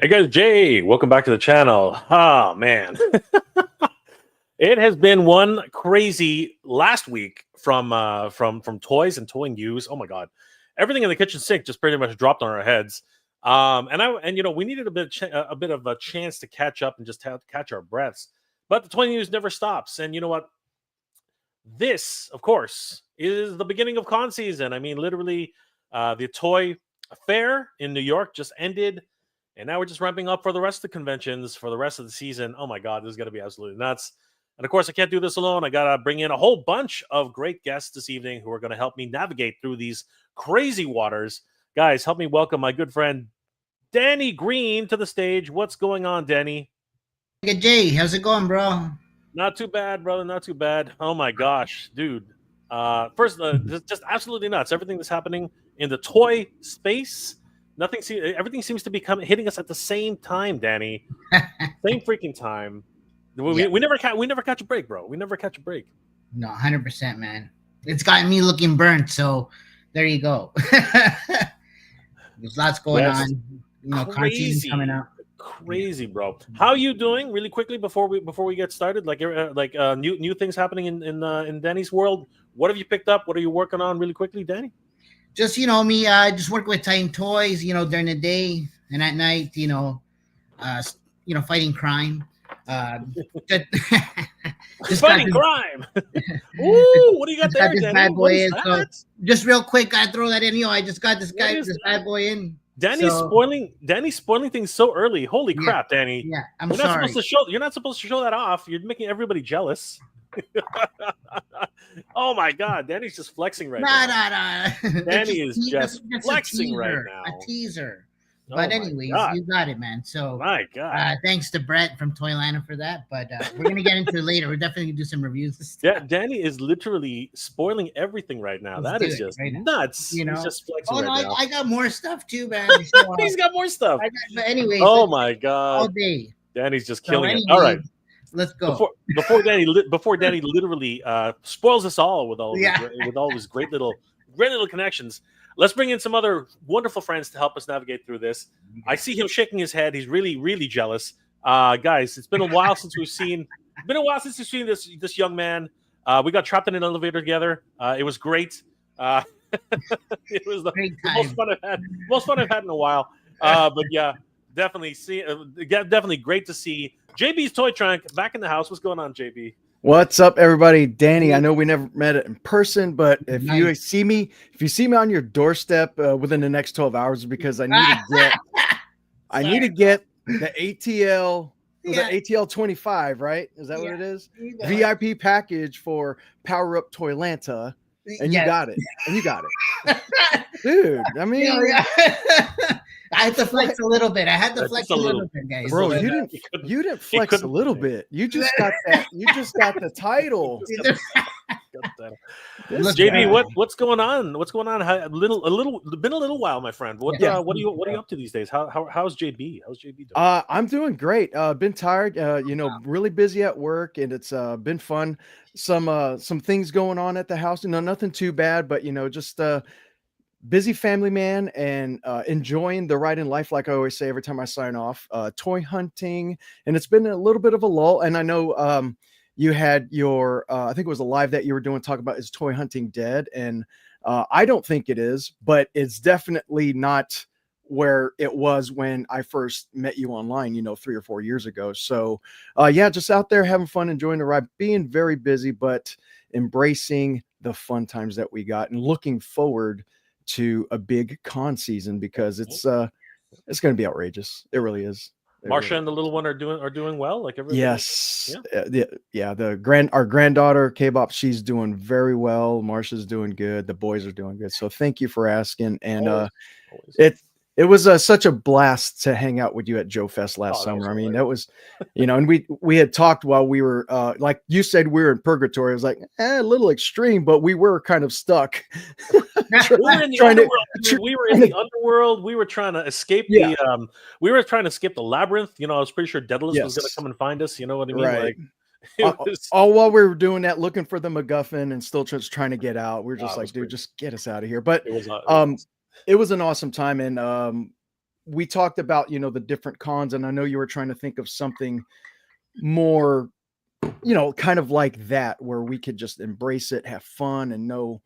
Hey guys, Jay, welcome back to the channel. Oh man, it has been one crazy last week from toys and toy news. Oh my god, everything in the kitchen sink just pretty much dropped on our heads. And we needed a bit of a chance to catch up and just catch our breaths. But the toy news never stops, and you know what? This, of course, is the beginning of con season. I mean, literally, the toy fair in New York just ended, and now we're just ramping up for the rest of the conventions for the rest of the season. Oh my God, this is going to be absolutely nuts. And of course, I can't do this alone. I got to bring in a whole bunch of great guests this evening who are going to help me navigate through these crazy waters. Guys, help me welcome my good friend Danny Green to the stage. What's going on, Danny? Hey Jay, how's it going, bro? Not too bad, brother. Not too bad. Oh my gosh, dude. First, just absolutely nuts. Everything that's happening in the toy space. Everything seems to be hitting us at the same time, Danny. Same freaking time. We, Yeah, we never catch a break, bro. We never catch a break. no, 100%, man. It's gotten me looking burnt, so there you go. There's lots going Yes, on. Con season coming crazy, up. Yeah. crazy, bro. How you doing? Really quickly before we get started, new things happening in Danny's world. What have you picked up? What are you working on? Really quickly, Danny. Just me, just work with Titan Toys. During the day and at night. Uh, fighting crime. Uh, just, just got Fighting this, crime. Ooh, what do you got just got there, this Danny? bad What boy is in. So that? just real quick, I throw that in. I just got What is this that? bad boy in. Danny's So spoiling Danny's spoiling things so early. Holy yeah, crap, Danny. yeah. I'm sorry. You're not supposed to show that off. You're making everybody jealous. Oh my god, Danny's just flexing right Nah, now. nah, nah. Danny is just That's a flexing right teaser. A now. teaser. Oh But my anyways, god. you got it, man. So My god. thanks to Brett from Toylanta for that. But we're gonna get into it later. We're definitely gonna do some reviews and Yeah, stuff. Danny is literally spoiling everything right now. Let's That do is it just right now. nuts. You He's know. just flexing Oh no, right now. I got more stuff too, man. So He's got more stuff. but anyways, Oh let's my all god. day. Danny's just So killing it. All right. anyways, let's go. Before Danny literally spoils us all with Yeah. all of his great little connections. Let's bring in some other wonderful friends to help us navigate through this. I see him shaking his head. He's really jealous. Guys, it's been a while since we've seen this young man. We got trapped in an elevator together. It was great. Uh, it was Great the most time. fun I've had in a while. But yeah, definitely great to see JB's toy trunk back in the house. What's going on, JB? What's up, everybody? Danny, I know we never met in person, but Nice. if you see me on your doorstep within the next 12 hours, because I need to Sorry. get the ATL, Yeah. the ATL 25, right? Is that what Yeah. it is? You know it. VIP package for Power Up Toylanta, and you Yes. got it. And you got it. Dude, I mean, Yeah. I had to flex a little bit. I had to Just flex a a little. little bit, guys. bro, But, you didn't He flex a couldn't. little bit. You just got the title. This Look, JB, guy. what's going on? What's going on? Been a little while, my friend. Yeah. What are you up to these days? How's JB? How's JB doing? I'm doing great. Been tired, really busy at work, and it's been fun. Some things going on at the house, nothing too bad, but just busy family man and enjoying the ride in life, like I always say every time I sign off. Toy hunting, and it's been a little bit of a lull. And I know you had your I think it was a live that you were doing talk about is toy hunting dead, and I don't think it is, but it's definitely not where it was when I first met you online, 3 or 4 years ago. So yeah, just out there having fun, enjoying the ride, being very busy, but embracing the fun times that we got and looking forward to a big con season, because it's going to be outrageous. It really is. It Marsha really and the little one are doing well, like everybody. Yes. Yeah. Our granddaughter K-Bop, she's doing very well. Marsha's doing good. The boys are doing good. So thank you for asking. And Always. it was such a blast to hang out with you at Joe Fest last That was summer. I mean, great. that was, and we had talked while we were like you said, we were in purgatory. It was like a little extreme, but we were kind of stuck. We were in the Trying to- underworld. We were in the underworld. We were trying to escape Yeah. we were trying to escape the labyrinth. I was pretty sure Daedalus was going to Yes. come and find us. You know what I mean? Right. Like, it was. All while we were doing that, looking for the MacGuffin and still just trying to get out. We are Oh, just it like, was dude, great. just get us out of here. But It was. it was an awesome time, and we talked about, you know, the different cons, and I know you were trying to think of something more, you know, kind of like that, where we could just embrace it, have fun, and no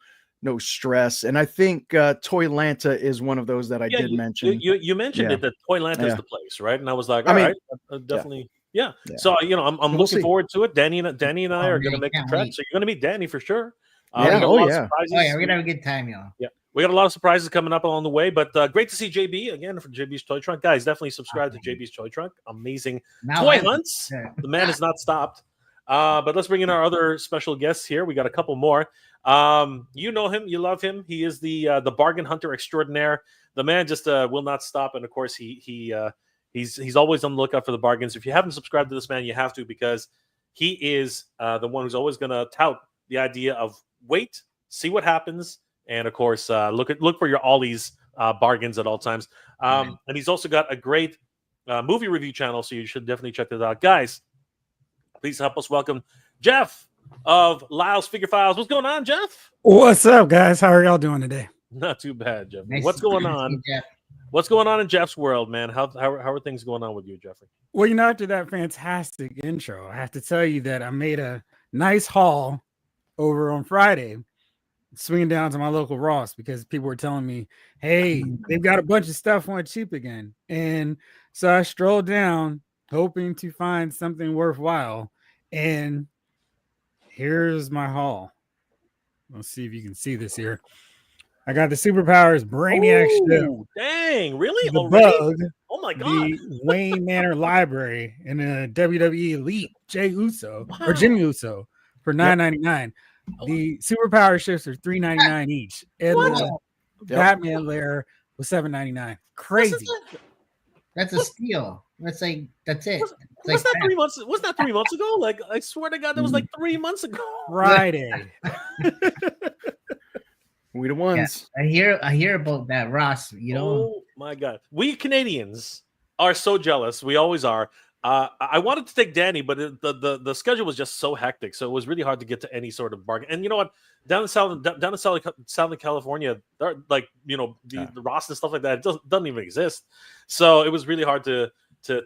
stress. And I think Toylanta is one of those that I did mention. You mentioned Yeah. it, that Toylanta is Yeah. the place, right? And I was like, I all mean, right, definitely, yeah. Yeah. So you know, I'm We'll looking see. forward to it. Danny and I are going to man, make the can't trek, wait. so you're going to meet Danny for sure. Yeah. We got a lot of yeah. surprises. Oh yeah, we're gonna have a good time, y'all. Yeah, we got a lot of surprises coming up along the way, but great to see JB again for JB's Toy Trunk. Guys, definitely subscribe to JB's Toy Trunk. Amazing Now toy I- hunts. Yeah. The man has not stopped. But let's bring in our other special guests here. We got a couple more. You know him, you love him. He is the bargain hunter extraordinaire. The man just will not stop, and of course he's always on the lookout for the bargains. If you haven't subscribed to this man, you have to, because he is the one who's always going to tout the idea of wait, see what happens, and of course look for your Ollie's bargains at all times. And he's also got a great movie review channel, so you should definitely check that out, guys. Please help us welcome Jeff of Lyle's Figure Files. What's going on, Jeff? What's up, guys? How are y'all doing today? Not too bad, Jeff. Nice What's to going see you, on? Jeff. What's going on in Jeff's world, man? How are things going on with you, Jeffrey? Well, you know, after that fantastic intro, I have to tell you that I made a nice haul over on Friday, swinging down to my local Ross, because people were telling me, hey, they've got a bunch of stuff on cheap again. And so I strolled down hoping to find something worthwhile. And here's my haul. Let's see if you can see this here. I got the Superpowers Brainiac ship. Dang, really? The Already? Bug, Oh my god. the Wayne Manor Library, and a WWE Elite Jey Uso Wow. or Jimmy Uso for $9.99. The Superpower ships are $3.99 each. And What? the Batman lair was $7.99. Crazy. That's a steal. That's it. It's like Was that 3 months? Was that 3 months ago? Like, I swear to God, that was like 3 months ago. Friday. We the ones. I hear about that, Ross. You know, Oh my God, we Canadians are so jealous. We always are. I wanted to take Danny, but the schedule was just so hectic, so it was really hard to get to any sort of bargain. And you know what? Down in Southern California, like, you know, the Ross and stuff like that, it doesn't even exist. So it was really hard to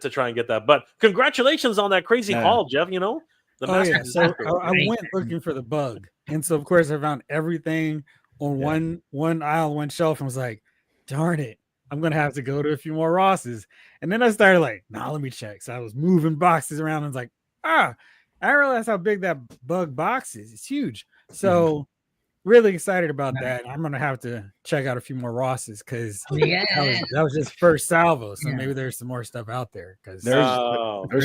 try and get that. But congratulations on that crazy haul, Jeff. You know, So I went looking for the Bug, and so of course I found everything on one aisle, one shelf, and was like, darn it, I'm gonna have to go to a few more Rosses. And then I started like, nah, let me check. So I was moving boxes around and was like, I realized how big that Bug box is. It's huge. So really excited about that. I'm gonna have to check out a few more Rosses, because that was just first salvo. So maybe there's some more stuff out there, because there's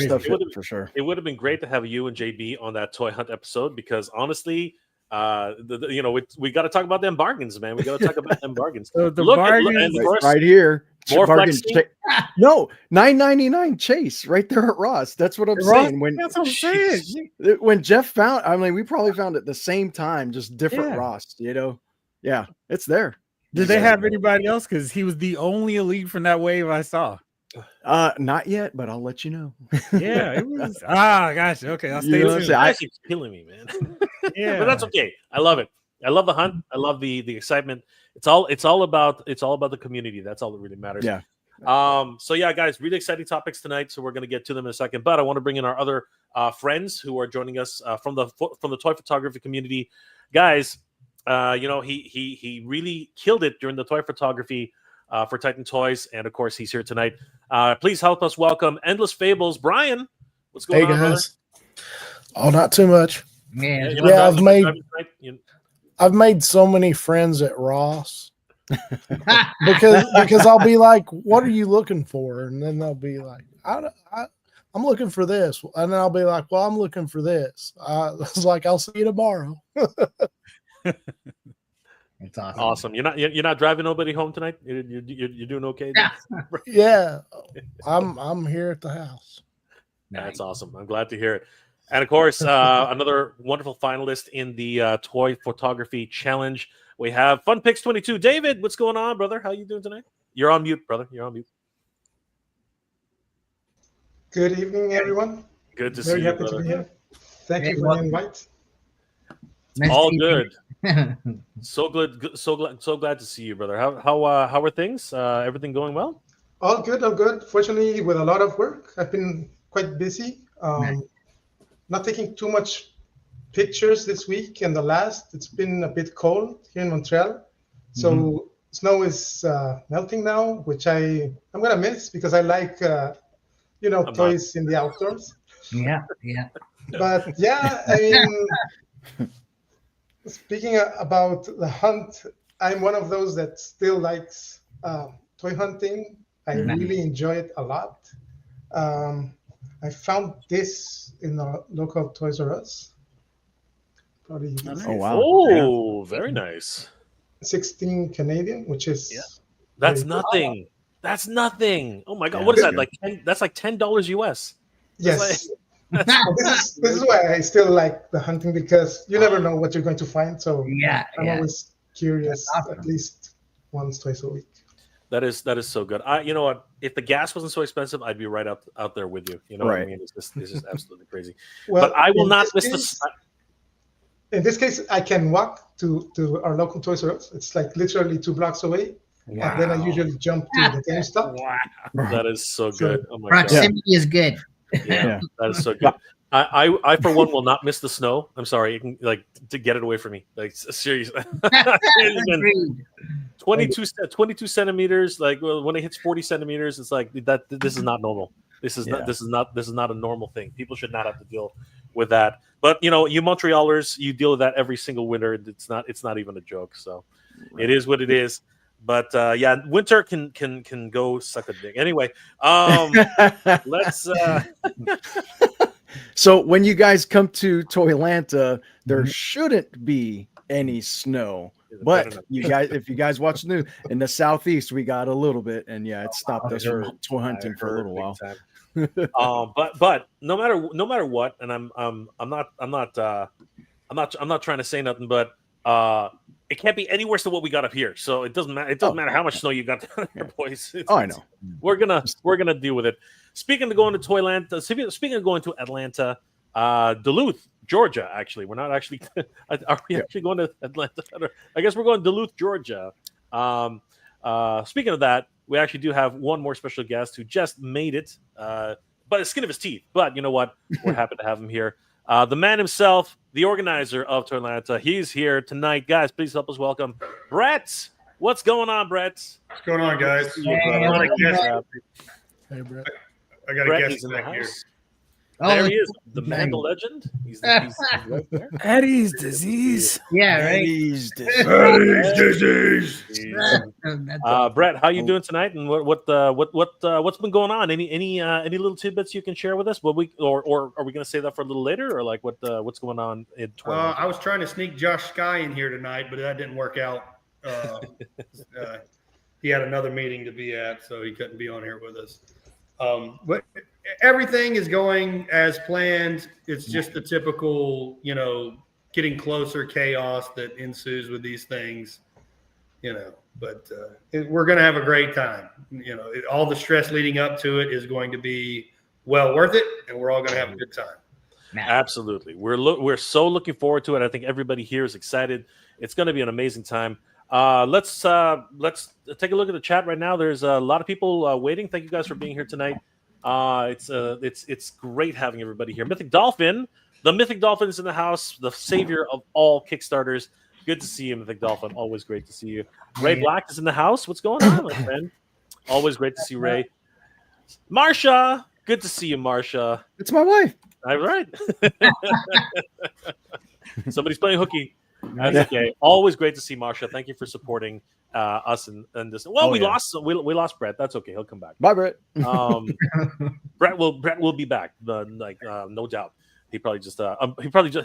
stuff for sure. It would have been great to have you and JB on that toy hunt episode, because honestly, you know, we got to talk about them bargains, man. We got to talk about them bargains. So the bargains and of course, right here. More bargain flexing. No, $9.99 Chase right there at Ross. That's what I'm saying. That's what I'm saying. When Jeff found, I mean, we probably found it at the same time, just different Ross. You know, yeah, it's there. Did they have anybody else? Because he was the only elite from that wave I saw. Not yet, but I'll let you know. Yeah, it was. Gosh. Okay, I'll stay tuned. It's killing me, man. Yeah, but that's okay. I love it. I love the hunt. I love the excitement. It's all about the community. That's all that really matters. Yeah. So yeah, guys, really exciting topics tonight. So we're going to get to them in a second. But I want to bring in our other friends who are joining us from the toy photography community. Guys, you know, he really killed it during the toy photography for Titan Toys, and of course he's here tonight. Please help us welcome Endless Fables, Brian. What's going on, brother? Oh, not too much. Yeah, I've made so many friends at Ross because I'll be like, "What are you looking for?" And then they'll be like, I'm looking for this," and then I'll be like, "Well, I'm looking for this." It's like, "I'll see you tomorrow." It's awesome. Awesome. You're not driving nobody home tonight. You're doing okay. Yeah, I'm here at the house. That's awesome. I'm glad to hear it. And of course, another wonderful finalist in the toy photography challenge. We have Fun Picks 22. David, what's going on, brother? How you doing tonight? You're on mute, brother. You're on mute. Good evening, everyone. Good to Very see you, happy brother. to be here. Thank you for the invite. All good. So glad to see you, brother. How are things? Everything going well? All good, all good. Fortunately, with a lot of work, I've been quite busy. Not taking too much pictures this week and the last. It's been a bit cold here in Montreal. So snow is melting now, which I'm going to miss because I like, toys in the outdoors. Yeah. But yeah, I mean, speaking about the hunt, I'm one of those that still likes toy hunting. I really enjoy it a lot. I found this in the local Toys R Us. Probably you can see Oh it. wow! Oh, very nice. 16 Canadian, which is That's very good. nothing. That's nothing. Oh my god, Yeah. what is that? Like that's like $10 US. Yes. This is why I still like the hunting, because you never know what you're going to find. So I'm always curious, at least once, twice a week. That is so good. You know what? If the gas wasn't so expensive, I'd be right out there with you. You know what I mean? It's just absolutely crazy. Well, but I will not miss In this case, I can walk to our local Toys R Us. It's like literally 2 blocks away. Wow. And then I usually jump to the GameStop. Wow. That is so good. Oh my Proximity is good. Yeah, that is so good. I for one will not miss the snow. I'm sorry, you can to get it away from me. Like seriously, 22 centimeters. Like when it hits 40 centimeters, it's like that. This is not normal. This is not a normal thing. People should not have to deal with that. But you Montrealers, you deal with that every single winter. It's not even a joke. So it is what it is. But winter can go suck a dick. Anyway, let's. So when you guys come to Toylanta, there shouldn't be any snow. But if you guys watch the news in the southeast, we got a little bit, and it stopped us from toy hunting for a little while. But no matter what, and I'm not trying to say nothing, but it can't be any worse than what we got up here. So it doesn't matter. It doesn't matter how much snow you got down there, boys. I know. We're gonna deal with it. Speaking of going to Toylanta, speaking of going to Atlanta, Duluth, Georgia. Actually, we're not actually. Are we actually going to Atlanta? I guess we're going to Duluth, Georgia. Speaking of that, we actually do have one more special guest who just made it, by the skin of his teeth. But you know what? We're happy to have him here. The man himself, the organizer of Toylanta. He's here tonight. Guys, please help us welcome Brett. What's going on, Brett? What's going on, guys? Hey, Brett. I got a guest back here. There he is, the man, the legend. He's right there. Eddie's disease. Yeah, right. Eddie's disease. Brett, how you doing tonight? And what's been going on? Any little tidbits you can share with us? What or are we going to save that for a little later, or like what's going on in Toylanta? I was trying to sneak Josh Sky in here tonight, but that didn't work out. He had another meeting to be at, so he couldn't be on here with us. But everything is going as planned. It's just the typical, getting closer chaos that ensues with these things, but we're going to have a great time. All the stress leading up to it is going to be well worth it, and we're all going to have a good time. Absolutely. We're so looking forward to it. I think everybody here is excited. It's going to be an amazing time. Let's take a look at the chat right now. There's a lot of people waiting. Thank you guys for being here tonight. It's great having everybody here. Mythic Dolphin, the Mythic Dolphin is in the house, the savior of all Kickstarters. Good to see you, Mythic Dolphin. Always great to see you. Ray Black is in the house. What's going on, my friend? Always great to see Ray. Marsha, good to see you, Marsha. It's my wife. All right. Somebody's playing hooky. That's okay. Always great to see Marsha. Thank you for supporting us and this. Well, we lost Brett. That's okay. He'll come back. Bye, Brett. Brett will be back. No doubt. He probably just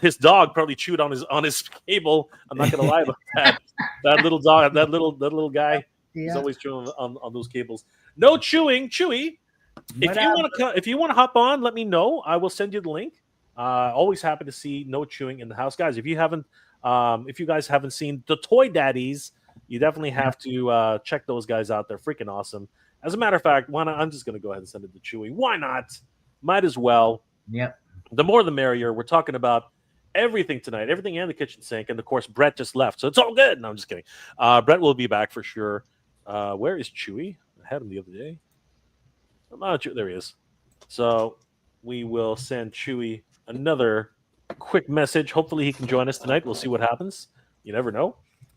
his dog probably chewed on his cable. I'm not gonna lie about that. That little dog, that little guy, he's always chewing on those cables. No chewing, Chewy. If you want to hop on, let me know. I will send you the link. Always happy to see no chewing in the house, guys. If you guys haven't seen the Toy Daddies, you definitely have to check those guys out. They're freaking awesome. As a matter of fact, why not? I'm just gonna go ahead and send it to Chewy. Why not? Might as well. Yep. The more the merrier. We're talking about everything tonight, everything in the kitchen sink, and of course Brett just left, so it's all good. No, I'm just kidding. Brett will be back for sure. Where is Chewy? I had him the other day. There he is. So we will send Chewy another quick message. Hopefully he can join us tonight. We'll see what happens. You never know.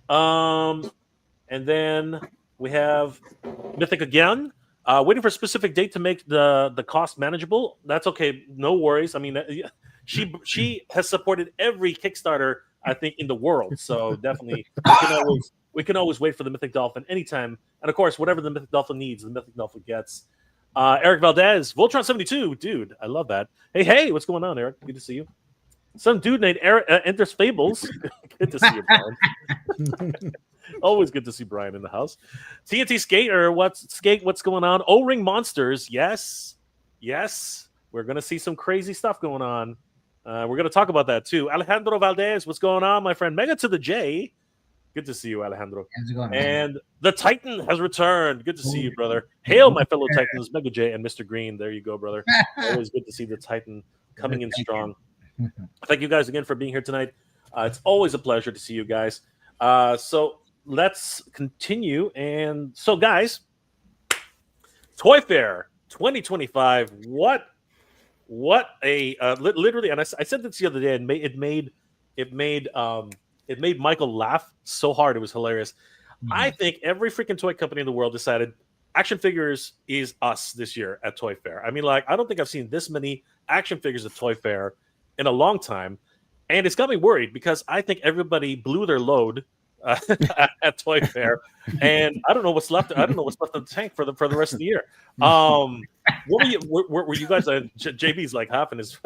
And then we have Mythic again. Waiting for a specific date to make the cost manageable. That's okay. No worries. I mean, she has supported every Kickstarter I think in the world. So definitely we can always wait for the Mythic Dolphin anytime. And of course, whatever the Mythic Dolphin needs, the Mythic Dolphin gets. Eric Valdez, Voltron 72, dude, I love that. Hey, what's going on, Eric? Good to see you. Some dude named Eric enters Fables. Good to see you, Brian. Always good to see Brian in the house. TNT Skater, what's going on? O-Ring Monsters, yes. We're gonna see some crazy stuff going on. We're gonna talk about that too. Alejandro Valdez, what's going on, my friend? Mega to the J. Good to see you, Alejandro. And the Titan has returned. Good to see you, brother. Hail, my fellow Titans, Mega J and Mr. Green. There you go, brother. Always good to see the Titan coming in strong. Thank you guys again for being here tonight. It's always a pleasure to see you guys. So let's continue. And so, guys, Toy Fair 2025. What a literally, and I said this the other day. It made Michael laugh so hard. It was hilarious. I think every freaking toy company in the world decided action figures is us this year at Toy Fair. I mean, like, I don't think I've seen this many action figures at Toy Fair in a long time. And it's got me worried because I think everybody blew their load at Toy Fair. And I don't know what's left. I don't know what's left in the tank for the rest of the year. What were you guys? JB's like half in his.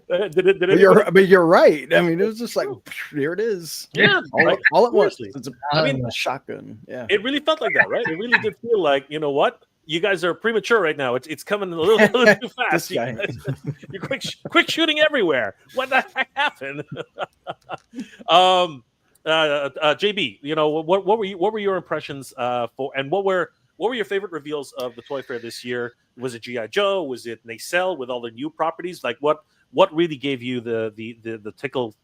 You're right. I mean, it was just like, here it is. Yeah, all at once. I mean, a shotgun. Yeah, it really felt like that, right? It really did feel like, you know what? You guys are premature right now. It's coming a little too fast. You're quick shooting everywhere. What the heck happened? JB, you know, what were your impressions for, and what were your favorite reveals of the Toy Fair this year? Was it G.I. Joe? Was it Nacelle with all the new properties? Like what really gave you the tickle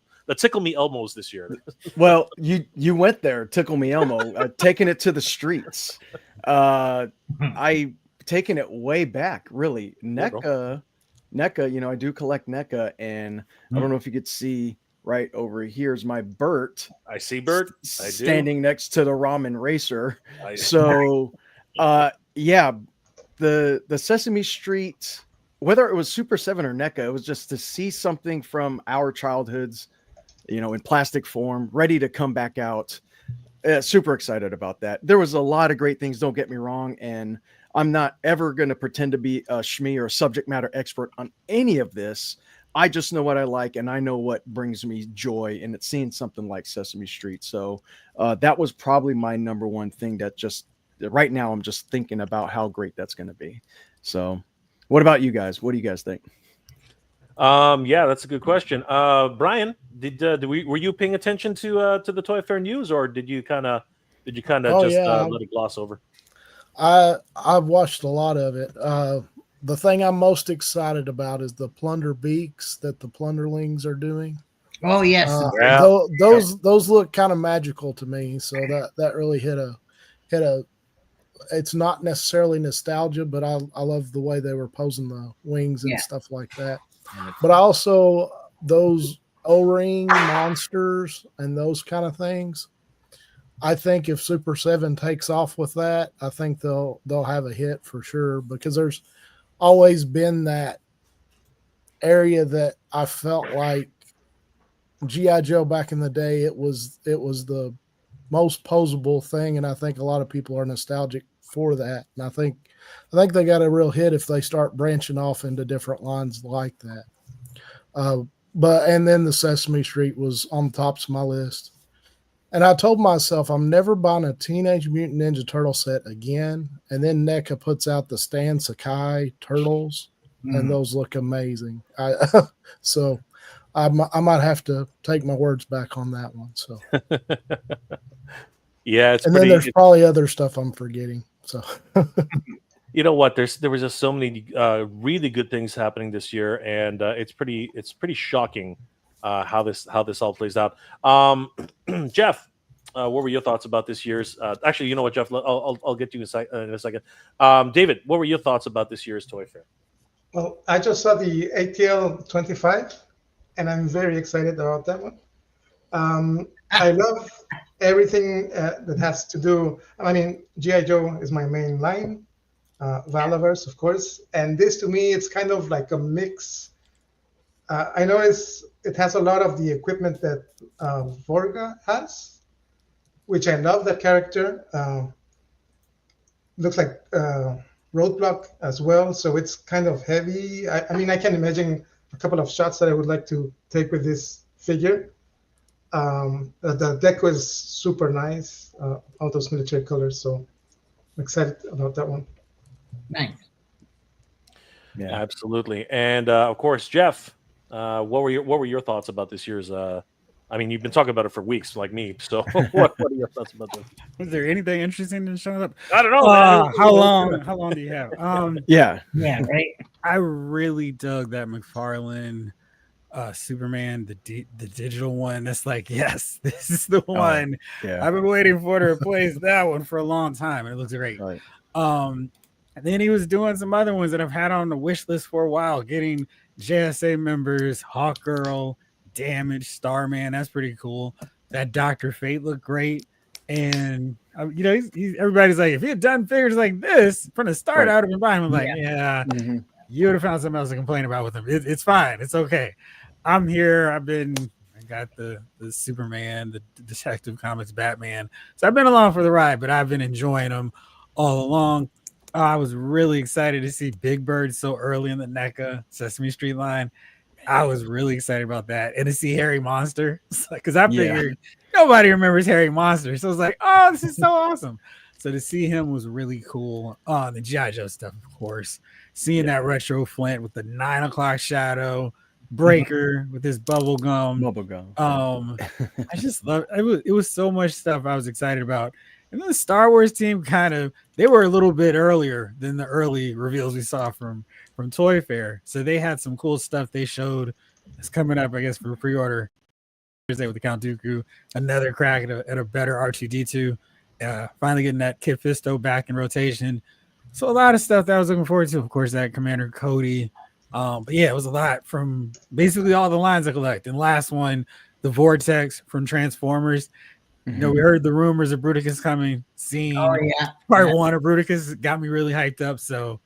me Elmos this year? Well, you went there, Tickle Me Elmo, taking it to the streets. I taken it way back, really. NECA, you know, I do collect NECA, and I don't know if you could see right over here's my Bert. I see Bert. Standing next to the Ramen Racer. So yeah, the Sesame Street, whether it was Super 7 or NECA, it was just to see something from our childhoods, you know, in plastic form, ready to come back out. Super excited about that. There was a lot of great things, don't get me wrong, and I'm not ever going to pretend to be a shmee or a subject matter expert on any of this. I just know what I like, and I know what brings me joy, and it's seeing something like Sesame Street. So that was probably my number one thing that just right now I'm just thinking about how great that's going to be. So what about you guys? What do you guys think? Yeah, that's a good question. Brian, were you paying attention to the Toy Fair news, or did you kind of let it gloss over? I've watched a lot of it. The thing I'm most excited about is the plunder beaks that the plunderlings are doing. Oh yes, those look kind of magical to me. So that really hit a. It's not necessarily nostalgia, but I love the way they were posing the wings and stuff like that. But also those O-ring monsters and those kind of things. I think if Super 7 takes off with that, I think they'll have a hit for sure, because there's always been that area that I felt like G.I. Joe back in the day, it was the most posable thing, and I think a lot of people are nostalgic for that. And I think they got a real hit if they start branching off into different lines like that. And then the Sesame Street was on the tops of my list. And I told myself I'm never buying a Teenage Mutant Ninja Turtle set again. And then NECA puts out the Stan Sakai Turtles, and those look amazing. So I might have to take my words back on that one. So yeah, and then there's probably other stuff I'm forgetting. So you know what? There was just so many really good things happening this year, and it's pretty shocking how this all plays out. Jeff, what were your thoughts about this year's? Actually, you know what, Jeff? I'll get you in a second. David, what were your thoughts about this year's Toy Fair? Well, I just saw the ATL 25, and I'm very excited about that one. I love everything that has to do. I mean, GI Joe is my main line. Valaverse, of course, and this to me, it's kind of like a mix. I notice it has a lot of the equipment that Vorga has, which I love that character. Looks like Roadblock as well, so it's kind of heavy. I mean, I can imagine a couple of shots that I would like to take with this figure. The deco is super nice, all those military colors, so I'm excited about that one. Nice. Yeah, absolutely. And of course, Jeff, what were your thoughts about this year's? I mean, you've been talking about it for weeks, like me. So, what are your thoughts about this? Was there anything interesting in showing up? I don't know. Man. How long do you have? Yeah, right. I really dug that McFarlane Superman, the digital one. That's like, yes, this is the one. Yeah, I've been waiting for to replace that one for a long time, and it looks great. Right. And then he was doing some other ones that I've had on the wish list for a while, getting JSA members, Hawkgirl, Damage, Starman. That's pretty cool. That Dr. Fate looked great. And you know, everybody's like, if he had done figures like this from the start, I would have been buying him. Like, you would have found something else to complain about with him. It's fine. It's okay. I'm here. I got the Superman, the Detective Comics Batman. So I've been along for the ride, but I've been enjoying them all along. I was really excited to see Big Bird so early in the NECA Sesame Street line. I was really excited about that. And to see Harry Monster, because I figured nobody remembers Harry Monster. So I was like, oh, this is so awesome. So to see him was really cool. The G.I. Joe stuff, of course. Seeing that retro Flint with the 9 o'clock shadow, Breaker with his bubble gum. I just love it. It was so much stuff I was excited about. And then the Star Wars team they were a little bit earlier than the early reveals we saw from Toy Fair. So they had some cool stuff they showed. It's coming up, I guess, for pre-order Thursday with the Count Dooku. Another crack at a better R2-D2. Finally getting that Kit Fisto back in rotation. So a lot of stuff that I was looking forward to. Of course, that Commander Cody. But yeah, it was a lot from basically all the lines I collect. And last one, the Vortex from Transformers. You know, we heard the rumors of Bruticus coming. Seeing part one of Bruticus got me really hyped up. So,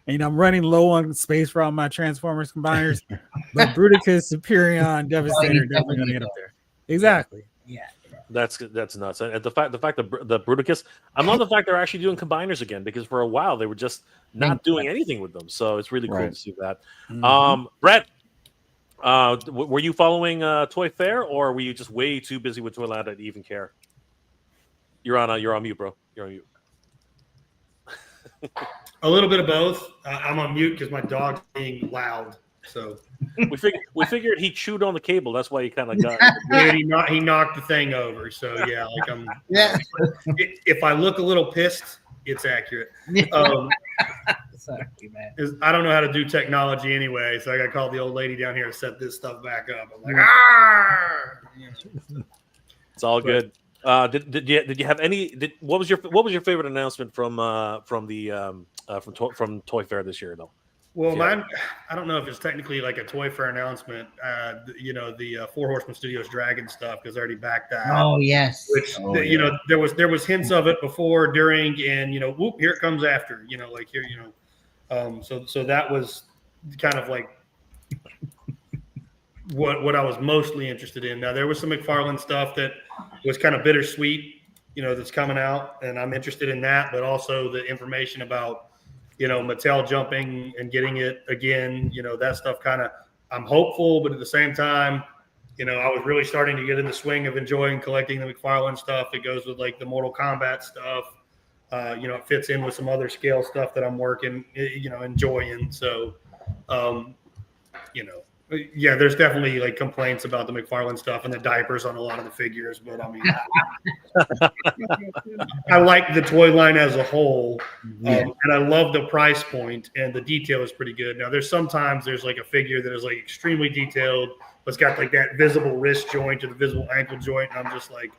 and, I'm running low on space for all my Transformers combiners. But Bruticus, Superion, Devastator definitely going to get up there. Exactly. Yeah. That's nuts. And the fact that the Bruticus, I love the fact they're actually doing combiners again, because for a while they were just not doing anything with them. So it's really cool to see that. Brett, were you following Toy Fair, or were you just way too busy with Toylanta to even care? You're on mute, bro. You're on mute. A little bit of both. I'm on mute because my dog's being loud. So we figured he chewed on the cable. That's why he kind of got. Dude, he knocked the thing over. So yeah, like I'm. Yeah. If I look a little pissed, it's accurate. Sorry, man. I don't know how to do technology anyway, so I got to call the old lady down here to set this stuff back up. I'm like, ah! It's all good. Did you have any? What was your favorite announcement from Toy Fair this year, though? Well, mine, I don't know if it's technically like a Toy Fair announcement. The Four Horsemen Studios Dragon stuff, because I already backed that. Oh yes. Which there was hints of it before, during, and whoop, here it comes after. So that was kind of like what I was mostly interested in. Now there was some McFarlane stuff that was kind of bittersweet, that's coming out, and I'm interested in that, but also the information about Mattel jumping and getting it again, that stuff I'm hopeful, but at the same time, I was really starting to get in the swing of enjoying collecting the McFarlane stuff. It goes with like the Mortal Kombat stuff. It fits in with some other scale stuff that I'm working, enjoying. So, there's definitely like complaints about the McFarlane stuff and the diapers on a lot of the figures, but I mean, I like the toy line as a whole, and I love the price point, and the detail is pretty good. Now, there's like a figure that is like extremely detailed, but it's got like that visible wrist joint or the visible ankle joint, and I'm just like,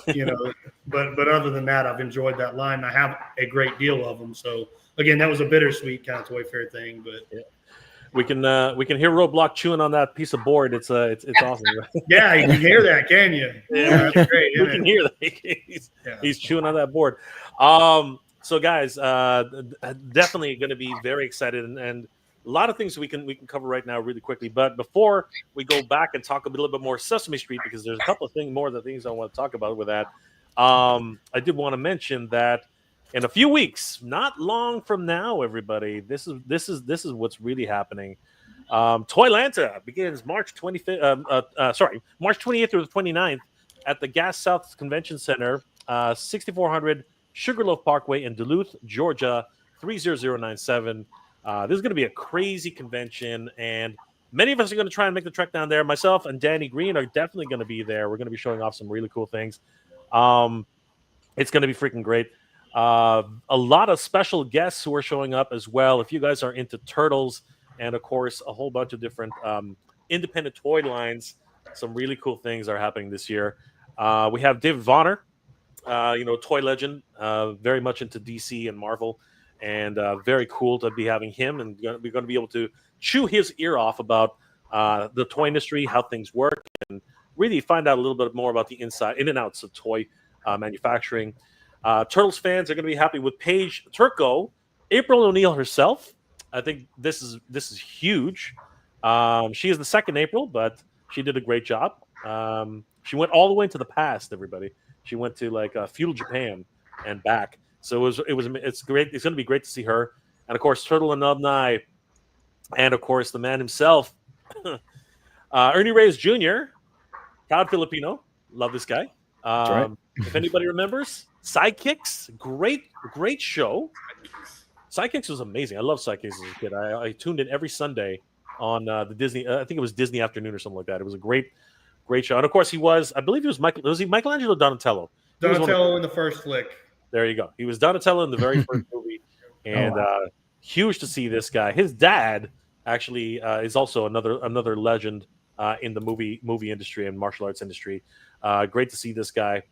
you know, but other than that, I've enjoyed that line. I have a great deal of them. So again, that was a bittersweet kind of toy fair thing, but yeah. We can hear Roadblock chewing on that piece of board. It's awesome. Yeah, you can hear that, can you? Yeah, that's great. We can hear that. He's chewing on that board. So guys, definitely going to be very excited, and a lot of things we can cover right now really quickly. But before we go back and talk a little bit more Sesame Street, because there's a couple of things I want to talk about with that. I did want to mention that in a few weeks, not long from now, everybody, this is what's really happening. Toylanta begins March 25th. March 28th through the 29th at the Gas South Convention Center, 6400 Sugarloaf Parkway in Duluth, Georgia, 30097. This is going to be a crazy convention, and many of us are going to try and make the trek down there. Myself and Danny Green are definitely going to be there. We're going to be showing off some really cool things. It's going to be freaking great. A lot of special guests who are showing up as well. If you guys are into turtles, and of course a whole bunch of different independent toy lines, some really cool things are happening this year. We have David Vonner, toy legend, very much into DC and Marvel, and very cool to be having him, and we're going to be able to chew his ear off about the toy industry, how things work, and really find out a little bit more about the in and outs of toy manufacturing. Turtles fans are going to be happy with Paige Turco, April O'Neil herself. I think this is huge. She is the second April, but she did a great job. She went all the way into the past, everybody. She went to feudal Japan and back. So it's great. It's going to be great to see her. And of course, Turtle alumni, and of course the man himself, Ernie Reyes Jr., proud Filipino. Love this guy. That's right. If anybody remembers, Sidekicks, great show. Sidekicks was amazing. I love Sidekicks as a kid. I tuned in every Sunday on the Disney. I think it was Disney Afternoon or something like that. It was a great show. And of course, I believe he was Michelangelo or Donatello? Donatello in the first flick. There you go. He was Donatello in the very first movie, and huge to see this guy. His dad actually is also another legend in the movie industry and martial arts industry. Great to see this guy.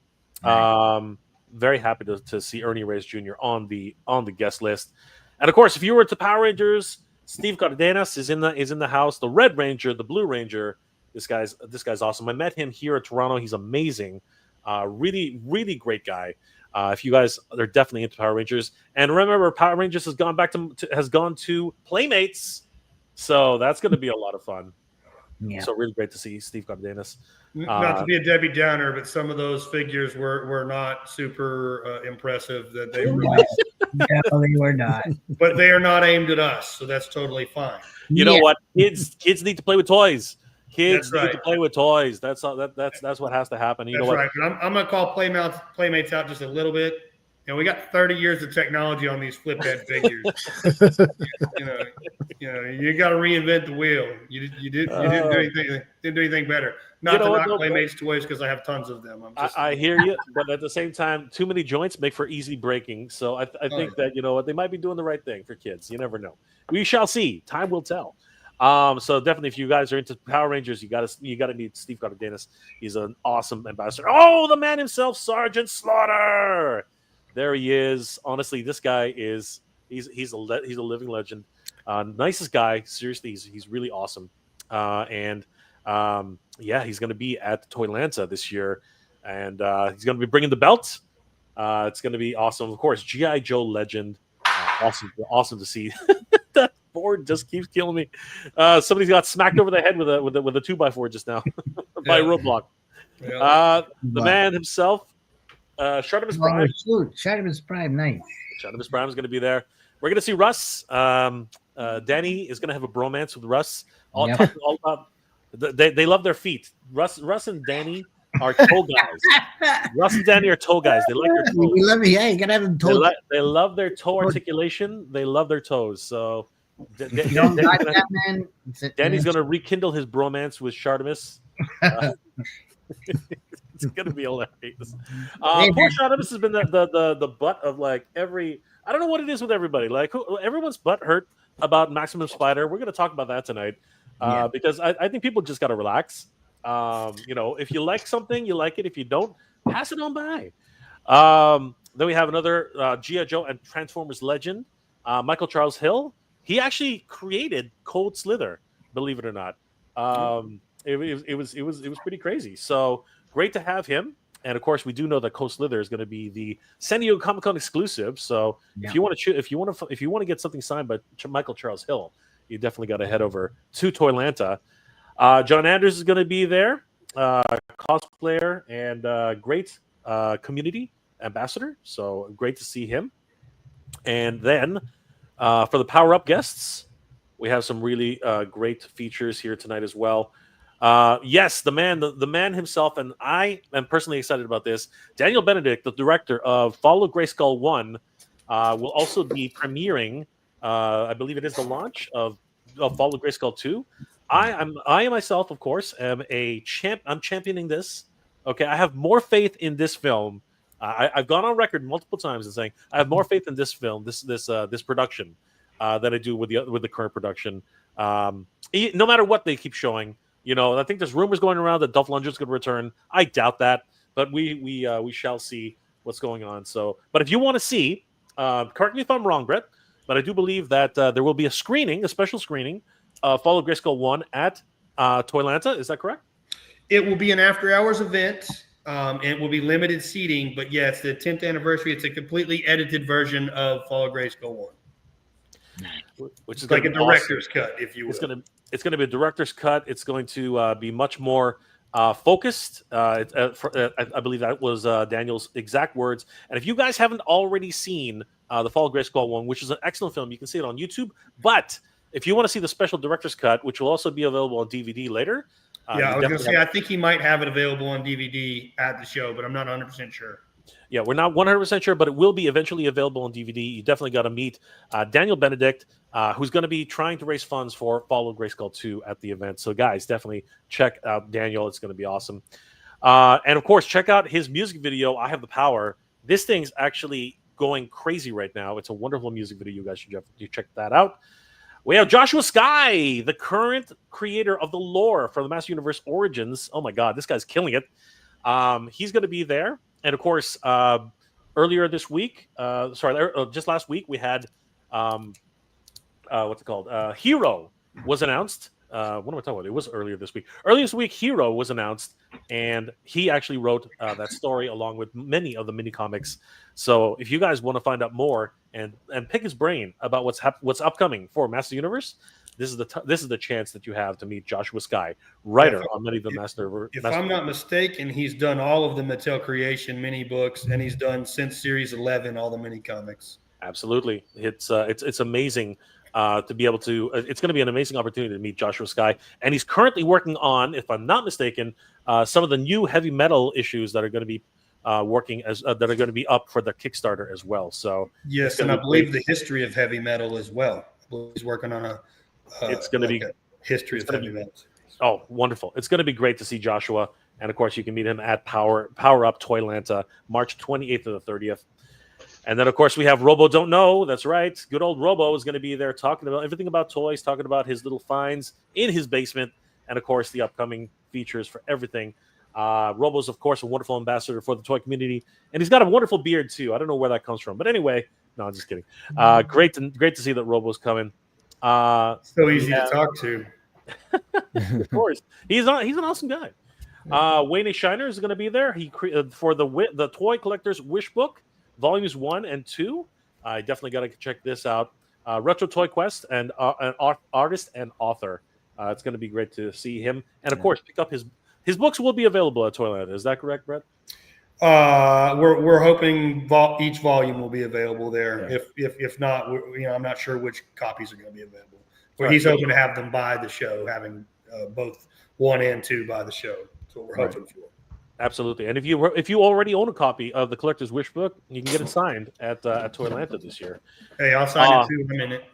Very happy to see Ernie Reyes Jr. on the guest list. And of course, if you were to Power Rangers, Steve Cardenas is in the house. The Red Ranger, the Blue Ranger. This guy's awesome. I met him here at Toronto. He's amazing. Really, really great guy. If you guys are definitely into Power Rangers, and remember, Power Rangers has gone to Playmates, so that's going to be a lot of fun. Yeah. So really great to see Steve Cardenas. Not to be a Debbie Downer, but some of those figures were not super impressive that they released. No, they were not. But they are not aimed at us, so that's totally fine. You know what? Kids need to play with toys. Kids need to play with toys. That's what has to to You know what? Right. But I'm going to call Playmates out just a little bit. We got 30 years of technology on these flip head figures. You got to reinvent the wheel. You didn't do anything better. Not to knock Playmates toys because I have tons of them. I hear you, but at the same time, too many joints make for easy breaking. So I think that they might be doing the right thing for kids. You never know. We shall see. Time will tell. So definitely, if you guys are into Power Rangers, you gotta meet Steve Cardenas. He's an awesome ambassador. Oh, the man himself, Sergeant Slaughter. There he is. Honestly, this guy he's a living legend. Nicest guy. Seriously, he's really awesome. He's going to be at the Toylanta this year, and he's going to be bringing the belt. It's going to be awesome. Of course, G.I. Joe legend. Awesome to see. That board just keeps killing me. Somebody got smacked over the head with a 2x4 just now by Roadblock. Yeah. The man himself. Shartimus Prime. Shartimus Prime, nice. Shartimus Prime is going to be there. We're going to see Russ. Danny is going to have a bromance with Russ. They love their feet. Russ and Danny are toe guys. Russ and Danny are toe guys. They like their toes. You got to have them toe. They love their toe articulation. They love their toes. So Danny's going to rekindle his bromance with Shartimus. It's gonna be hilarious. Poor Shartimus has been the butt of every. I don't know what it is with everybody. Everyone's butt hurt about Maximum Spider. We're gonna talk about that tonight because I think people just gotta relax. If you like something, you like it. If you don't, pass it on by. Then we have another G.I. Joe and Transformers legend, Michael Charles Hill. He actually created Cold Slither, believe it or not. It was pretty crazy. So great to have him. And of course, we do know that Cold Slither is going to be the San Diego Comic Con exclusive. So if you want to get something signed by Michael Charles Hill, you definitely got to head over to Toylanta. John Anders is going to be there, cosplayer and great community ambassador. So great to see him. And then for the Power Up guests, we have some really great features here tonight as well. Yes, the man himself, and I am personally excited about this. Daniel Benedict, the director of Follow Grayskull 1, will also be premiering. I believe it is the launch of Follow Grayskull 2. I myself, of course, am I'm championing this. Okay, I have more faith in this film. I've gone on record multiple times and saying I have more faith in this film, this production, than I do with the current production. No matter what they keep showing, I think there's rumors going around that Dolph Lundgren's going to return. I doubt that, but we shall see what's going on. So, but if you want to see, correct me if I'm wrong, Brett, but I do believe that there will be a special screening of Follow Grayskull 1 at Toylanta. Is that correct? It will be an after-hours event. It will be limited seating, but yeah, it's the 10th anniversary. It's a completely edited version of Follow Grayskull 1. Which is like a director's cut, if you will. It's going to be a director's cut. It's going to be much more focused. I believe that was Daniel's exact words. And if you guys haven't already seen the Follow Grayskull 1, which is an excellent film, you can see it on YouTube. But if you want to see the special director's cut, which will also be available on DVD later. I was going to say, I think he might have it available on DVD at the show, but I'm not 100% sure. Yeah, we're not 100% sure, but it will be eventually available on DVD. You definitely got to meet Daniel Benedict, who's going to be trying to raise funds for Follow Grayskull 2 at the event. So, guys, definitely check out Daniel. It's going to be awesome. And, of course, check out his music video, I Have the Power. This thing's actually going crazy right now. It's a wonderful music video. You guys should check that out. We have Joshua Skye, the current creator of the lore for the Master Universe Origins. Oh, my God, this guy's killing it. He's going to be there. And, of course, earlier this week, just last week, we had, what's it called? Hero was announced. What am I talking about? It was earlier this week. Earlier this week, Hero was announced, and he actually wrote that story along with many of the mini comics. So if you guys want to find out more and pick his brain about what's upcoming for Master Universe, this is the chance that you have to meet Joshua Skye, writer on many of the Master. If I'm not mistaken, he's done all of the Mattel Creation mini books, and he's done since Series 11 all the mini comics. Absolutely, it's amazing to be able to. It's going to be an amazing opportunity to meet Joshua Skye, and he's currently working on, if I'm not mistaken, some of the new heavy metal issues that are going to be that are going to be up for the Kickstarter as well. So yes, and I believe the history of heavy metal as well. He's working on a. It's going to be a history of heavy metal. Oh, wonderful! It's going to be great to see Joshua, and of course, you can meet him at Power Up Toylanta, March 28th to the 30th. And then, of course, we have Robo Don't Know. That's right. Good old Robo is going to be there talking about everything about toys, talking about his little finds in his basement, and, of course, the upcoming features for everything. Robo's, of course, a wonderful ambassador for the toy community, and he's got a wonderful beard, too. I don't know where that comes from. But anyway, no, I'm just kidding. Great to see that Robo's coming. So easy to talk to. Of course. He's an awesome guy. Wayne A. Shiner is going to be there. He for the Toy Collector's Wish Book. Volumes 1 and 2. I definitely got to check this out. Retro Toy Quest and an artist and author. It's going to be great to see him. And, of course, pick up his books will be available at Toylanta. Is that correct, Brett? We're hoping each volume will be available there. Yeah. If not, I'm not sure which copies are going to be available. But he's hoping to have them by the show, having both 1 and 2 by the show. That's what we're hoping for. Absolutely, and if you already own a copy of the Collector's Wish Book, you can get it signed at Toylanta this year. Hey, I'll sign it too in a minute.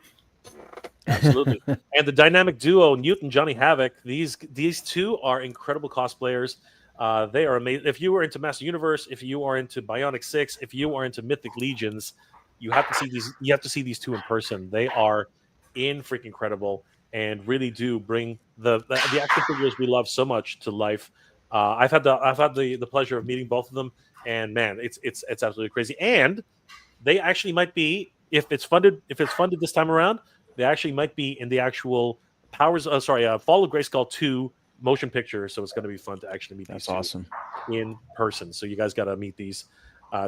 Absolutely, and the dynamic duo Newt and Johnny Havoc. These two are incredible cosplayers. They are amazing. If you are into Master Universe, if you are into Bionic 6, if you are into Mythic Legions, you have to see these. You have to see these two in person. They are freaking incredible. and really do bring the action figures we love so much to life. I've had the pleasure of meeting both of them, and man, it's absolutely crazy. And they actually might be, if it's funded this time around, they actually might be in the actual Fall of Grayskull 2 motion picture. So it's going to be fun to actually meet these two in person. So you guys got to meet these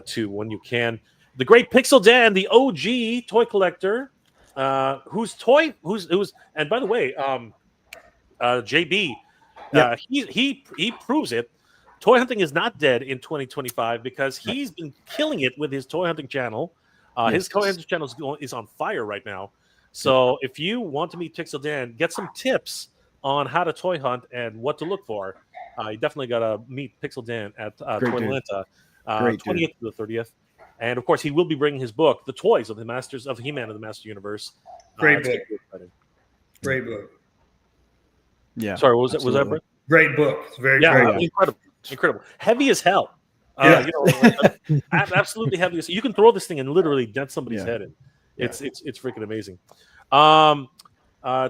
two when you can. The great Pixel Dan, the OG toy collector, who's and by the way, JB, he proves it. Toy hunting is not dead in 2025 because he's been killing it with his toy hunting channel. His toy hunting channel is on fire right now. So if you want to meet Pixel Dan, get some tips on how to toy hunt and what to look for. You definitely got to meet Pixel Dan at Toylanta, 20th to the 30th. And of course, he will be bringing his book, The Toys of the Masters of He-Man and the Master Universe. Great book. Great book. Yeah. Sorry, what was that, Brett? Great book. It's very great. Incredible. Heavy as hell. Absolutely heavy. You can throw this thing and literally dent somebody's head in. It's freaking amazing.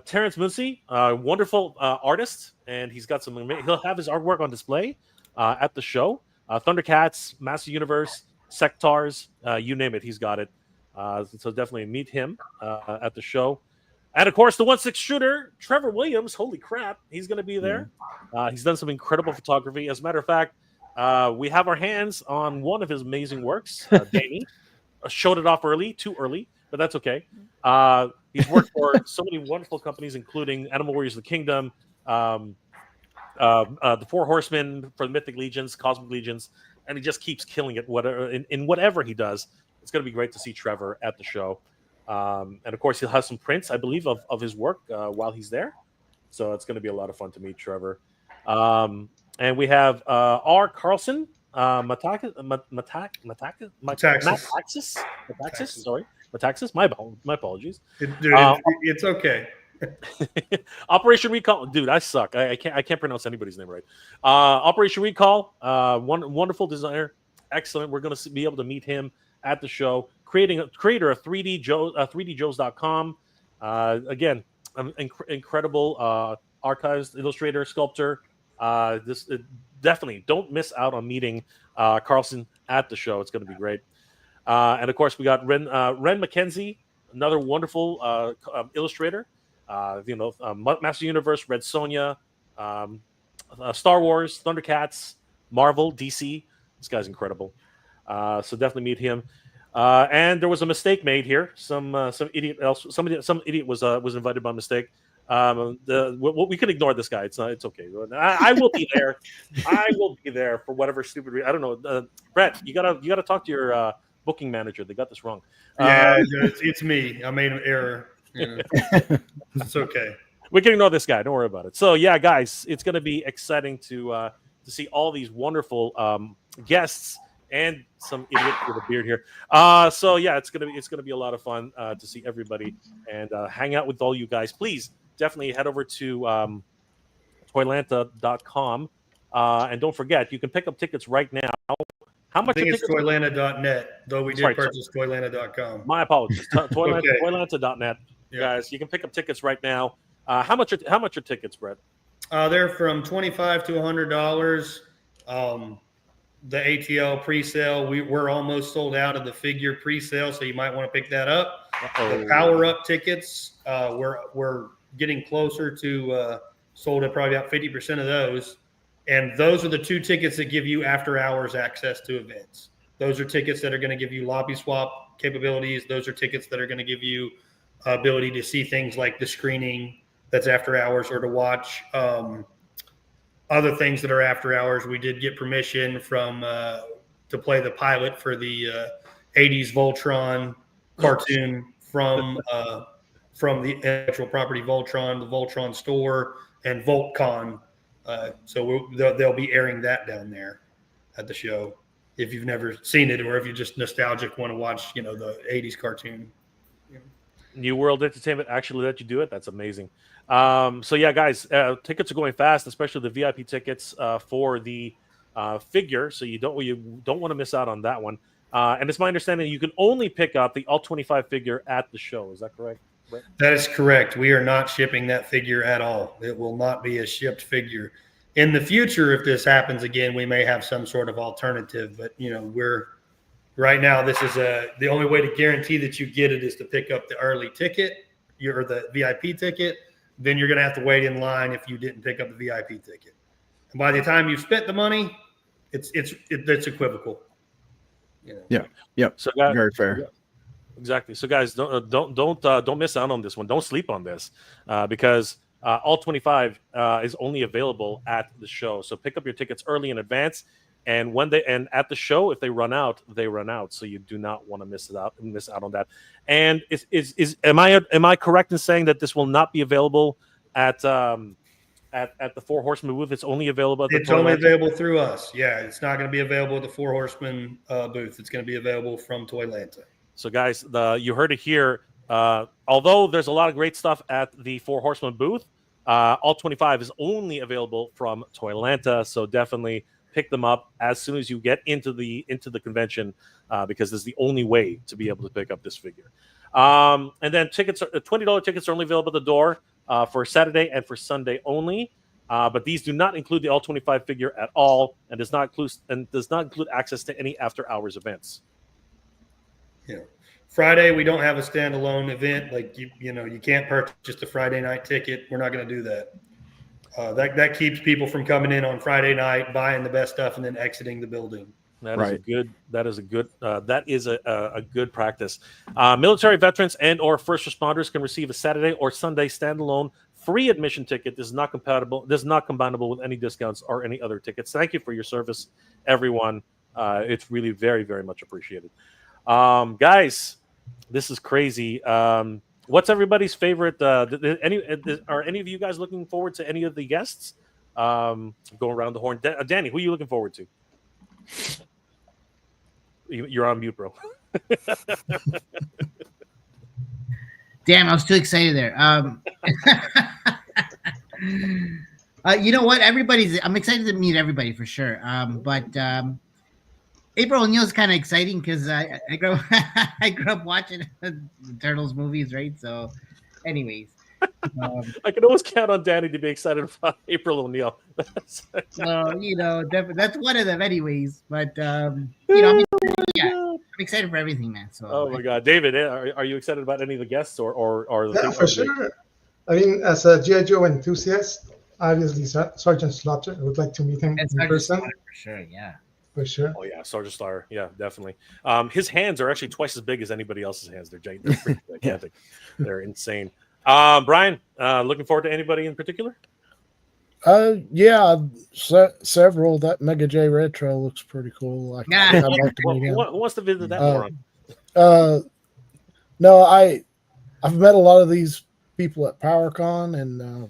Terrence Muncie, wonderful artist, and he's got he'll have his artwork on display at the show. Thundercats, Master Universe, Sectars, you name it, he's got it. So definitely meet him at the show. And of course, the 1/6 shooter, Trevor Williams. Holy crap, he's going to be there. He's done some incredible photography. As a matter of fact, we have our hands on one of his amazing works. Danny showed it off too early, but that's okay. He's worked for so many wonderful companies, including Animal Warriors of the Kingdom, the Four Horsemen for the Mythic Legions, Cosmic Legions, and he just keeps killing it. In whatever he does, it's going to be great to see Trevor at the show. And of course, he'll have some prints, I believe, of his work while he's there. So it's going to be a lot of fun to meet Trevor. And we have R. Carlson, Metaxas. Sorry, Metaxas. My apologies. It's okay. Operation Recall, dude, I suck. I can't pronounce anybody's name right. Operation Recall, wonderful designer, excellent. We're going to be able to meet him at the show. Creator of 3DJoes.com. Again, incredible archives, illustrator, sculptor. Definitely don't miss out on meeting Carlson at the show. It's going to be great. And of course, we got Ren McKenzie, another wonderful illustrator. Master Universe, Red Sonja, Star Wars, Thundercats, Marvel, DC. This guy's incredible. So definitely meet him. And there was a mistake made here. Some idiot was invited by mistake. We can ignore this guy. It's okay. I will be there. I will be there for whatever stupid reason. I don't know. Brett, you gotta talk to your booking manager. They got this wrong. It's me. I made an error. It's okay. We can ignore this guy. Don't worry about it. So yeah, guys, it's gonna be exciting to see all these wonderful guests and some idiot with a beard here. So yeah, it's gonna be a lot of fun to see everybody and hang out with all you guys. Please definitely head over to Toylanta.com and don't forget you can pick up tickets right now. How much? I think it's Toylanta.net, though we did purchase Toylanta.com. My apologies. Toylanta.net, guys. You can pick up tickets right now. How much are tickets, Brett? They're from $25 to $100. The ATL pre-sale, we're almost sold out of the figure pre-sale, so you might want to pick that up. The power-up tickets, we're getting closer to sold at probably about 50% of those. And those are the two tickets that give you after-hours access to events. Those are tickets that are going to give you lobby swap capabilities. Those are tickets that are going to give you ability to see things like the screening that's after hours or to watch other things that are after hours. We did get permission from to play the pilot for the 80s Voltron cartoon from the intellectual property Voltron, the Voltron store, and VoltCon. So they'll be airing that down there at the show. If you've never seen it, or if you're just nostalgic, want to watch, the 80s cartoon. New World Entertainment actually let you do it. That's amazing. So yeah, guys, tickets are going fast, especially the VIP tickets for the figure. So you don't want to miss out on that one. And it's my understanding you can only pick up the Alt 25 figure at the show. Is that correct? That is correct. We are not shipping that figure at all. It will not be a shipped figure. In the future, if this happens again, we may have some sort of alternative. But we're right now. This is the only way to guarantee that you get it is to pick up the early ticket, or the VIP ticket. Then you're going to have to wait in line if you didn't pick up the VIP ticket. And by the time you've spent the money, it's equivocal. Yep. So guys, very fair. Exactly. So guys, don't miss out on this one. Don't sleep on this because all 25 is only available at the show. So pick up your tickets early in advance, and at the show, if they run out, they run out. So you do not want to miss out on that. And am I correct in saying that this will not be available at the Four Horsemen booth? It's only available. It's only available through us. Yeah, it's not going to be available at the Four Horsemen booth. It's going to be available from Toylanta. So guys, you heard it here. Although there's a lot of great stuff at the Four Horsemen booth, all 25 is only available from Toylanta. So definitely pick them up as soon as you get into the convention, because this is the only way to be able to pick up this figure. And then $20 tickets are only available at the door for Saturday and for Sunday only. But these do not include the all 25 figure at all, and does not include access to any after hours events. Yeah. Friday, we don't have a standalone event. Like you can't purchase the Friday night ticket. We're not going to do that. That keeps people from coming in on Friday night, buying the best stuff, and then exiting the building. That is a good practice. Military veterans and or first responders can receive a Saturday or Sunday standalone free admission ticket. This is not combinable with any discounts or any other tickets. Thank you for your service, everyone. It's really very, very much appreciated. Guys, this is crazy. What's everybody's favorite? Are any of you guys looking forward to any of the guests? Go around the horn. Danny, who are you looking forward to? You're on mute, bro. Damn, I was too excited there. You know what? I'm excited to meet everybody for sure. But April O'Neil is kind of exciting because I grew up watching the Turtles movies, right? So, anyways, I can always count on Danny to be excited about April O'Neil. Definitely that's one of them, anyways. But I'm excited for everything, man. So, oh my God, David, are you excited about any of the guests or yeah, for sure. I mean, as a G.I. Joe enthusiast, obviously Sergeant Slaughter. I would like to meet him in person. For sure, yeah. For sure. Oh yeah, Sergeant Slaughter. Yeah, definitely. His hands are actually twice as big as anybody else's hands. They're pretty gigantic. They're insane. Brian, looking forward to anybody in particular? Yeah, several. That Mega J Retro looks pretty cool. I'd like to meet him. Who wants to visit that moron? No, I've met a lot of these people at PowerCon, and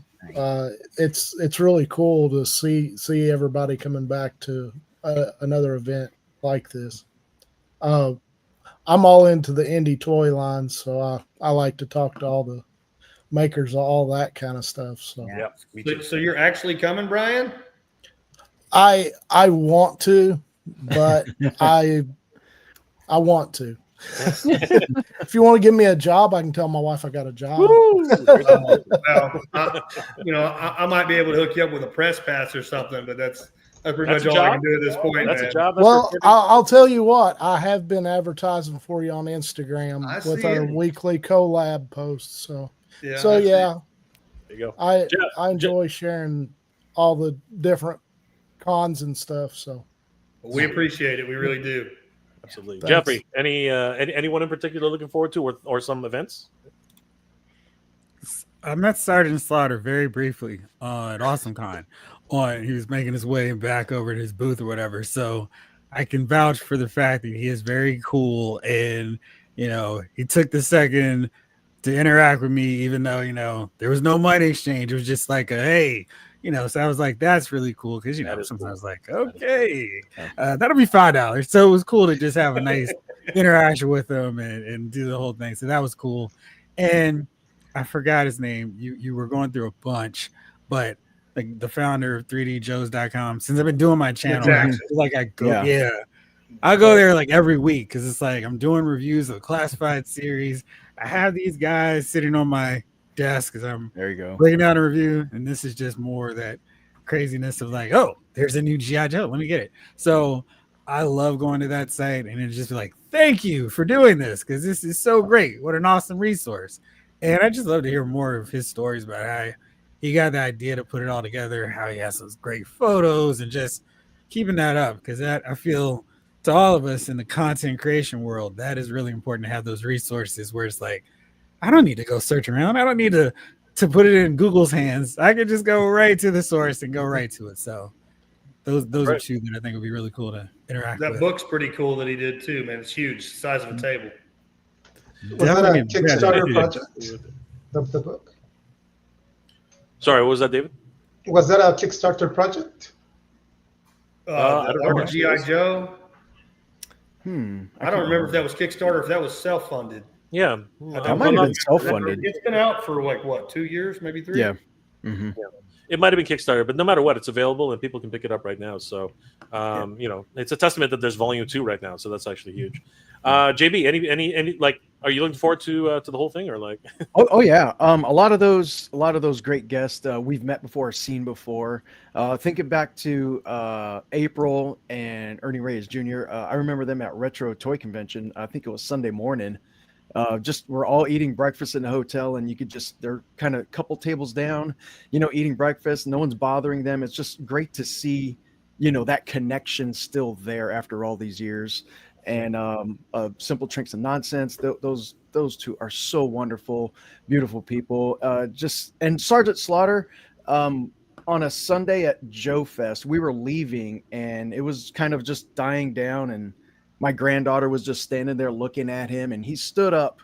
it's really cool to see everybody coming back to another event like this. I'm all into the indie toy line, so I like to talk to all the makers of all that kind of stuff. So yeah. So you're actually coming, Brian? I want to, but I want to. If you want to give me a job, I can tell my wife I got a job. I might be able to hook you up with a press pass or something, but that's pretty much all I can do at this point. That's man. a job. Well, I'll tell you what. I have been advertising for you on Instagram with our weekly collab posts. So yeah. There you go. I enjoy sharing all the different cons and stuff. So we appreciate it. We really do. Absolutely. Thanks. Jeffrey, anyone in particular looking forward to or some events? I met Sergeant Slaughter very briefly at AwesomeCon. He was making his way back over to his booth or whatever. So I can vouch for the fact that he is very cool, and he took the second to interact with me, even though there was no money exchange. It was just like hey. So I was like, that's really cool because sometimes cool. Like, okay, that'll be $5. So it was cool to just have a nice interaction with him and do the whole thing. So that was cool. And I forgot his name. You were going through a bunch, but like the founder of 3djoes.com, since I've been doing my channel, exactly. like I go, I go there like every week because it's like I'm doing reviews of the classified series. I have these guys sitting on my desk because I'm There you go. breaking down a review, and this is just more of that craziness of like, oh, there's a new GI Joe, let me get it. So I love going to that site and it's just like, thank you for doing this because this is so great. What an awesome resource. And I just love to hear more of his stories about how he got the idea to put it all together, how he has those great photos, and just keeping that up, because that, I feel, to all of us in the content creation world, that is really important to have those resources where it's like, I don't need to go search around. I don't need to put it in Google's hands. I could just go right to the source and go right to it. So those are two that I think would be really cool to interact with. That book's pretty cool that he did too, man. It's huge, size of a table. Was that a Kickstarter project? The book? Sorry, what was that, David? Was that a Kickstarter project? I don't know. G.I. Joe. I don't remember if that was Kickstarter or if that was self-funded. Yeah. That might have been self-funded. It's been out for like, what, 2 years, maybe 3? Yeah. Yeah. It might have been Kickstarter, but no matter what, it's available and people can pick it up right now. So, you know, it's a testament that there's volume 2 right now. So that's actually huge. JB, any like, are you looking forward to the whole thing or like? Oh yeah. A lot of those great guests we've met before, seen before. Thinking back to April and Ernie Reyes Jr. I remember them at Retro Toy Convention. I think it was Sunday morning. Just we're all eating breakfast in the hotel, and you could just, they're kind of a couple tables down, you know, eating breakfast. No one's bothering them. It's just great to see, you know, that connection still there after all these years. And Simple Trinks and Nonsense, those two are so wonderful, beautiful people. And Sergeant Slaughter, on a Sunday at Joe Fest, we were leaving, and it was kind of just dying down, and my granddaughter was just standing there looking at him, and he stood up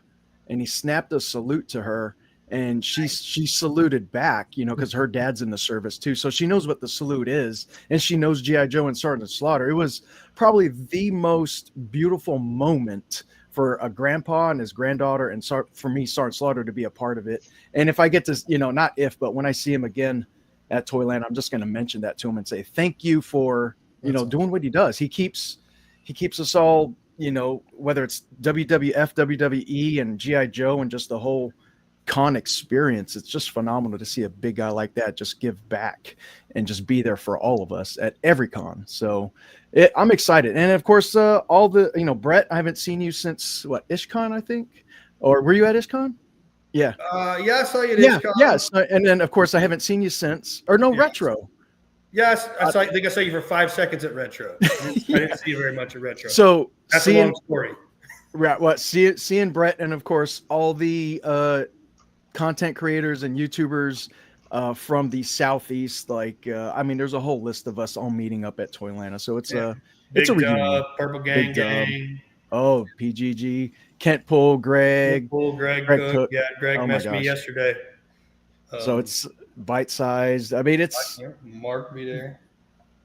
and he snapped a salute to her, and she saluted back, you know, because her dad's in the service too, so she knows what the salute is, and she knows G.I. Joe and Sergeant Slaughter. It was probably the most beautiful moment for a grandpa and his granddaughter, and for me, Sergeant Slaughter, to be a part of it. And if I get to, you know, not if, but when I see him again at Toyland, I'm just going to mention that to him and say thank you for, you know, doing what he does. He keeps us all, you know, whether it's WWF, WWE, and G.I. Joe, and just the whole con experience. It's just phenomenal to see a big guy like that just give back and just be there for all of us at every con. So I'm excited. And of course, all the, you know, Brett, I haven't seen you since what, IshCon, I think, or were you at IshCon? Yeah. Yeah, I saw you at IshCon. Yes. And then of course I haven't seen you since, or no, Retro. Yes, I think I saw you for 5 seconds at Retro. I didn't see you very much at Retro. So that's a long story. Right. What seeing Brett, and of course all the content creators and YouTubers from the Southeast, like I mean, there's a whole list of us all meeting up at Toylanta. So it's a reunion. Purple Gang. Oh, PGG, Kent Poole, Greg Cook. Yeah, Greg messed me yesterday. So it's bite-sized. I mean, it's Mark be there.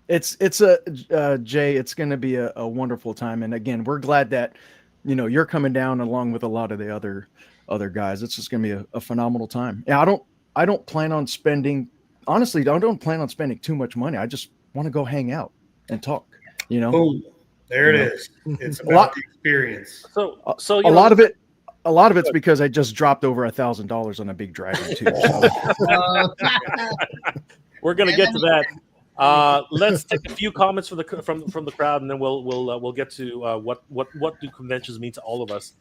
It's a Jay. It's going to be a wonderful time. And again, we're glad that, you know, you're coming down along with a lot of the other guys. It's just going to be a phenomenal time. Yeah, I don't plan on spending. Honestly, I don't plan on spending too much money. I just want to go hang out and talk. You know. Boom. There it is. It's about the experience. So a lot of it. A lot of it's because I just dropped over $1,000 on a big dragon too. So. We're gonna get to that. Let's take a few comments from the crowd, and then we'll get to what do conventions mean to all of us.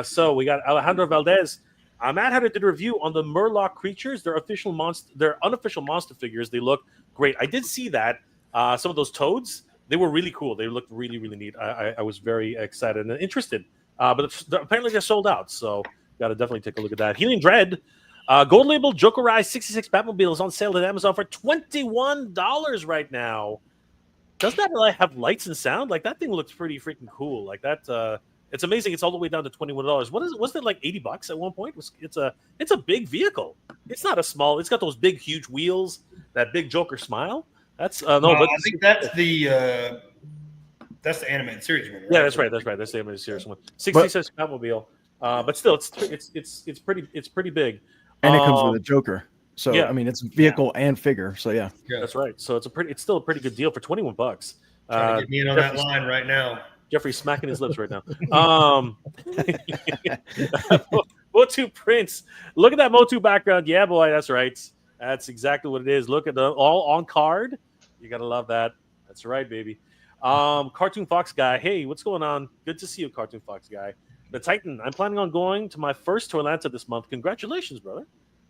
So we got Alejandro Valdez. Matt had did a review on the Murloc creatures. They're unofficial monster figures. They look great. I did see that. Some of those toads, they were really cool. They looked really, really neat. I was very excited and interested. But apparently they're sold out, so got to definitely take a look at that. Healing Dread, gold label Jokerized 66 Batmobile is on sale at Amazon for $21 right now. Doesn't that like have lights and sound? Like that thing looks pretty freaking cool. Like that, it's amazing. It's all the way down to $21. Wasn't it like $80 at one point? It's a big vehicle. It's not a small. It's got those big, huge wheels. That big Joker smile. That's but I think that's the. That's the animated series one, right? Yeah, that's right. That's the animated series one. 66 Batmobile, but still, it's pretty big. And it comes with a Joker, so yeah. I mean, it's vehicle and figure. So yeah, That's right. So it's still a pretty good deal for $21. Trying to get me in on that line right now. Jeffrey's smacking his lips right now. Motu Prince. Look at that Motu background. Yeah, boy, that's right. That's exactly what it is. Look at the all on card. You gotta love that. That's right, baby. Cartoon Fox guy. Hey, what's going on? Good to see you, Cartoon Fox guy. The Titan. I'm planning on going to my first Toylanta this month. Congratulations, brother.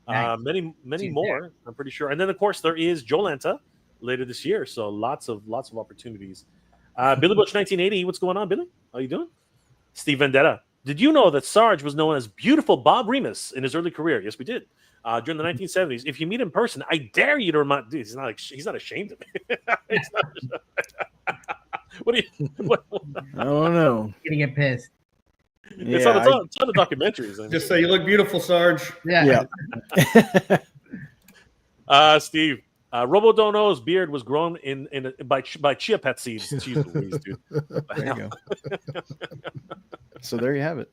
Nice. Many more. I'm pretty sure. And then of course there is Jolanta later this year. So lots of opportunities. Billy Butch 1980. What's going on, Billy? How you doing? Steve Vendetta. Did you know that Sarge was known as Beautiful Bob Remus in his early career? Yes, we did. During the 1970s. If you meet in person, I dare you to remind. Dude, he's not ashamed of it. What do you? I don't know. Gonna get pissed. It's on a ton of documentaries. I mean. Just say you look beautiful, Sarge. Yeah. Steve. Robo Dono's beard was grown by chia pet seeds. Jeez Louise, dude. There you go. So there you have it.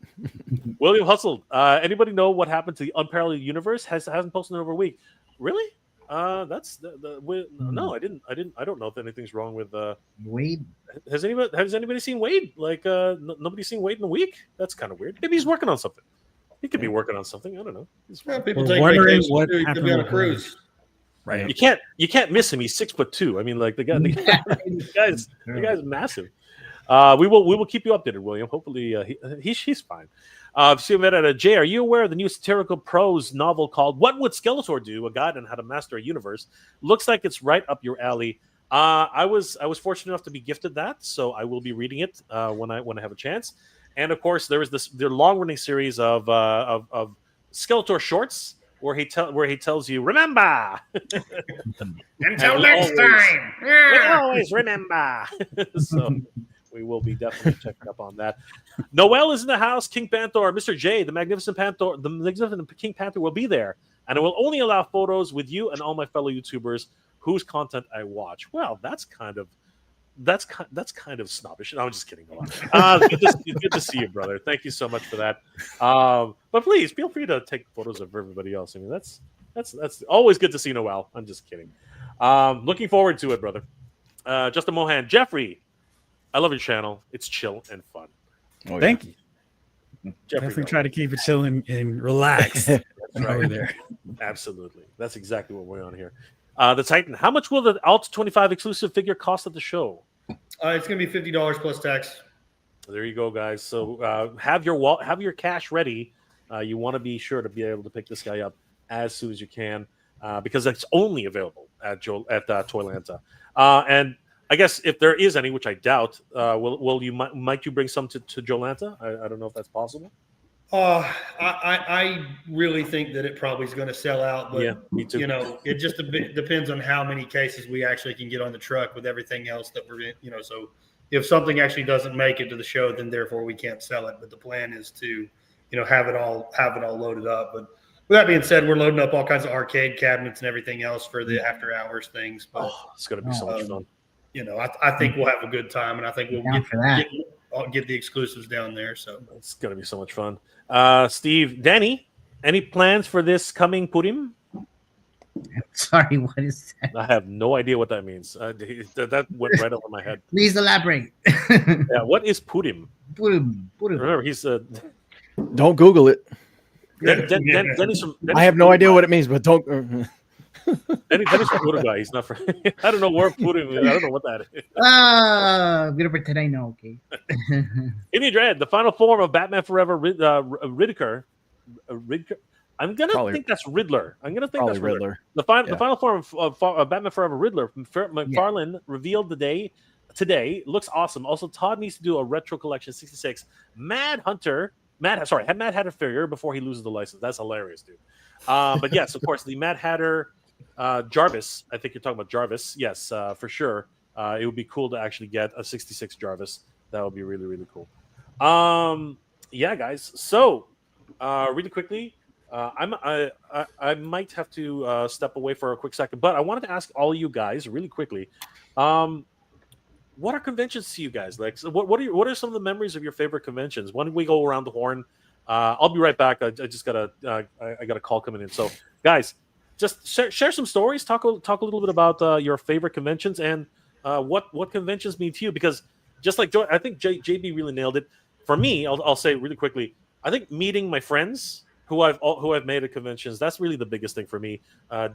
William Hustle. Anybody know what happened to the Unparalleled Universe? Hasn't posted in over a week. Really? That's no, I didn't. I don't know if anything's wrong with Wade. Has anybody seen Wade? Like nobody's seen Wade in a week? That's kind of weird. Maybe he's working on something. He could be working on something. I don't know. People We're take wondering vacations what too. He could be on a happened cruise. Right. You can't miss him. He's 6'2". I mean, like the guy's massive. We will keep you updated, William. Hopefully, he's fine. Jay, are you aware of the new satirical prose novel called "What Would Skeletor Do? A Guide on How to Master a Universe"? Looks like it's right up your alley. I was fortunate enough to be gifted that, so I will be reading it when I have a chance. And of course, there is their long running series of Skeletor shorts. Where he tells you, remember. Until next time. We always remember. So we will be definitely checking up on that. Noel is in the house. King Panther, Mr. J, the Magnificent King Panther will be there, and it will only allow photos with you and all my fellow YouTubers whose content I watch. Well, that's kind of snobbish. No, I'm just kidding. Good to see you, brother. Thank you so much for that. But please feel free to take photos of everybody else. I mean, that's always good to see Noel. I'm just kidding. Looking forward to it, brother. Justin Mohan, Jeffrey, I love your channel. It's chill and fun. Oh, Thank you. Jeffrey, Definitely try to keep it chill and relaxed over there. Absolutely. That's exactly what we're on here. The Titan. How much will the Alt 25 exclusive figure cost at the show? It's going to be $50 plus tax. There you go, guys. So have your cash ready. You want to be sure to be able to pick this guy up as soon as you can because it's only available at Toylanta. And I guess if there is any, which I doubt, might you bring some to Jolanta? I don't know if that's possible. I really think that it probably is going to sell out, but yeah, me too. it just depends on how many cases we actually can get on the truck with everything else that we're in, so if something actually doesn't make it to the show, then therefore we can't sell it. But the plan is to, have it all loaded up. But with that being said, we're loading up all kinds of arcade cabinets and everything else for the after hours things. But it's going to be so much fun. I think we'll have a good time, and I think we'll get the exclusives down there. So it's going to be so much fun. Steve, Danny, any plans for this coming Purim? Sorry, what is that? I have no idea what that means. That went right over my head. Please elaborate. Yeah, what is Purim? Purim. Remember, he's don't Google it. Denny's I have no idea what it means, but don't. Denny's from Uruguay. He's not from. I don't know where Purim is. I don't know what that is. I'm gonna pretend I know. Okay. Any Dread, the final form of Batman Forever, Riddicker. I'm gonna think that's Riddler. That's Riddler. The final form of Batman Forever, Riddler. McFarlane revealed today. Looks awesome. Also, Todd needs to do a retro collection 66. Mad Hatter figure before he loses the license. That's hilarious, dude. But yes, of course, the Mad Hatter Jarvis. I think you're talking about Jarvis. Yes, for sure. It would be cool to actually get a 66 Jarvis. That would be really, really cool. Yeah, guys. So, really quickly, I might have to step away for a quick second, but I wanted to ask all of you guys really quickly. What are conventions to you guys? Like, so what are some of the memories of your favorite conventions? Why don't we go around the horn? I'll be right back. I just got a call coming in. So, guys, just share some stories. Talk a little bit about your favorite conventions, and what conventions mean to you? Because just like Joy, I think JB really nailed it. For me, I'll say really quickly. I think meeting my friends who I've made at conventions, that's really the biggest thing for me.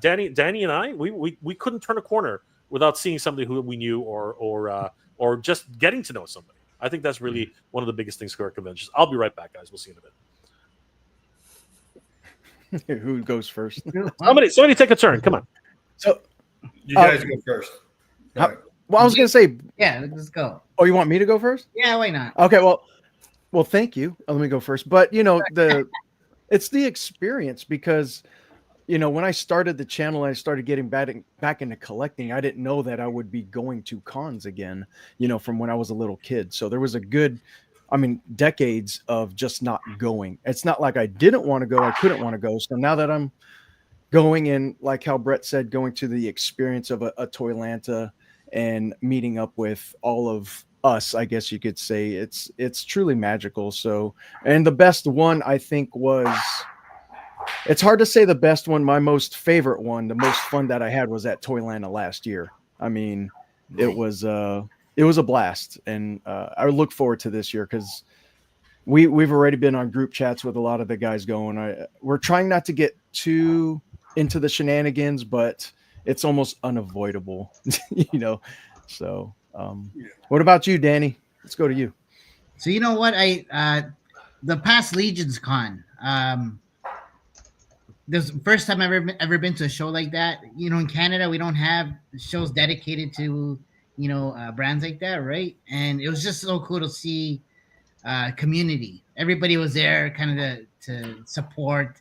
Danny and I, we couldn't turn a corner without seeing somebody who we knew or just getting to know somebody. I think that's really one of the biggest things for our conventions. I'll be right back, guys. We'll see you in a bit. Who goes first? Somebody take a turn. Come on. So You guys go first. All right. well, I was gonna say, Yeah, let's go. oh, you want me to go first? Yeah, why not? Okay, well, thank you. Let me go first. But it's the experience, because when I started the channel, I started getting back into collecting. I didn't know that I would be going to cons again, from when I was a little kid. So there was a good, decades of just not going. It's not like I didn't want to go, I couldn't want to go. So now that I'm going, and like how Brett said, going to the experience of a Toylanta and meeting up with all of us, I guess you could say, it's truly magical. So, and the best one I think was, it's hard to say the best one. My most favorite one, the most fun that I had, was at Toylanta last year. It was a blast, and I look forward to this year, because we've already been on group chats with a lot of the guys going. We're trying not to get too into the shenanigans, but it's almost unavoidable, So, what about you, Danny? Let's go to you. So you know what? The past Legions Con. This is the first time I've ever been to a show like that. In Canada, we don't have shows dedicated to brands like that, right? And it was just so cool to see community. Everybody was there, kind of to support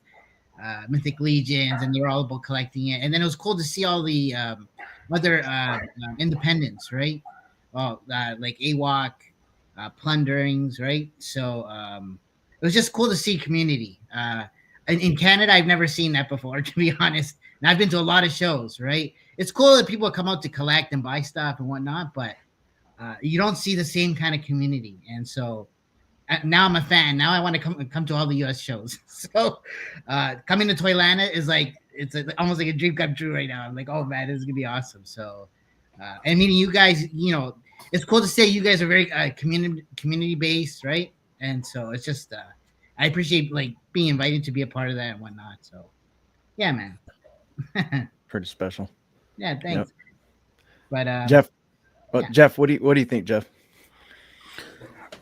Mythic Legions, and they were all about collecting it. And then it was cool to see all the other independents, right? Well, like AWOC, plunderings, right? So it was just cool to see community. In Canada, I've never seen that before, to be honest. And I've been to a lot of shows, right? It's cool that people come out to collect and buy stuff and whatnot, but you don't see the same kind of community. And so now I'm a fan. Now I want to come to all the US shows. So coming to Toylanta is like, it's almost like a dream come true right now. I'm like, oh man, this is gonna be awesome. So and meeting you guys, it's cool to say you guys are very community based, right? And so it's just I appreciate like being invited to be a part of that and whatnot. So yeah, man. Pretty special. Yeah, thanks. Yep. But Jeff, Jeff, what do you think, Jeff?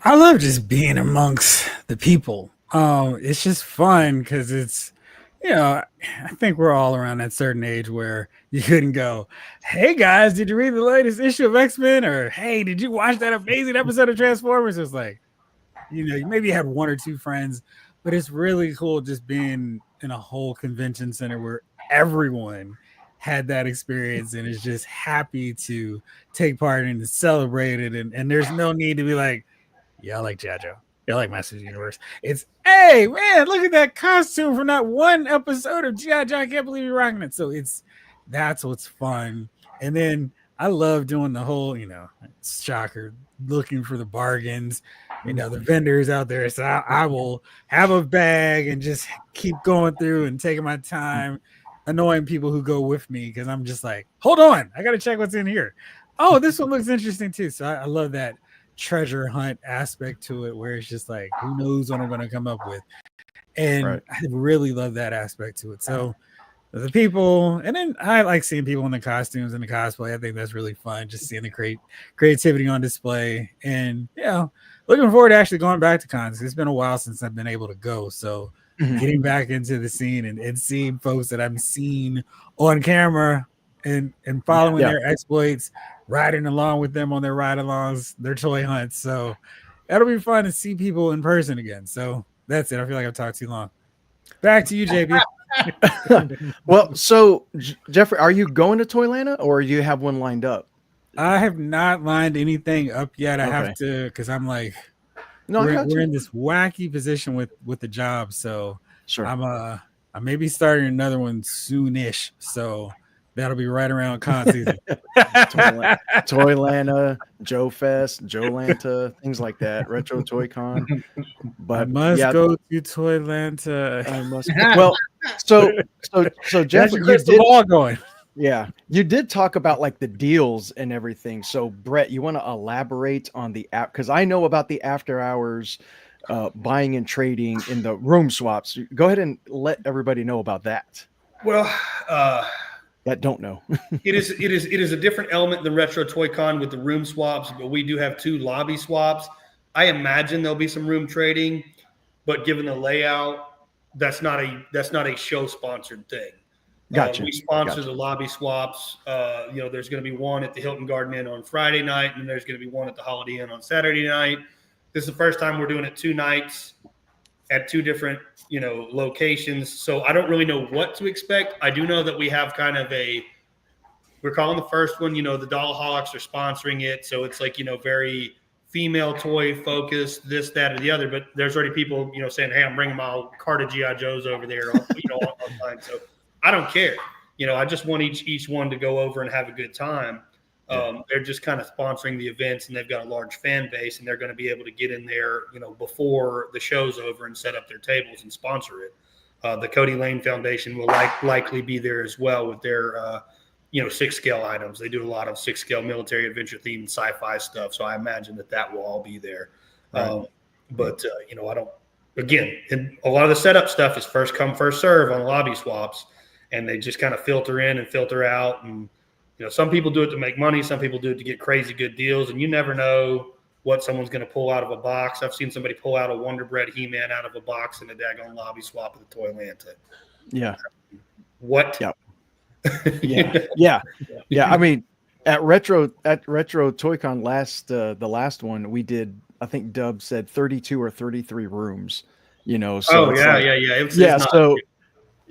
I love just being amongst the people. It's just fun, because it's, I think we're all around that certain age where you couldn't go, hey guys, did you read the latest issue of X-Men? Or hey, did you watch that amazing episode of Transformers? It's like, you maybe had one or two friends, but it's really cool just being in a whole convention center where everyone had that experience and is just happy to take part in and celebrate it. And there's no need to be like, yeah, I like JoJo. Yeah, I like Masters of the Universe. It's, hey, man, look at that costume from that one episode of G.I. Joe. I can't believe you're rocking it. So that's what's fun. And then I love doing the whole, shocker, looking for the bargains, the vendors out there. So I will have a bag and just keep going through and taking my time, annoying people who go with me, because I'm just like, hold on, I got to check what's in here. Oh, this one looks interesting too. So I love that treasure hunt aspect to it, where it's just like, who knows what I'm going to come up with. And right. I really love that aspect to it. So the people, and then I like seeing people in the costumes and the cosplay. I think that's really fun, just seeing the creativity on display. And looking forward to actually going back to cons. It's been a while since I've been able to go, so getting back into the scene and seeing folks that I've seen on camera and following their exploits, riding along with them on their ride-alongs, their toy hunts. So that'll be fun to see people in person again. So that's it. I feel like I've talked too long. Back to you, JB. Well, so Jeffrey, are you going to Toylanta, or do you have one lined up? I have not lined anything up yet. I have to, because I'm like, we're in this wacky position with the job. So sure. I may be starting another one soonish. So that'll be right around con season. Toylanta, Joe Fest, Joelanta, things like that. Retro Toy Con. But I must go to Toylanta. I must. Well, so Jeff, you did all going. Yeah, you did talk about like the deals and everything. So Brett, you want to elaborate on the app? Because I know about the after hours buying and trading in the room swaps. Go ahead and let everybody know about that. Well, that don't know. it is a different element than Retro Toy Con with the room swaps, but we do have 2 lobby swaps. I imagine there'll be some room trading, but given the layout, that's not a show sponsored thing. Gotcha. We sponsor the lobby swaps. There's going to be one at the Hilton Garden Inn on Friday night, and there's going to be one at the Holiday Inn on Saturday night. This is the first time we're doing it 2 nights at 2 different, locations. So I don't really know what to expect. I do know that we have kind of we're calling the first one, the Dollholics are sponsoring it. So it's like, very female toy focused, this, that, or the other. But there's already people, saying, hey, I'm bringing my cart of G.I. Joes over there, online. So I don't care. I just want each one to go over and have a good time. They're just kind of sponsoring the events, and they've got a large fan base, and they're going to be able to get in there, before the show's over and set up their tables and sponsor it. The Cody Lane Foundation will likely be there as well with their, 6-scale items. They do a lot of 6-scale military adventure themed sci-fi stuff, so I imagine that will all be there. Right. I don't. Again, a lot of the setup stuff is first come, first serve on lobby swaps, and they just kind of filter in and filter out. And, some people do it to make money. Some people do it to get crazy good deals, and you never know what someone's going to pull out of a box. I've seen somebody pull out a Wonder Bread He-Man out of a box in a daggone lobby swap at the Toylanta. Yeah. What? Yeah. Yeah. I mean, at Retro Toy-Con the last one we did, I think Dub said 32 or 33 rooms, So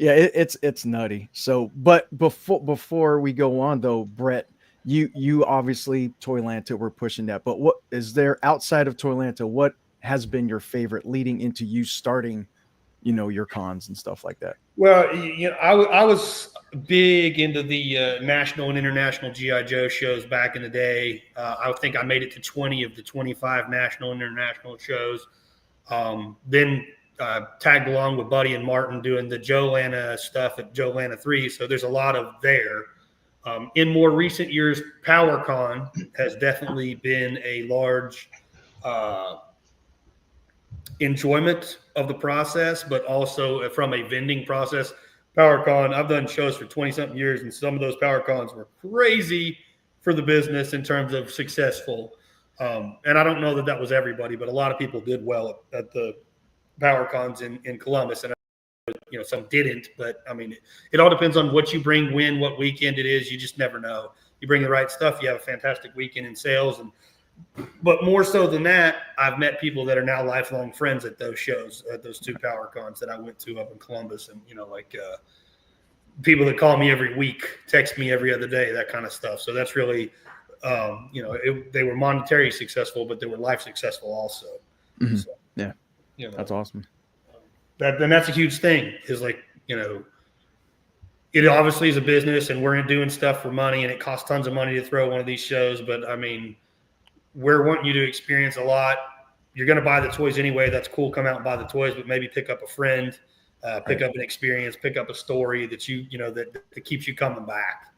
it's nutty. So, but before we go on though, Brett, you obviously Toylanta, we're pushing that, but what is there outside of Toylanta? What has been your favorite leading into you starting, your cons and stuff like that? Well, I was big into the national and international G.I. Joe shows back in the day. I think I made it to 20 of the 25 national and international shows. Then tagged along with Buddy and Martin doing the Joelanta stuff at Joelanta 3. So there's a lot of there. In more recent years, PowerCon has definitely been a large enjoyment of the process, but also from a vending process. PowerCon, I've done shows for 20-something years, and some of those PowerCons were crazy for the business in terms of successful. And I don't know that was everybody, but a lot of people did well at the PowerCons in Columbus, and some didn't. But I mean, it all depends on what you bring, when, what weekend it is. You just never know. You bring the right stuff, you have a fantastic weekend in sales. But more so than that, I've met people that are now lifelong friends at those shows, at those 2 PowerCons that I went to up in Columbus, and people that call me every week, text me every other day, that kind of stuff. So that's really, they were monetarily successful, but they were life successful also. Mm-hmm. So, yeah. That's awesome. That's a huge thing, is it obviously is a business, and we're doing stuff for money, and it costs tons of money to throw one of these shows. But I mean, we're wanting you to experience a lot. You're going to buy the toys anyway. That's cool. Come out and buy the toys, but maybe pick up a friend, pick up an experience, pick up a story that that keeps you coming back.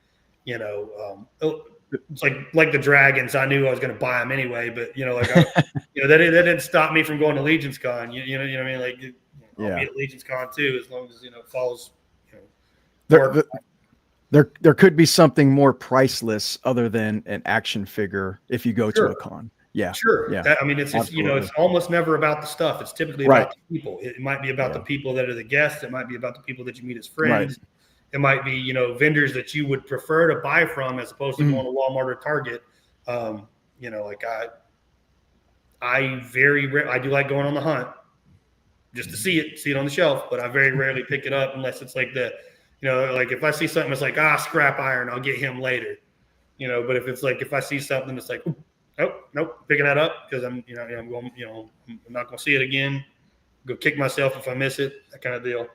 It's like the Dragons. I knew I was going to buy them anyway, but that didn't stop me from going to Legion's Con. You know what I mean? I'll be at Legion's Con too, as long as it follows. There could be something more priceless other than an action figure if you go to a con. Yeah, sure. Yeah, it's almost never about the stuff. It's typically about the people. It might be about the people that are the guests. It might be about the people that you meet as friends. Right. It might be, vendors that you would prefer to buy from as opposed to going to Walmart or Target. I do like going on the hunt just to see it on the shelf, but I very rarely pick it up unless it's like if I see something that's like, scrap iron, I'll get him later, but if I see something that's like, nope, picking that up because I'm going, I'm not going to see it again. Go kick myself if I miss it, that kind of deal.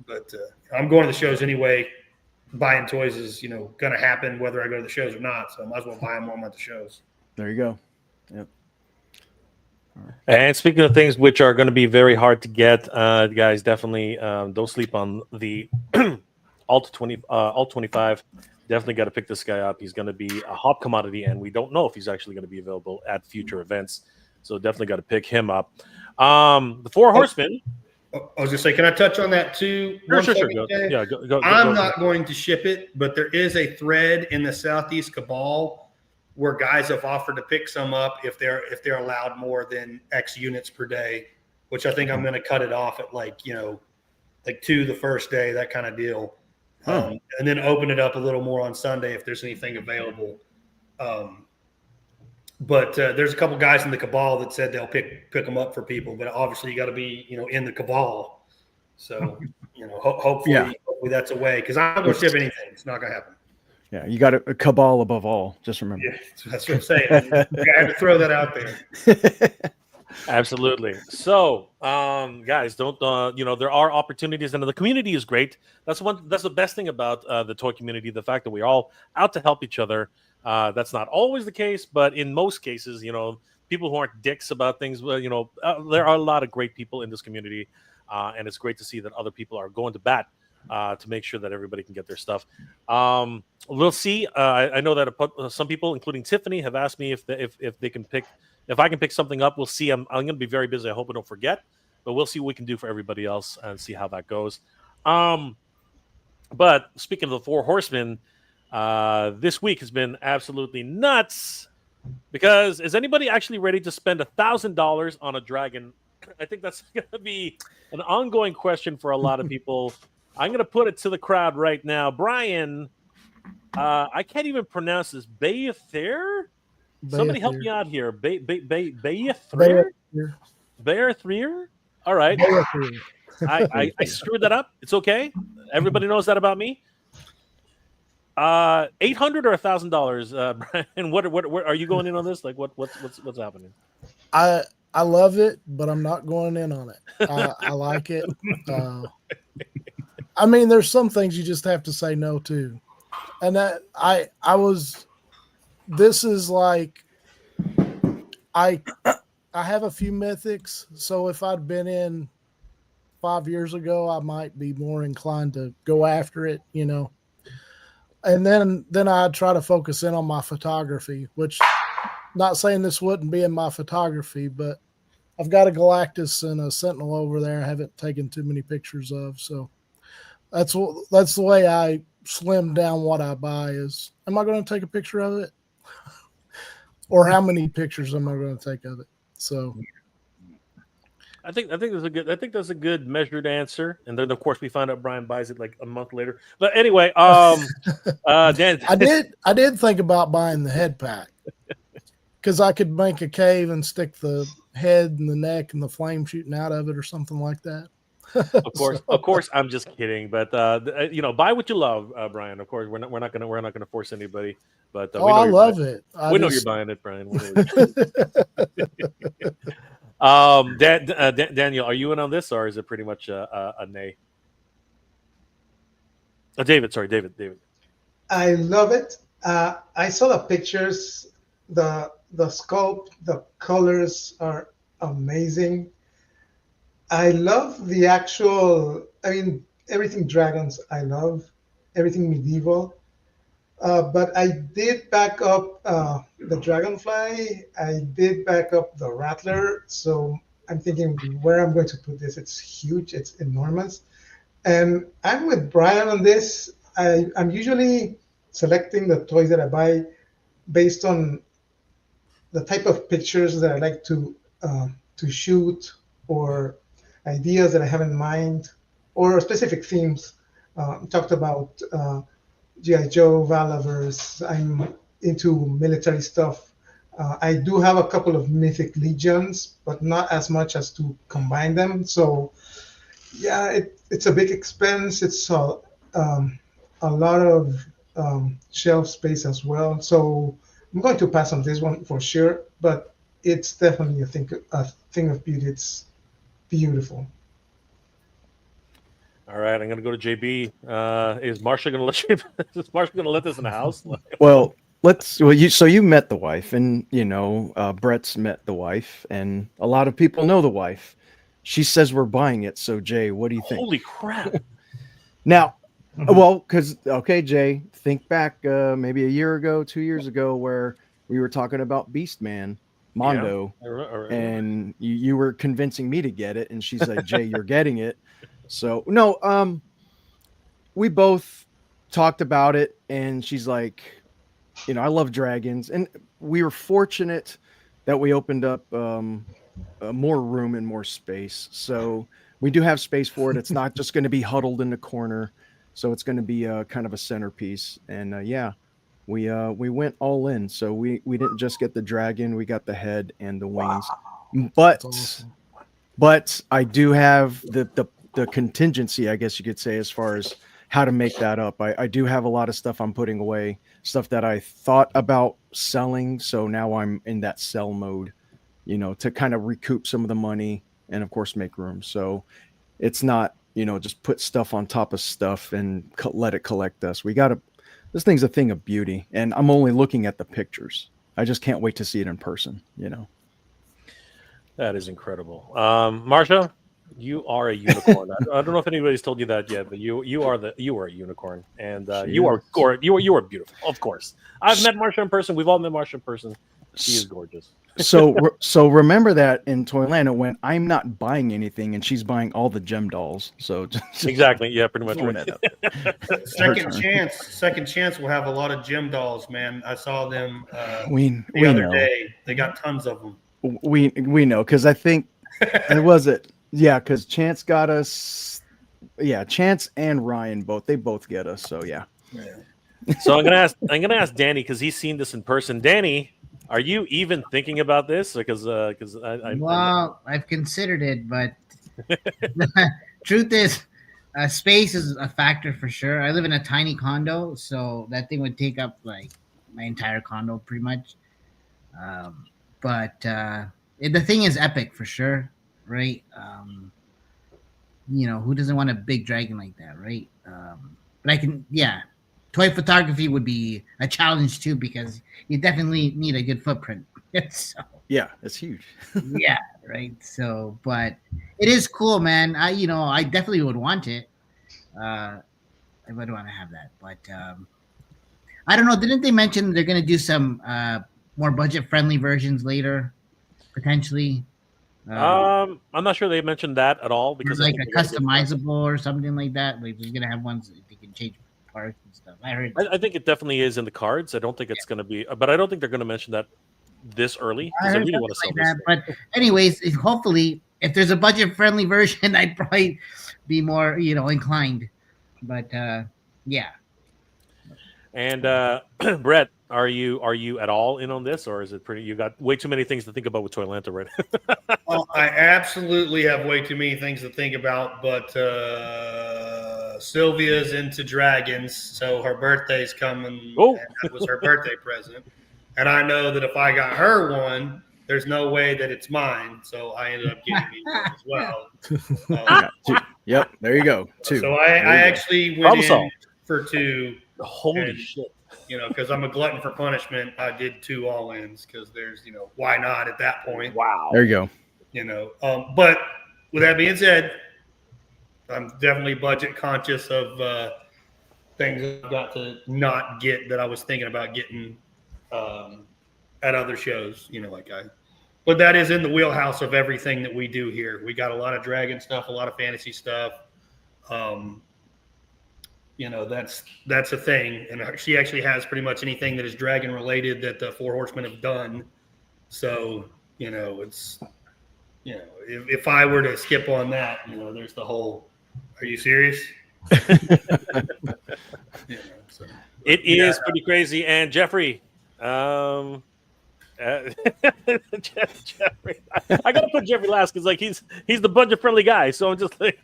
But I'm going to the shows anyway. Buying toys is, going to happen whether I go to the shows or not. So I might as well buy them while I'm at the shows. There you go. Yep. And speaking of things which are going to be very hard to get, guys, definitely don't sleep on the Alt 20, Alt 25. Definitely got to pick this guy up. He's going to be a hot commodity, and we don't know if he's actually going to be available at future events. So definitely got to pick him up. The Four Horsemen. I was just say, can I touch on that too? Sure. Go. I'm not going to ship it, but there is a thread in the Southeast Cabal where guys have offered to pick some up if they're allowed more than X units per day, which I think I'm going to cut it off at like 2 the first day, that kind of deal. And then open it up a little more on Sunday if there's anything available. But there's a couple guys in the Cabal that said they'll pick them up for people, but obviously you got to be, in the Cabal. So, hopefully that's a way, because I'm not going to ship anything. It's not going to happen. Yeah, you got a Cabal above all. Just remember. Yeah, that's what I'm saying. I had to throw that out there. Absolutely. So, guys, don't there are opportunities, and the community is great. That's the best thing about the toy community, the fact that we're all out to help each other. That's not always the case, but in most cases, people who aren't dicks about things, there are a lot of great people in this community, and it's great to see that other people are going to bat to make sure that everybody can get their stuff. We'll see. I know that some people, including Tiffany, have asked me if they can pick. If I can pick something up, we'll see. I'm going to be very busy. I hope I don't forget, but we'll see what we can do for everybody else and see how that goes. But speaking of the Four Horsemen, this week has been absolutely nuts, because is anybody actually ready to spend $1,000 on a dragon? I think that's going to be an ongoing question for a lot of people. I'm going to put it to the crowd right now. Brian, I can't even pronounce this. Bayether? Somebody help me out here. Bayether? All right. I screwed that up. It's okay. Everybody knows that about me. $800 or $1,000, Brian? What are you going in on this? Like what's happening? I love it, but I'm not going in on it. I like it. I mean, there's some things you just have to say no to, and that this is like, I have a few mythics, so if I'd been in 5 years ago, I might be more inclined to go after it, and then I'd try to focus in on my photography, which, not saying this wouldn't be in my photography, but I've got a Galactus and a Sentinel over there I haven't taken too many pictures of, so that's the way I slim down what I buy is, am I going to take a picture of it? Or how many pictures am I going to take of it? So I think that's a good measured answer. And then of course we find out Brian buys it like a month later. But anyway, Dan, I did think about buying the head pack, because I could make a cave and stick the head and the neck and the flame shooting out of it or something like that. Of course, I'm just kidding. But buy what you love, Brian. Of course, we're not gonna force anybody. But I love it. We know you're buying it, Brian. Daniel, are you in on this, or is it pretty much a nay? David. I love it. I saw the pictures. The sculpt, the colors are amazing. I love the actual, everything dragons I love, everything medieval. But I did back up the Dragonfly. I did back up the Rattler. So I'm thinking where I'm going to put this. It's huge. It's enormous. And I'm with Brian on this. I'm usually selecting the toys that I buy based on the type of pictures that I like to shoot, or ideas that I have in mind, or specific themes. Talked about G.I. Joe, Valaverse. I'm into military stuff. I do have a couple of Mythic Legions, but not as much as to combine them. So, yeah, it's a big expense. It's a lot of shelf space as well. So I'm going to pass on this one for sure, but it's definitely a thing of beauty. It's beautiful. All right, I'm going to go to JB. Is Marsha going to let you? Is Marsha going to let this in the house? Well, you met the wife, and Brett's met the wife, and a lot of people know the wife. She says we're buying it. So Jay, what do you think? Holy crap! Now, Well, because okay, Jay, think back maybe a year ago, 2 years ago, where we were talking about Beastman, Mondo, and you were convincing me to get it, and she's like, "Jay, you're getting it." So no, we both talked about it, and she's like, I love dragons, and we were fortunate that we opened up more room and more space. So we do have space for it. It's not just going to be huddled in the corner. So it's going to be kind of a centerpiece. And yeah, we went all in. So we didn't just get the dragon, we got the head and the wings. But awesome. but I do have the contingency, I guess you could say, as far as how to make that up. I do have a lot of stuff I'm putting away, stuff that I thought about selling. So now I'm in that sell mode, to kind of recoup some of the money and of course make room. So it's not, just put stuff on top of stuff and let it collect us. This thing's a thing of beauty, and I'm only looking at the pictures. I just can't wait to see it in person, That is incredible. Marsha, you are a unicorn. I don't know if anybody's told you that yet, but you are a unicorn, and you are you are beautiful. Of course, I've met Marsha in person. We've all met Marsha in person. She is gorgeous. So remember that in Toylanta when I'm not buying anything and she's buying all the gem dolls. So exactly, yeah, pretty much. Second chance will have a lot of gem dolls, man. I saw them the other day. They got tons of them. We know, because I think because Chance got us. Yeah, Chance and Ryan both get us. So yeah. So I'm gonna ask Danny, because he's seen this in person. Danny, are you even thinking about this? Because I've considered it, but truth is, space is a factor for sure. I live in a tiny condo, so that thing would take up like my entire condo pretty much. But the thing is epic for sure, right? Who doesn't want a big dragon like that, right? But I can, toy photography would be a challenge too, because you definitely need a good footprint. So yeah, it's huge. yeah, right. So, but it is cool, man. I definitely would want it. I would want to have that, but I don't know. Didn't they mention they're going to do some more budget-friendly versions later, potentially? I'm not sure they mentioned that at all, because like a customizable or something like that. Like they're gonna have ones that they can change parts and stuff. I think it definitely is in the cards. I don't think it's going to be, but I don't think they're going to mention that this early, because I really want to sell this. But anyways, hopefully, if there's a budget-friendly version, I'd probably be more, inclined. But yeah. And Brett, are you at all in on this, or is it pretty? You got way too many things to think about with Toylanta, right? Well, I absolutely have way too many things to think about, but Sylvia's into dragons, so her birthday's coming. Oh, that was her birthday present, and I know that if I got her one, there's no way that it's mine. So I ended up getting me one as well. Yep, there you go. Two. So I actually went in for two. Holy shit. Because I'm a glutton for punishment, I did two all-ins, because there's, why not at that point? Wow. There you go. But with that being said, I'm definitely budget conscious of things I've got to not get that I was thinking about getting at other shows, but that is in the wheelhouse of everything that we do here. We got a lot of dragon stuff, a lot of fantasy stuff. That's a thing, and she actually has pretty much anything that is dragon related that the Four Horsemen have done. So it's if I were to skip on that, there's the whole. Are you serious? It is pretty crazy. And Jeffrey, Jeffrey, I gotta put Jeffrey last, because he's the budget friendly guy. So I'm just like.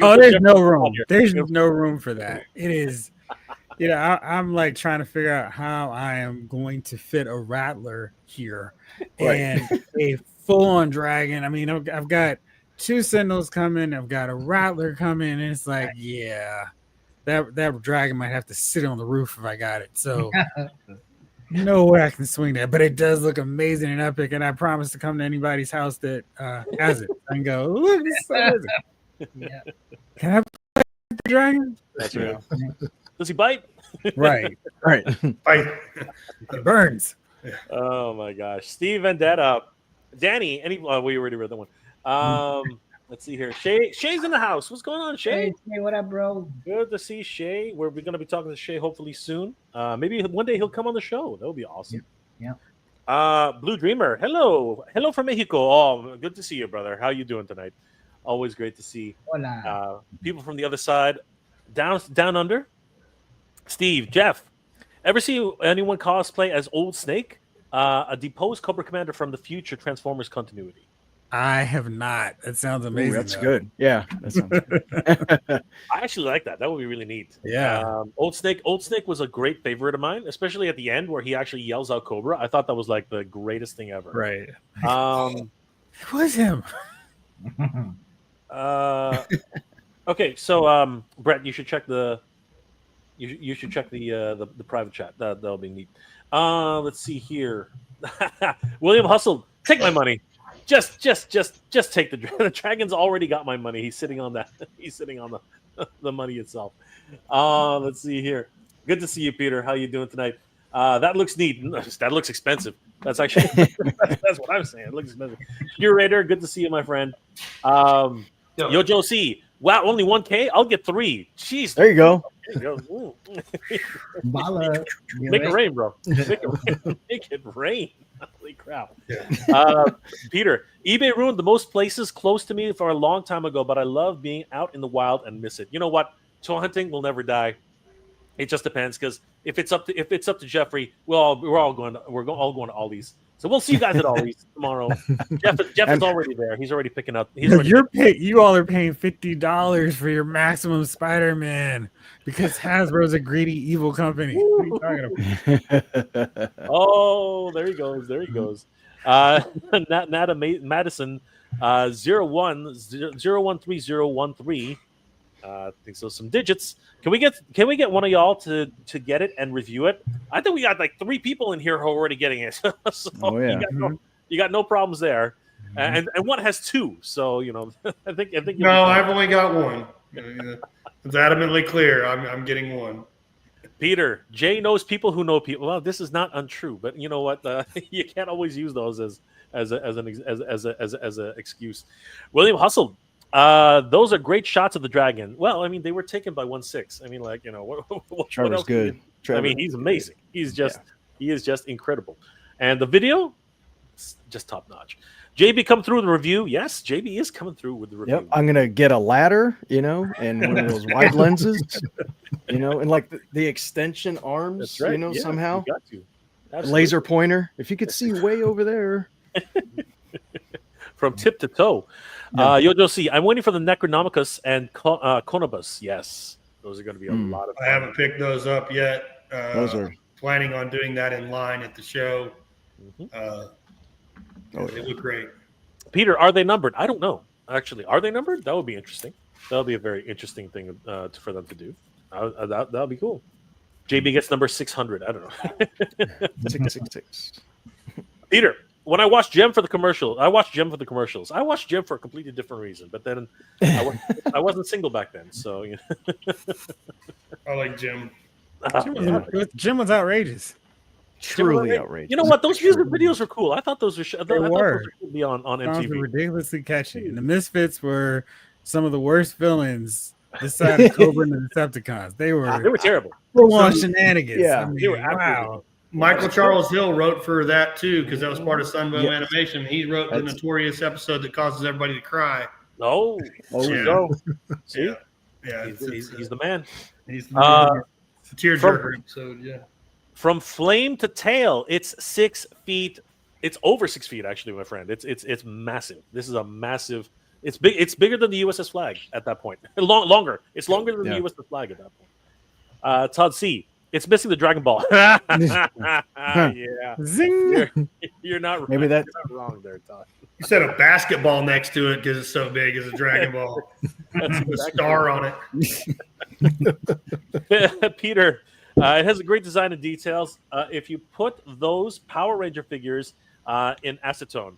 Oh, there's no room. There's no room for that. It is, I'm like trying to figure out how I am going to fit a rattler here and a full-on dragon. I mean, I've got two sentinels coming. I've got a rattler coming, and it's like, that dragon might have to sit on the roof if I got it. So no way I can swing that, but it does look amazing and epic. And I promise to come to anybody's house that has it and go, look, it's so amazing. Yeah. Can I dragon? That's right. Does he bite? Right. Right. It burns. Oh my gosh, Steve Vendetta, Danny. We already read that one. Let's see here. Shay's in the house. What's going on, Shay? Hey, what up, bro? Good to see Shay. We're going to be talking to Shay hopefully soon. Maybe one day he'll come on the show. That would be awesome. Yeah. Blue Dreamer. Hello from Mexico. Oh, good to see you, brother. How you doing tonight? Always great to see Hola. people from the other side, down under. Steve, Jeff. Ever see anyone cosplay as Old Snake, a deposed Cobra Commander from the future Transformers continuity? I have not. That sounds amazing. Ooh, that's good. Yeah, that sounds good. I actually like that. That would be really neat. Yeah. Old Snake was a great favorite of mine, especially at the end where he actually yells out Cobra. I thought that was like the greatest thing ever. Right. It was him. Okay, so Brett, you should check the the private chat. That'll be neat. Let's see here. William Hustle, take my money. Just take the dragon's already got my money. He's sitting on that. He's sitting on the money itself. Let's see here. Good to see you, Peter. How you doing tonight? That looks neat. That looks expensive. That's actually that's what I'm saying. It looks expensive. Curator, good to see you, my friend. Yo, Joe C. Wow, only 1K? I'll get 3. Jeez. There you go. There you go. Bala. Make it rain, bro. Make it rain. Holy crap. Peter, eBay ruined the most places close to me for a long time ago, but I love being out in the wild and miss it. You know what? Toy hunting will never die. It just depends, because if it's up to Jeffrey, we're all going to Ollie's. So we'll see you guys at Ollie's tomorrow. Jeff is already there. He's already picking up. You all are paying $50 for your Maximum Spider-Man because Hasbro's a greedy, evil company. What are you talking about? Oh, there he goes. There he goes. Nata Madison, 013013. I think so. Some digits. Can we get one of y'all to get it and review it? I think we got like 3 people in here who are already getting it. So yeah. You got no problems there. And one has 2. So I think. No, I've only got 1. It's adamantly clear. I'm getting 1. Peter, Jay knows people who know people. Well, this is not untrue, but you know what? You can't always use those as an excuse. William Hustle. Those are great shots of the dragon. Well, I mean, they were taken by 1/6. I mean, like, what Trevor's else good. I mean, he's amazing. He is just incredible. And the video, just top notch. JB come through the review. Yes, JB is coming through with the review. Yep, I'm gonna get a ladder, and one of those wide lenses, and like the extension arms, That's right. Yeah, somehow. you got to. Laser pointer. If you could see way over there. From tip to toe. Yeah. You'll see. I'm waiting for the Necronomicus and Conobus. Yes, those are going to be a lot of fun. I haven't picked those up yet. Those are planning on doing that in line at the show. Mm-hmm. They look great. Peter, are they numbered? I don't know. Actually, are they numbered? That would be interesting. That would be a very interesting thing for them to do. That would be cool. JB gets number 600. I don't know. 666. Peter, when I watched Gem for the commercials, I watched Gem for a completely different reason. But then I wasn't single back then, so I like Gem. Gem was outrageous. Truly outrageous. You know what? Those music videos were cool. I thought those were. They were. Should be on MTV. Were ridiculously catchy. And the Misfits were some of the worst villains this side of Cobra and the Decepticons. They were terrible. Full on shenanigans. Yeah. I mean, They were wow. Michael Charles Hill wrote for that too, because that was part of Sunbow Animation. He wrote the notorious episode that causes everybody to cry. Oh, yeah. go. See, yeah, he's the man. He's the tearjerker episode. Yeah. From flame to tail, it's 6 feet. It's over 6 feet, actually, my friend. It's massive. This is a massive. It's big. It's bigger than the USS Flag at that point. Longer. It's longer than the USS Flag at that point. Todd C. It's missing the Dragon Ball. Yeah. Zing. You're not. Maybe you're not wrong there, Todd. You said a basketball next to it because it's so big as a Dragon Ball. That's a star on it. Peter. It has a great design and details. If you put those Power Ranger figures in acetone,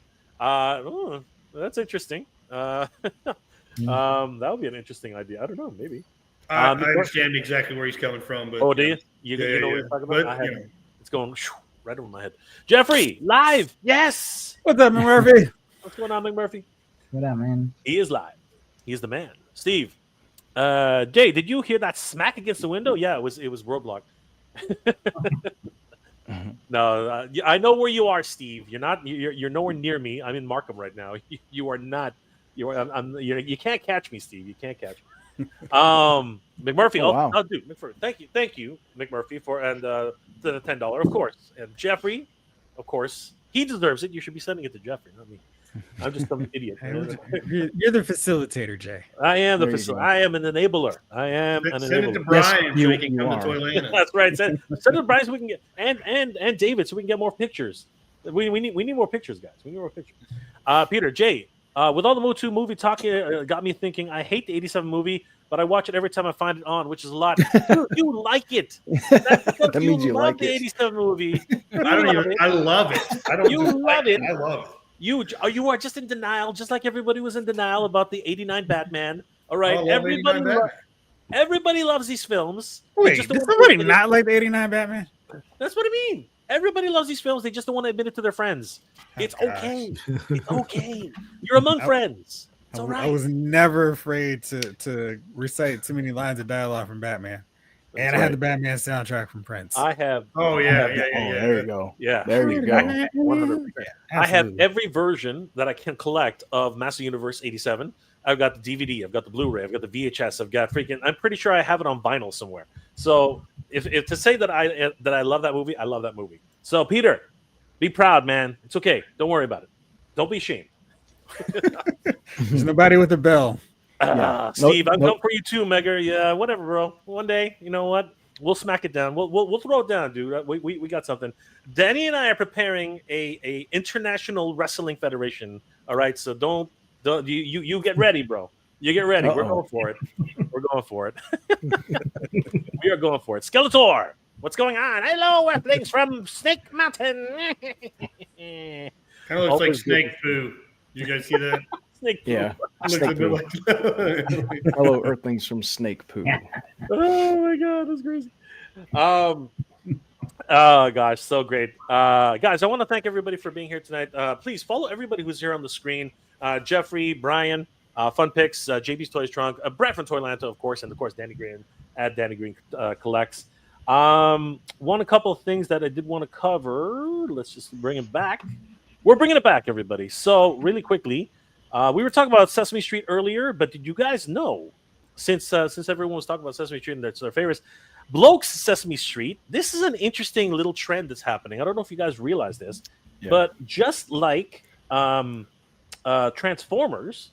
that's interesting. That would be an interesting idea. I don't know, maybe. I understand exactly where he's coming from. But do you? You know what he's talking about? But, it's going right over my head. Jeffrey, live. Yes. What's up, McMurphy? What's going on, McMurphy? What up, man? He is live. He's the man. Steve. Jay, did you hear that smack against the window? Yeah, it was Roblox. No, I know where you are, Steve. You're nowhere near me. I'm in Markham right now. You are not. You can't catch me, Steve. You can't catch me. McMurphy. Oh, dude, McMurphy. Thank you, McMurphy, for the $10, of course. And Jeffrey, of course, he deserves it. You should be sending it to Jeffrey, not me. I'm just some idiot. You're the facilitator, Jay. I am the facilitator. I am an enabler. I am an enabler. Send it to Brian so he can come to Toylanta. That's right. Send it to Brian so we can get and David so we can get more pictures. We need more pictures, guys. We need more pictures. Peter, Jay, with all the Motu movie talk, got me thinking. I hate the '87 movie, but I watch it every time I find it on, which is a lot. You like it? That means you like the it. '87 movie. I love it. I don't. You love it. I love it. You are just in denial, just like everybody was in denial about the '89 Batman. All right, everybody loves these films. Wait, does somebody not like the '89 Batman? That's what I mean. Everybody loves these films. They just don't want to admit it to their friends. It's okay. It's okay. You're among friends. It's all right. I was never afraid to recite too many lines of dialogue from Batman. And I had the Batman soundtrack from Prince. I have. Oh yeah. There you go. Yeah. There you go. 100%. I have every version that I can collect of Master Universe '87. I've got the DVD. I've got the Blu-ray. I've got the VHS. I've got freaking. I'm pretty sure I have it on vinyl somewhere. So if to say that I love that movie, I love that movie. So Peter, be proud, man. It's okay. Don't worry about it. Don't be ashamed. There's nobody with a bell. Steve, I'm coming for you too, Megger. Yeah, whatever, bro. One day, you know what? We'll smack it down. We'll throw it down, dude. We got something. Danny and I are preparing a international wrestling federation. All right, so don't you get ready, bro. You get ready. We're going for it. We're going for it. We are going for it. Skeletor, what's going on? Hello, Earthlings from Snake Mountain. Kind of looks like snake poo. You guys see that? Snake poo. Yeah. Snake poo. Hello, Earthlings from Snake Poo. Oh my god, that's crazy. Oh gosh, so great. Guys, I want to thank everybody for being here tonight. Please follow everybody who's here on the screen. Jeffrey, Brian, Fun Picks, JB's Toys Trunk, Brett from Toylanta, of course, and of course Danny Green at Danny Green Collects. A couple of things that I did want to cover. Let's just bring it back. We're bringing it back, everybody. So really quickly, we were talking about Sesame Street earlier, but did you guys know, since everyone was talking about Sesame Street and that's their favorites, Blokes Sesame Street, this is an interesting little trend that's happening. I don't know if you guys realize this, but just like Transformers,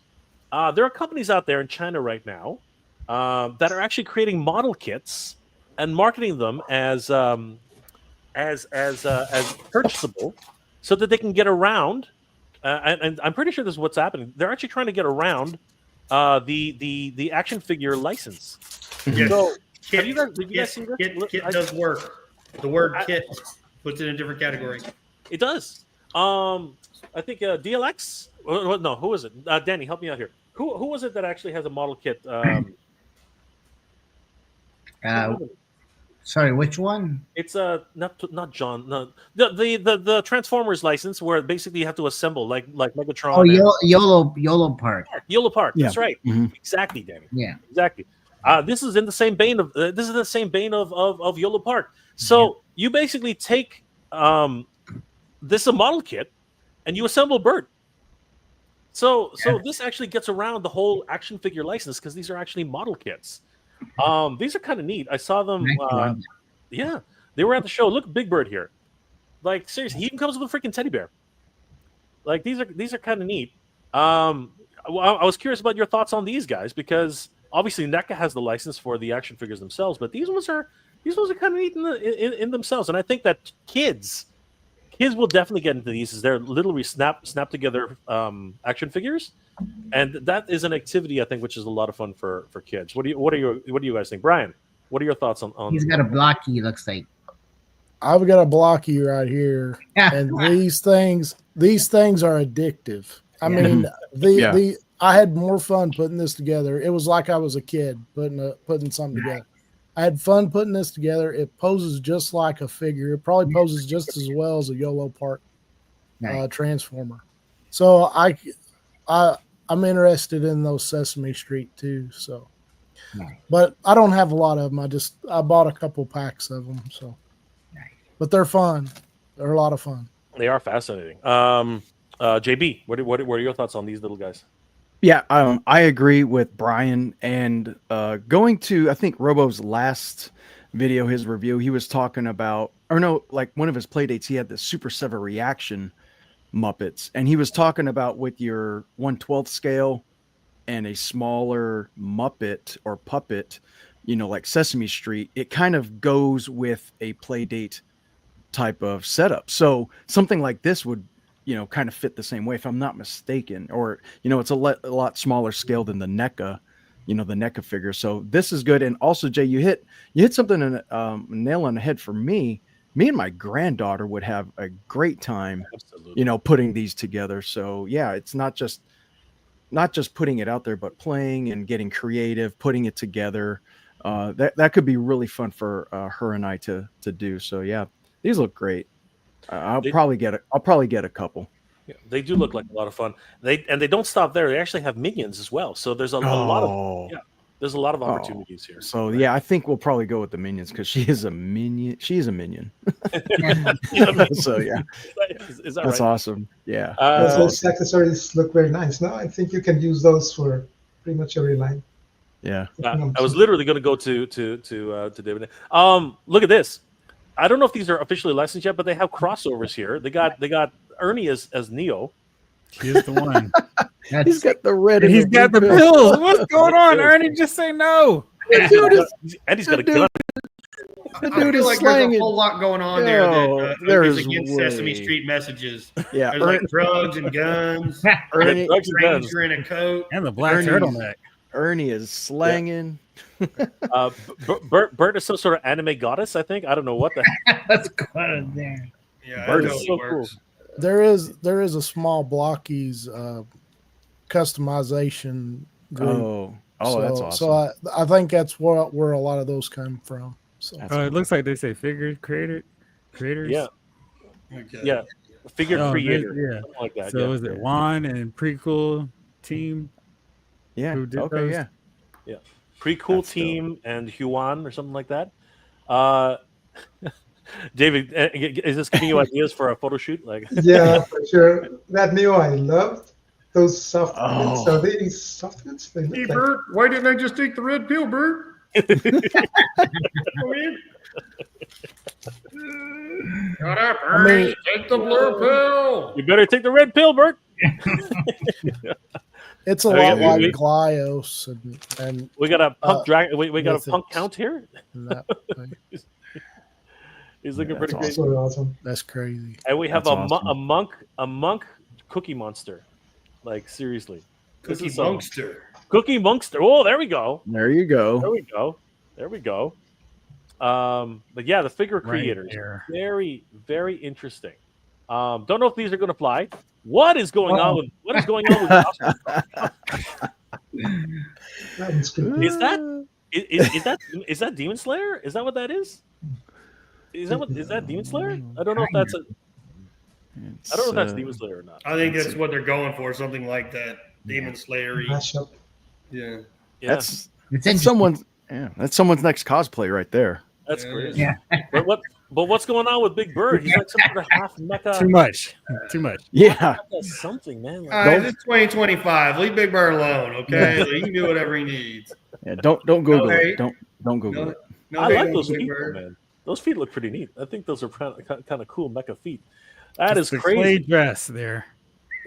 there are companies out there in China right now that are actually creating model kits and marketing them as purchasable, so that they can get around. And I'm pretty sure this is what's happening. They're actually trying to get around the action figure license. Yes. So, Kit, did you guys see this? Kit does work. The word kit puts it in a different category. It does. I think DLX. No, who is it? Danny, help me out here. Who was it that actually has a model kit? Sorry, which one? It's not John. No, the Transformers license, where basically you have to assemble like Megatron. Oh, YOLO Park. YOLO Park. Yeah. That's right. Mm-hmm. Exactly, Danny. Yeah. Exactly. This is in the same vein of of YOLO Park. So you basically take this a model kit and you assemble Bert. So this actually gets around the whole action figure license, because these are actually model kits. These are kind of neat. I saw them. Yeah, they were at the show. Look, Big Bird here. Like seriously, he even comes with a freaking teddy bear. Like these are kind of neat. I was curious about your thoughts on these guys, because obviously NECA has the license for the action figures themselves, but these ones are kind of neat in themselves, and I think that kids will definitely get into these, as they're literally snap together action figures, and that is an activity I think which is a lot of fun for kids. What do you guys think, Brian? What are your thoughts on? He's got a blocky. Looks like. I've got a blocky right here, and these things are addictive. I mean, I had more fun putting this together. It was like I was a kid putting something together. I had fun putting this together. It poses just like a figure. It probably poses just as well as a YOLO Park Transformer. So I'm interested in those Sesame Street too. So, but I don't have a lot of them. I bought a couple packs of them. So, but they're fun. They're a lot of fun. They are fascinating. JB, what are your thoughts on these little guys? Yeah, I agree with Brian. And going to, I think, Robo's last video, his review, he was talking about, or no, like one of his play dates, he had the Super 7 reaction Muppets. And he was talking about with your 1/12 scale and a smaller Muppet or puppet, like Sesame Street, it kind of goes with a play date type of setup. So something like this would, kind of fit the same way, if I'm not mistaken, or, it's a lot smaller scale than the NECA, the NECA figure. So this is good. And also, Jay, you hit something in a nail on the head for me. Me and my granddaughter would have a great time, Absolutely. Putting these together. So yeah, it's not just putting it out there, but playing and getting creative, putting it together. That could be really fun for her and I to do. So yeah, these look great. I'll probably get a couple. Yeah, they do look like a lot of fun. They don't stop there. They actually have minions as well. So there's a lot of opportunities here. So yeah, I think we'll probably go with the minions because she is a minion. She's a minion. So yeah, is that that's right? awesome. Yeah, Those accessories look very nice. No, I think you can use those for pretty much every line. yeah. I was literally going to go to David. Look at this. I don't know if these are officially licensed yet, but they have crossovers here. They got Ernie as Neo. He's the one. He's got the red. And he's got the pills. What's going on, Ernie? Just say no. And he's got a gun. The I dude feel is like there's a slanging. whole lot going on there that there is is against way. Sesame Street messages. Yeah, There's like drugs and guns, Ernie, Drugs and guns. stranger in a coat. And the black Ernie's- turtleneck. Ernie is slanging. Bert is some sort of anime goddess, I think. I don't know what the What's going on there? Yeah, Bert that is totally so cool. works. There is a small Blockies customization group. That's awesome. So I think that's where a lot of those come from. So That's It looks like they say figure creators. Yeah. Okay. Yeah. Figure Oh, creator. yeah. Something like that. So yeah. is it Juan and Pre-Cool team? yeah. Who did Okay. those? Yeah. Pre-cool That's team and Huan or something like that. David, is this giving you ideas for a photo shoot? Like, Yeah, for sure. That Neo I loved. Those soft goods. Oh. Are they soft goods? They look Hey, like Bert, why didn't I just take the red pill, Bert? Shut up, Ernie. Take the blue pill. you better take the red pill, Bert. it's a Oh, lot yeah, like we- Glios and We got a punk drag. We got a methods. punk count here. that thing. He's looking Yeah, pretty that's crazy. sort of awesome. That's crazy. And we have That's awesome. a monk cookie monster. Like seriously, This Cookie is some- Monkster. Cookie Monkster. Oh, there we go. There you go. There we go. But yeah, the figure Right creators, there. very, very interesting. Don't know if these are going to fly. What is going on with the costume? That one's good. Is that Demon Slayer? Is that what that is? Is that Demon Slayer? I don't know if that's Demon Slayer or not. I think that's what they're going for, something like that. Demon Slayer. Mashup. Yeah. Yeah, That's someone's next cosplay right there. that's Yeah. crazy. Yeah. But what's going on with Big Bird? He's like some sort of half mecha. Too much. Too much. Yeah. Something, man. Like, All right, it's 2025. Leave Big Bird alone, okay? He can do whatever he needs. Yeah. Don't Google hate. it. Don't Google No, it. no I hate like on those Big feet, Bird. man. Those feet look pretty neat. I think those are kind of cool mecha feet. That It's is the crazy. clay dress there.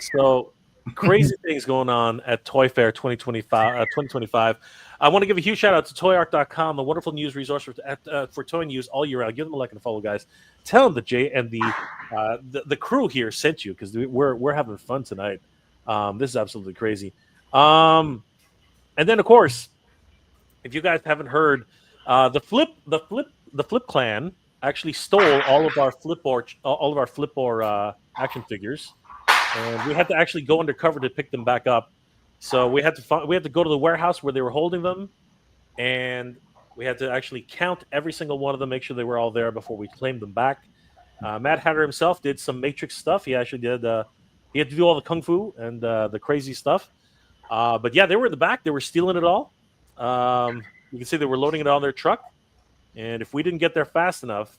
So crazy things going on at Toy Fair 2025. I want to give a huge shout out to toyart.com, the wonderful news resource for toy news all year round. Give them a like and a follow, guys. Tell them that Jay and the crew here sent you because we're having fun tonight. This is absolutely crazy. And then of course, if you guys haven't heard, the Flip Clan actually stole all of our Flipboard action figures. And we had to actually go undercover to pick them back up. So we had to go to the warehouse where they were holding them, and we had to actually count every single one of them, make sure they were all there before we claimed them back. Matt Hatter himself did some Matrix stuff. He actually did. He had to do all the kung fu and the crazy stuff. But yeah, they were in the back. They were stealing it all. You can see they were loading it on their truck. And if we didn't get there fast enough,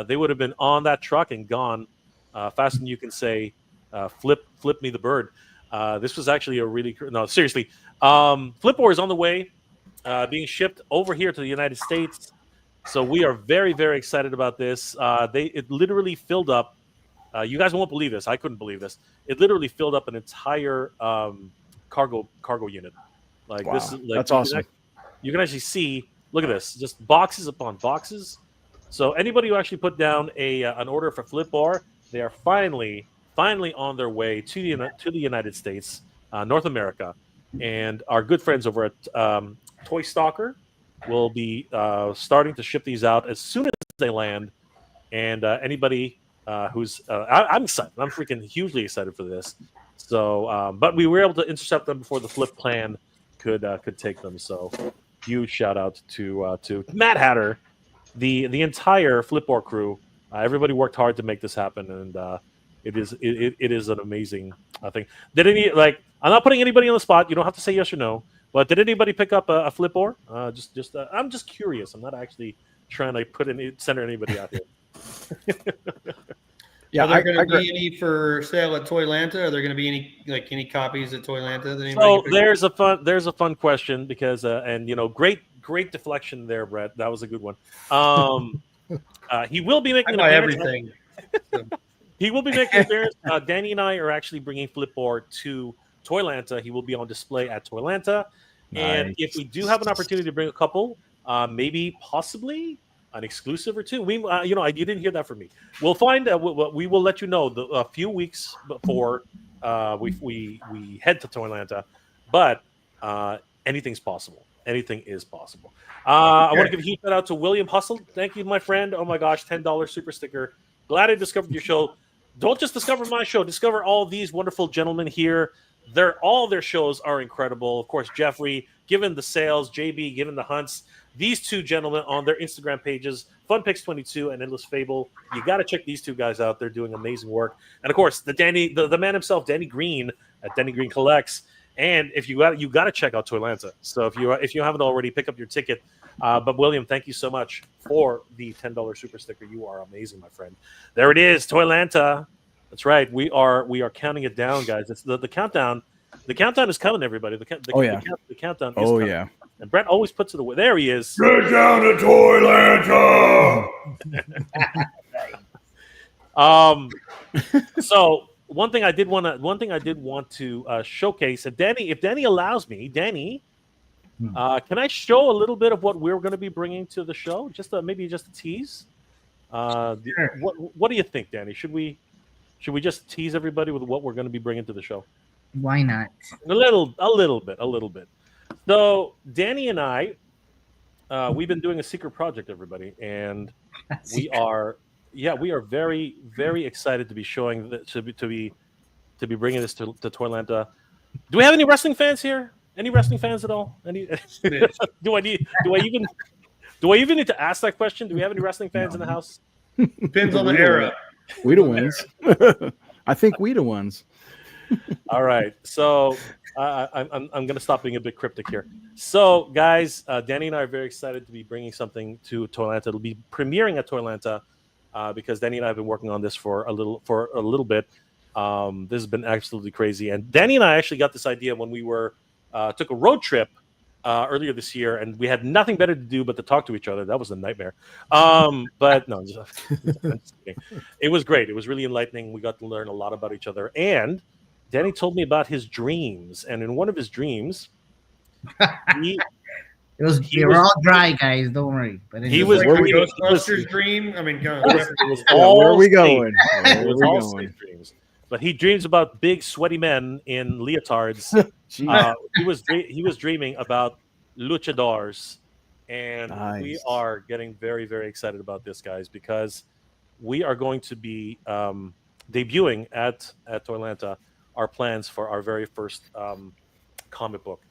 they would have been on that truck and gone faster than you can say, flip me the bird. This was actually a really no, seriously. Flipboard is on the way, being shipped over here to the United States. So we are very, very excited about this. It literally filled up. You guys won't believe this. I couldn't believe this. It literally filled up an entire cargo unit. Like, wow. This is like, that's awesome. You can actually see. Look at this, just boxes upon boxes. So anybody who actually put down an order for Flipboard, they are finally on their way to the United States, North America, and our good friends over at Toy Stalker will be starting to ship these out as soon as they land. And anybody who's I'm excited. I'm freaking hugely excited for this. So, but we were able to intercept them before the flip plan could take them. So, huge shout out to Matt Hatter, the entire Flipboard crew. Everybody worked hard to make this happen, and it is an amazing thing. I'm not putting anybody on the spot. You don't have to say yes or no. But did anybody pick up a Flipboard? I'm just curious. I'm not actually trying to center anybody out here. Yeah, are there going to be any for sale at Toylanta? Are there going to be any copies at Toylanta? So there's a fun question because and great deflection there, Brett. That was a good one. He will be making everything. He will be making an appearance. Danny and I are actually bringing Flipboard to Toylanta. He will be on display at Toylanta. Nice. And if we do have an opportunity to bring a couple, maybe possibly an exclusive or two. You didn't hear that from me. We'll find out. We will let you know a few weeks before we head to Toylanta. But anything's possible. Anything is possible. I want to give a huge shout out to William Hustle. Thank you, my friend. Oh my gosh, $10 super sticker. Glad I discovered your show. Don't just discover my show. Discover all these wonderful gentlemen here. All their shows are incredible. Of course, Jeffrey, given the sales, JB, given the hunts. These two gentlemen on their Instagram pages, FunPix22 and Endless Fable. You got to check these two guys out. They're doing amazing work. And of course, the man himself, Danny Green at Danny Green Collects. And if you got to check out Toylanta. So if you haven't already, pick up your ticket. But William, thank you so much for the $10 super sticker. You are amazing, my friend. There it is, Toylanta. That's right. We are counting it down, guys. It's the countdown. The countdown is coming, everybody. The countdown is coming. Yeah. And Brett always puts it away. There he is. Get down to Toylanta. So one thing I did want to showcase, if Danny allows me, Danny, can I show a little bit of what we're going to be bringing to the show? Maybe just a tease. Sure. What do you think, Danny? Should we just tease everybody with what we're going to be bringing to the show? Why not? A little bit. So Danny and I, we've been doing a secret project, everybody, and we are very, very excited to be showing that to be bringing this to Toylanta. Do we have any wrestling fans here? Any wrestling fans at all? Any? Do I even need to ask that question? Do we have any wrestling fans in the house? Depends on the era. We the ones. I think we the ones. All right, so I'm going to stop being a bit cryptic here. So, guys, Danny and I are very excited to be bringing something to Toylanta. It'll be premiering at Toylanta because Danny and I have been working on this for a little bit. This has been absolutely crazy, and Danny and I actually got this idea when we took a road trip earlier this year, and we had nothing better to do but to talk to each other. That was a nightmare. But no, it was great. It was really enlightening. We got to learn a lot about each other, and Danny told me about his dreams, and in one of his dreams, they were all dry, guys. Don't worry. But he was like a Ghostbusters dream. I mean, where are we going? It was all safe dreams. But he dreams about big, sweaty men in leotards. He was dreaming about luchadors, and nice. We are getting very, very excited about this, guys, because we are going to be debuting at Toylanta our plans for our very first comic book.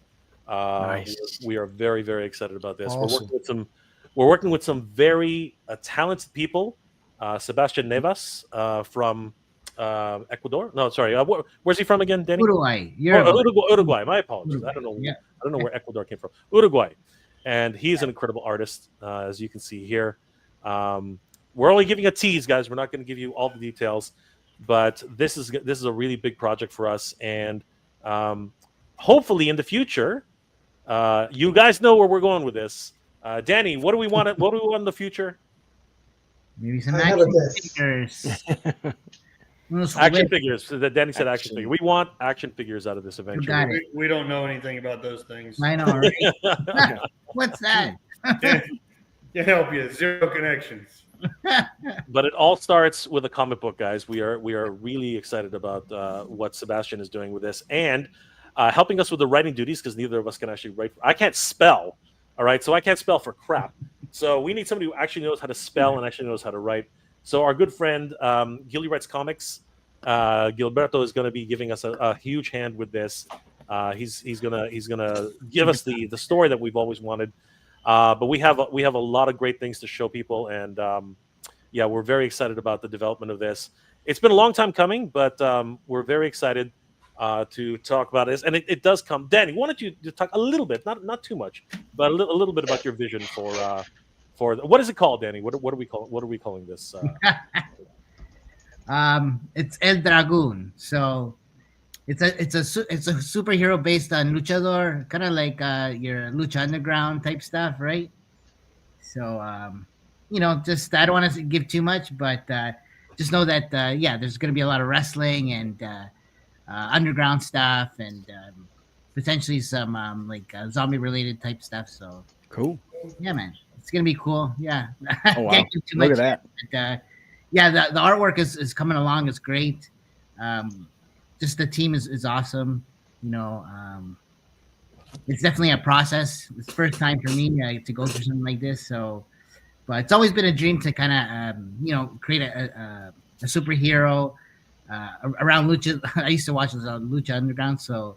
Nice. We are very, very excited about this. Awesome. We're working with some very talented people. Sebastian Nevas from Ecuador. No, sorry. Where's he from again, Danny? Uruguay. Oh, Uruguay. Uruguay. My apologies. Uruguay. I don't know. Yeah. I don't know where Ecuador came from. Uruguay, and he's an incredible artist, as you can see here. We're only giving a tease, guys. We're not going to give you all the details, but this is a really big project for us, and hopefully in the future, you guys know where we're going with this. Danny, what do we want? What do we want in the future? Maybe some I have a action guess. figures. Unos Action juguetes. figures. So that Danny said action Action. figure. We want action figures out of this You eventually. got it. We don't know anything about those things. I know, right? What's that? Can't help you. Zero connections. But it all starts with a comic book, guys. We are really excited about what Sebastian is doing with this and helping us with the writing duties because neither of us can actually write. I can't spell, all right, so I can't spell for crap. So we need somebody who actually knows how to spell and actually knows how to write. So our good friend Gilly Writes Comics, Gilberto is going to be giving us a huge hand with this. He's gonna give us the story that we've always wanted. But we have a lot of great things to show people, and yeah, we're very excited about the development of this. It's been a long time coming, but we're very excited to talk about this, and it does come. Danny, why don't you talk a little bit, not too much, but a little bit about your vision for what is it called, Danny? What are we calling this? It's El Dragoon. So it's a superhero based on luchador, kind of like your Lucha Underground type stuff, right? So just I don't want to give too much, but just know that there's going to be a lot of wrestling and underground stuff and potentially some zombie related type stuff. So Cool. yeah, man, it's gonna be cool. Yeah. Oh, wow. Can't give too Look much, at but, that. the artwork is coming along. It's great. Just the team is awesome. It's definitely a process. It's the first time for me to go through something like this. So, but it's always been a dream to kind of create a superhero around lucha. I used to watch this on Lucha Underground, so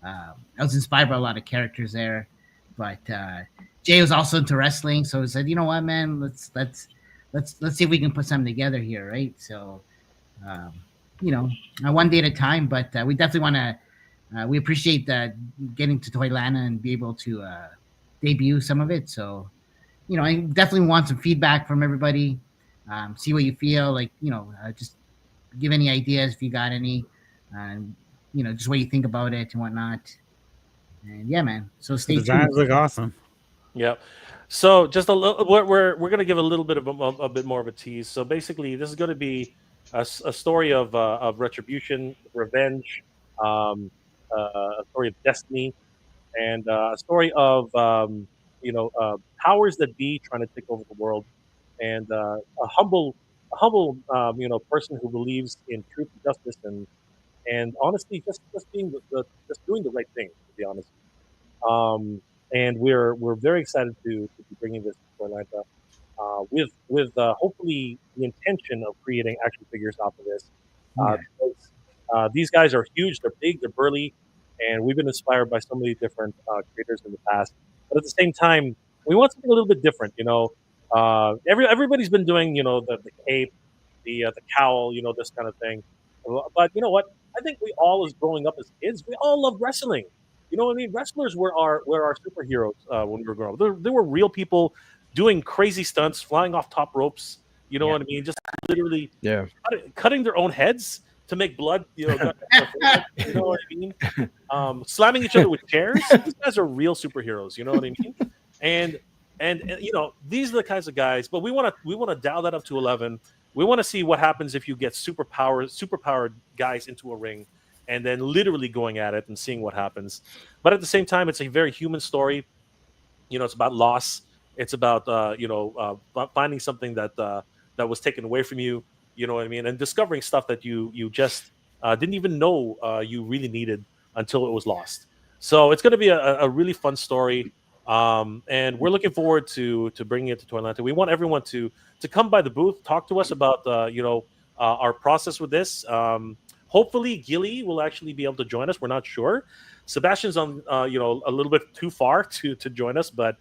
I was inspired by a lot of characters there. But Jay was also into wrestling, so he said, "You know what, man? Let's see if we can put something together here, right?" So, one day at a time. But we definitely want to. We appreciate getting to Toylanta and be able to debut some of it. So, I definitely want some feedback from everybody. See what you feel like. Just give any ideas if you got any. Just what you think about it and whatnot. And yeah, man. So stay The designs tuned. look awesome. Yeah. So just a little, we're going to give a little bit of a bit more of a tease. So basically, this is going to be a story of retribution, revenge, a story of destiny, and a story of powers that be trying to take over the world, and a humble person who believes in truth and justice and honestly just being just doing the right thing, to be honest. And we're very excited to be bringing this to Toylanta with hopefully the intention of creating action figures off of this. Because, these guys are huge, they're big, they're burly, and we've been inspired by so many different creators in the past. But at the same time, we want something a little bit different. Everybody's been doing the cape, the cowl, this kind of thing. But you know what? I think we all, as growing up as kids, we all love wrestling. You know what I mean? Wrestlers were our superheroes when we were growing up. There were real people doing crazy stunts, flying off top ropes. You know what I mean? Just literally cutting their own heads to make blood. You know what I mean? Slamming each other with chairs. These guys are real superheroes. You know what I mean? And these are the kinds of guys. But we want to dial that up to 11. We want to see what happens if you get superpowered guys into a ring, and then literally going at it and seeing what happens. But at the same time, it's a very human story. It's about loss. It's about finding something that was taken away from you. You know what I mean? And discovering stuff that you just didn't even know you really needed until it was lost. So it's going to be a really fun story. And we're looking forward to bringing it to Toylanta. We want everyone to come by the booth, talk to us about our process with this. Hopefully, Gilly will actually be able to join us. We're not sure. Sebastian's on a little bit too far to join us, but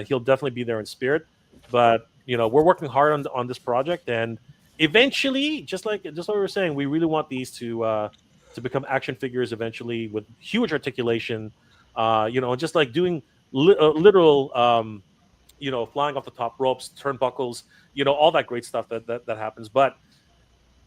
he'll definitely be there in spirit. But we're working hard on this project, and eventually, just like we were saying, we really want these to become action figures eventually with huge articulation. Just like doing literal, flying off the top ropes, turnbuckles, all that great stuff that happens. But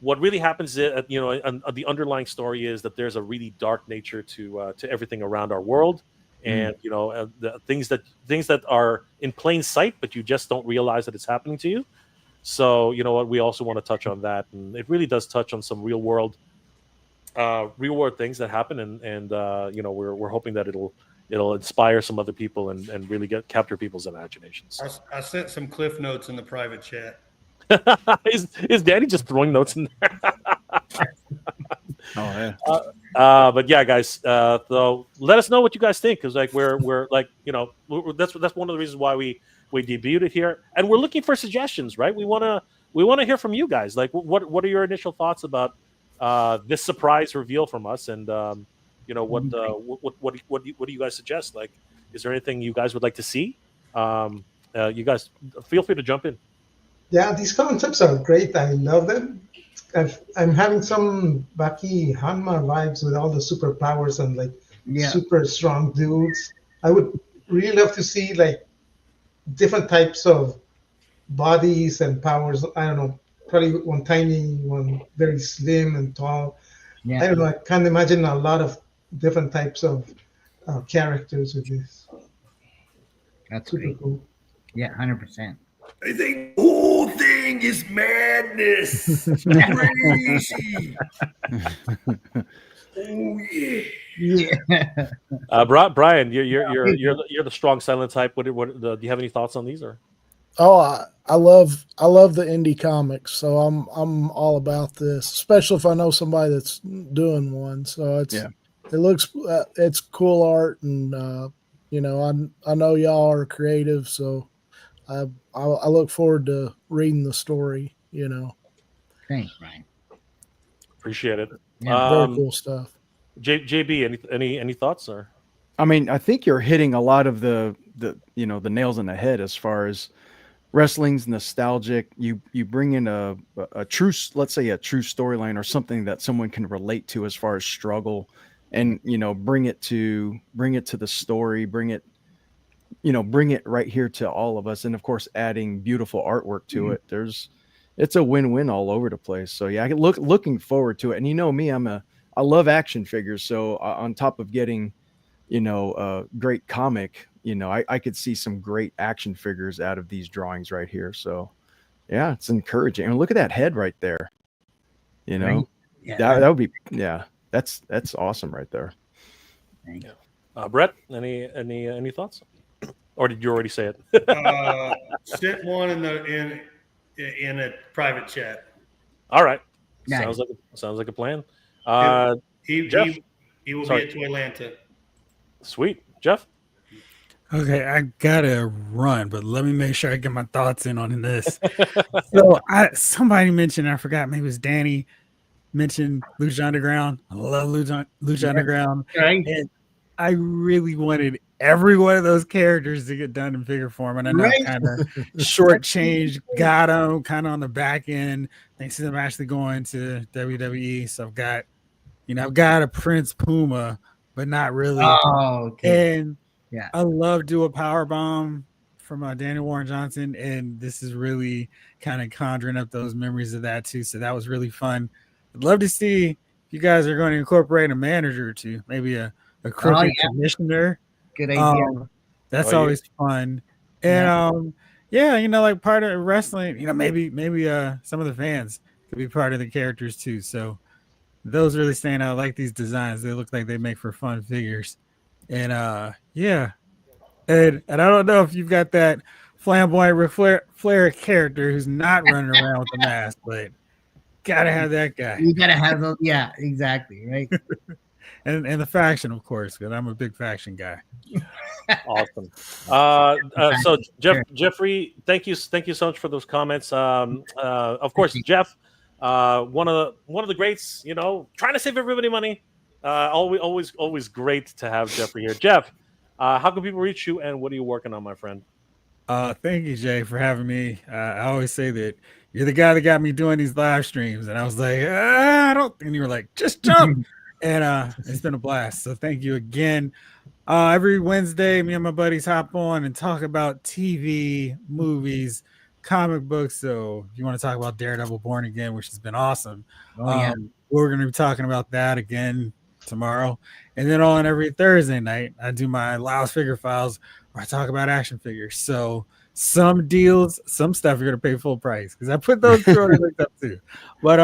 what really happens is, the underlying story is that there's a really dark nature to everything around our world, and the things that are in plain sight, but you just don't realize that it's happening to you. So we also want to touch on that, and it really does touch on some real world things that happen, and we're hoping that it'll inspire some other people and really capture people's imaginations. I sent some cliff notes in the private chat. Is Danny just throwing notes in there? Oh yeah. But yeah, guys. So let us know what you guys think, because we're that's one of the reasons why we debuted it here, and we're looking for suggestions, right? We want to hear from you guys. Like, what are your initial thoughts about this surprise reveal from us, and what do you guys suggest? Like, is there anything you guys would like to see? You guys feel free to jump in. Yeah, these concepts are great. I love them. I'm having some Baki Hanma vibes with all the superpowers and super strong dudes. I would really love to see different types of bodies and powers. I don't know, probably one tiny, one very slim and tall. Yeah. I don't know. I can't imagine a lot of different types of characters with this. That's super great. cool. Yeah, 100%. I think the whole thing is madness. Crazy. Oh yeah. Yeah. Brian, you're the strong silent type. Do you have any thoughts on these? Or I love the indie comics, so I'm all about this, especially if I know somebody that's doing one. So it looks it's cool art, and I know y'all are creative, so I look forward to reading the story. Thanks, Brian. Appreciate it. Yeah, very cool stuff. JB, any thoughts? Or I mean, I think you're hitting a lot of the nails on the head as far as wrestling's nostalgic. You bring in a true, let's say a true storyline or something that someone can relate to as far as struggle, and bring it to the story, bring it right here to all of us, and of course adding beautiful artwork to it. It's a win-win all over the place. So yeah, looking forward to it. And me, I love action figures, so on top of getting a great comic, I could see some great action figures out of these drawings right here. So yeah, it's encouraging. And look at that head right there. Right. Yeah, that would be, that's awesome right there. Thanks. Brett, any thoughts? Or did you already say it? Sent one in a private chat. All right. Nice. Sounds like a plan. He will be at Toylanta. Sweet. Jeff? Okay, I gotta run, but let me make sure I get my thoughts in on this. So somebody mentioned, I forgot, maybe it was Danny, mentioned Lucha Underground. I love Lucha Underground. Right. And I really wanted every one of those characters to get done in figure form. And I know kind of shortchanged, got them kind of on the back end. Thanks to them actually going to WWE. So I've got a Prince Puma, but not really. Oh, okay. And I love Do a Power Bomb from Daniel Warren Johnson. And this is really kind of conjuring up those memories of that too. So that was really fun. I'd love to see if you guys are going to incorporate a manager or two, maybe a crooked commissioner. Good idea. That's always fun. And like part of wrestling, maybe some of the fans could be part of the characters too. So those really stand out. I like these designs. They look like they make for fun figures. And and I don't know if you've got that flamboyant Flair character who's not running around with the mask, but gotta have that guy. You gotta have those. Yeah, exactly. Right. And the faction, of course, because I'm a big faction guy. Awesome. So Jeffrey, thank you so much for those comments. Of course, Jeff, one of the greats, trying to save everybody money. Always great to have Jeffrey here. Jeff, how can people reach you, and what are you working on, my friend? Thank you, Jay, for having me. I always say that you're the guy that got me doing these live streams, and I was like, I don't. And you were like, just jump, and it's been a blast. So thank you again. Every Wednesday, me and my buddies hop on and talk about TV, movies, comic books. So if you want to talk about Daredevil Born Again, which has been awesome, we're going to be talking about that again tomorrow. And then on every Thursday night, I do my Lyle's Figure Files where I talk about action figures. So some deals, some stuff you're going to pay full price because I put those two on the up too. But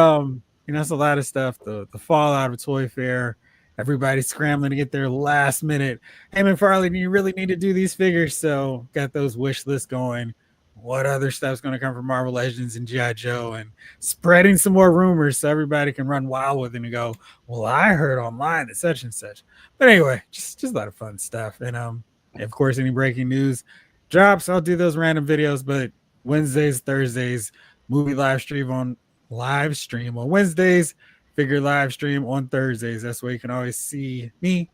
it's a lot of stuff. The fallout of Toy Fair. Everybody's scrambling to get their last minute. Hey, man, Farley, you really need to do these figures. So got those wish lists going. What other stuff's going to come from Marvel Legends and G.I. Joe, and spreading some more rumors so everybody can run wild with it and go, well, I heard online that such and such. But anyway, just a lot of fun stuff. And of course, any breaking news drops, I'll do those random videos. But Wednesdays, Thursdays, movie live stream on Wednesdays. Figure live stream on Thursdays. That's where you can always see me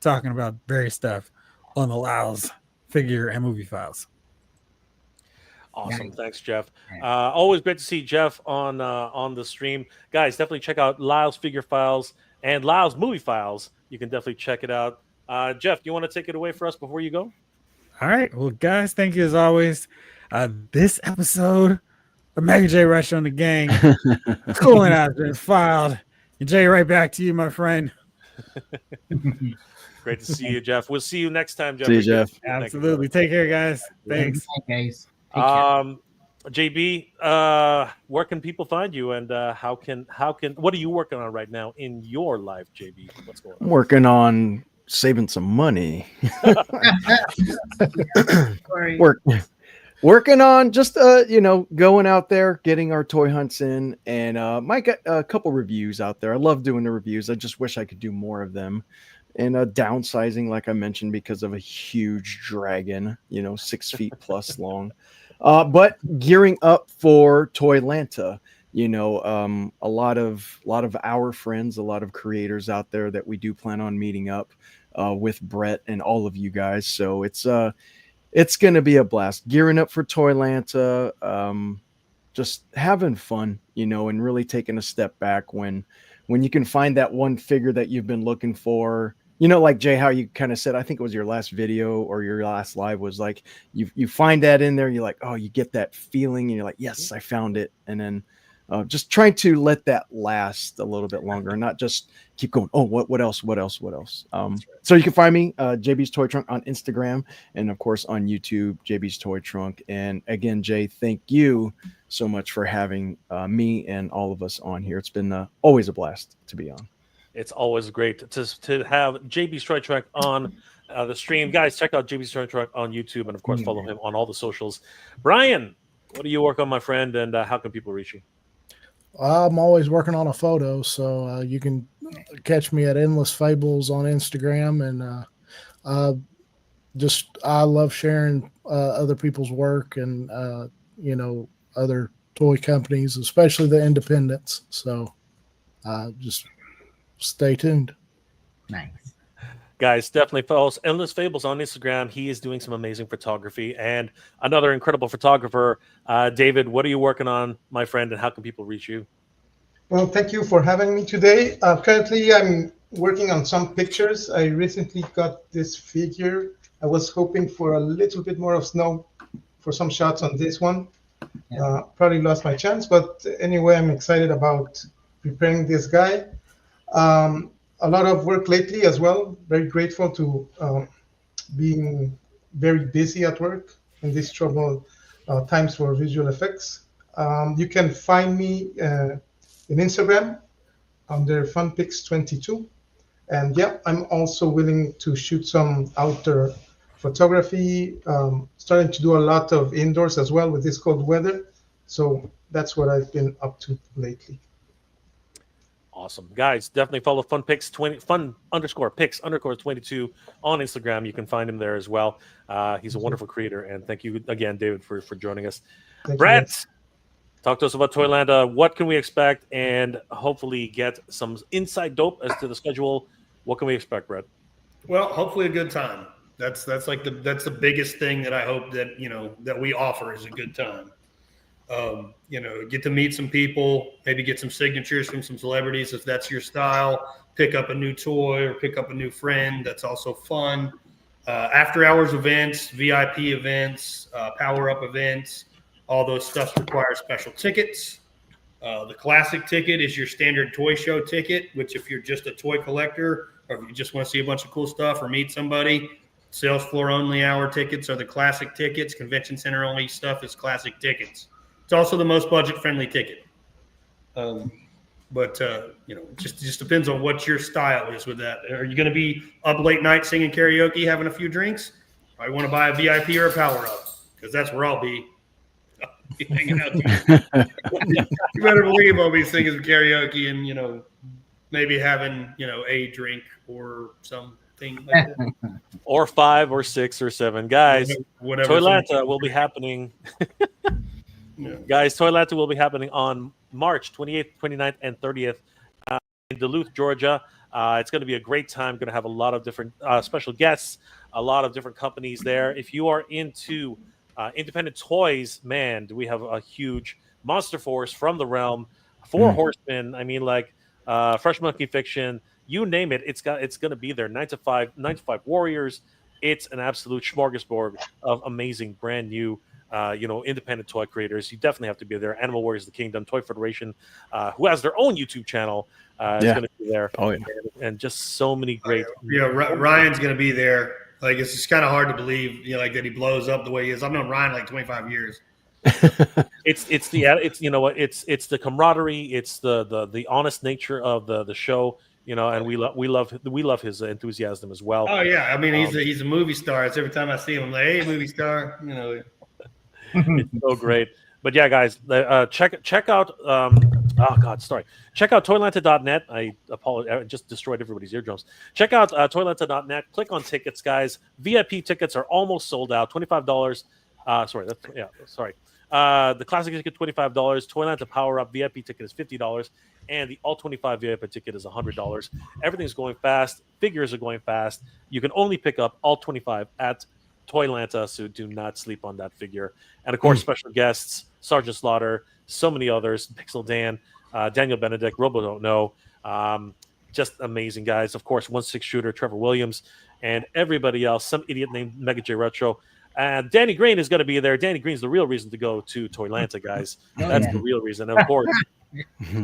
talking about various stuff on the Lyle's Figure and Movie Files. Awesome. Thanks, Jeff. Always great to see Jeff on the stream. Guys, definitely check out Lyle's Figure Files and Lyle's Movie Files. You can definitely check it out. Jeff, do you want to take it away for us before you go? All right. Well, guys, thank you as always. This episode of Mega J Rush on the Gang Cooling Out has been filed. And Jay, right back to you, my friend. Great to see you, Jeff. We'll see you next time, Jeff. See you, Jeff. Absolutely. Take care, guys. Thanks. Guys. JB, where can people find you, and how can what are you working on right now in your life, JB? What's going on? I'm working on saving some money. Working on just going out there, getting our toy hunts in, and might get a couple reviews out there. I love doing the reviews. I just wish I could do more of them. And downsizing, like I mentioned, because of a huge dragon, 6 feet plus long. But gearing up for Toylanta, a lot of our friends, a lot of creators out there that we do plan on meeting up with Brett and all of you guys. So it's going to be a blast. Gearing up for Toylanta, just having fun, and really taking a step back when you can find that one figure that you've been looking for. Like Jay, how you kind of said, I think it was your last video or your last live was like, you find that in there, you're like, oh, you get that feeling and you're like, yes, I found it. And then just trying to let that last a little bit longer and not just keep going. Oh, what else? So you can find me, JB's Toy Trunk on Instagram and of course on YouTube, JB's Toy Trunk. And again, Jay, thank you so much for having me and all of us on here. It's been always a blast to be on. It's always great to have JB's Toy Trunk on the stream. Guys, check out JB's Toy Trunk on YouTube and of course follow him on all the socials. Brian, what do you work on, my friend, and how can people reach you? I'm always working on a photo, so you can catch me at Endless Fables on Instagram, and I love sharing other people's work and other toy companies, especially the independents. So just stay tuned. Nice. Guys, definitely follow Endless Fables on Instagram. He is doing some amazing photography and another incredible photographer. David, what are you working on, my friend, and how can people reach you? Well, thank you for having me today. Currently, I'm working on some pictures. I recently got this figure. I was hoping for a little bit more of snow for some shots on this one. Probably lost my chance, but anyway, I'm excited about preparing this guy. A lot of work lately as well. Very grateful to being very busy at work in these troubled times for visual effects. You can find me in Instagram under funpics22. And yeah, I'm also willing to shoot some outdoor photography, starting to do a lot of indoors as well with this cold weather. So that's what I've been up to lately. Awesome. Guys, definitely follow fun_pics_22 on Instagram. You can find him there as well. He's a wonderful creator. And thank you again, David, for joining us. Brett, talk to us about Toylanta. What can we expect? And hopefully get some inside dope as to the schedule What can we expect, Brett? Well, hopefully a good time. That's like the biggest thing that I hope that that we offer is a good time. Get to meet some people, maybe get some signatures from some celebrities if that's your style. Pick up a new toy or pick up a new friend. That's also fun. After hours events, VIP events, power up events, all those stuff require special tickets. The classic ticket is your standard toy show ticket, which if you're just a toy collector or if you just want to see a bunch of cool stuff or meet somebody, sales floor only hour tickets are the classic tickets. Convention center only stuff is classic tickets. It's also the most budget friendly ticket. But just depends on what your style is with that. Are you going to be up late night singing karaoke, having a few drinks? I want to buy a VIP or a power up because that's where I'll be. Hanging out. You better believe I'll be singing some karaoke and maybe having a drink or something like that. Or 5 or 6 or 7 guys. Whatever. Toylanta will be happening. Guys, Toylanta will be happening on March 28th, 29th, and 30th in Duluth, Georgia. It's going to be a great time. Going to have a lot of different special guests, a lot of different companies there. If you are into independent toys, man, do we have a huge Monster Force from the realm, 4 Horsemen. I mean, like Fresh Monkey Fiction, you name it. It's going to be there. 9 to 5 Warriors. It's an absolute smorgasbord of amazing, brand new, independent toy creators. You definitely have to be there. Animal Warriors of the Kingdom, Toy Federation, who has their own YouTube channel, is going to be there. Oh, yeah. And just so many great. Ryan's going to be there. Like, it's just kind of hard to believe, like that he blows up the way he is. I've known Ryan like 25 years. It's the camaraderie. It's the honest nature of the show. And we love his enthusiasm as well. Oh yeah, I mean he's a movie star. It's every time I see him, I'm like, hey, movie star. It's so great. But yeah, guys, check out. Check out Toylanta.net. I apologize. I just destroyed everybody's eardrums. Check out Toylanta.net. Click on tickets, guys. VIP tickets are almost sold out. $25. The classic ticket $25. Toylanta Power Up VIP ticket is $50, and the all 25 VIP ticket is $100. Everything's going fast. Figures are going fast. You can only pick up all 25 at Toylanta, so do not sleep on that figure. And of course, special guests, Sergeant Slaughter, so many others, Pixel Dan, Daniel Benedict, Robo Don't Know, just amazing guys. Of course, 1/6 Shooter, Trevor Williams, and everybody else, some idiot named Mega J Retro. And Danny Green is going to be there. Danny Green's the real reason to go to Toylanta, guys. That's the real reason. And of course,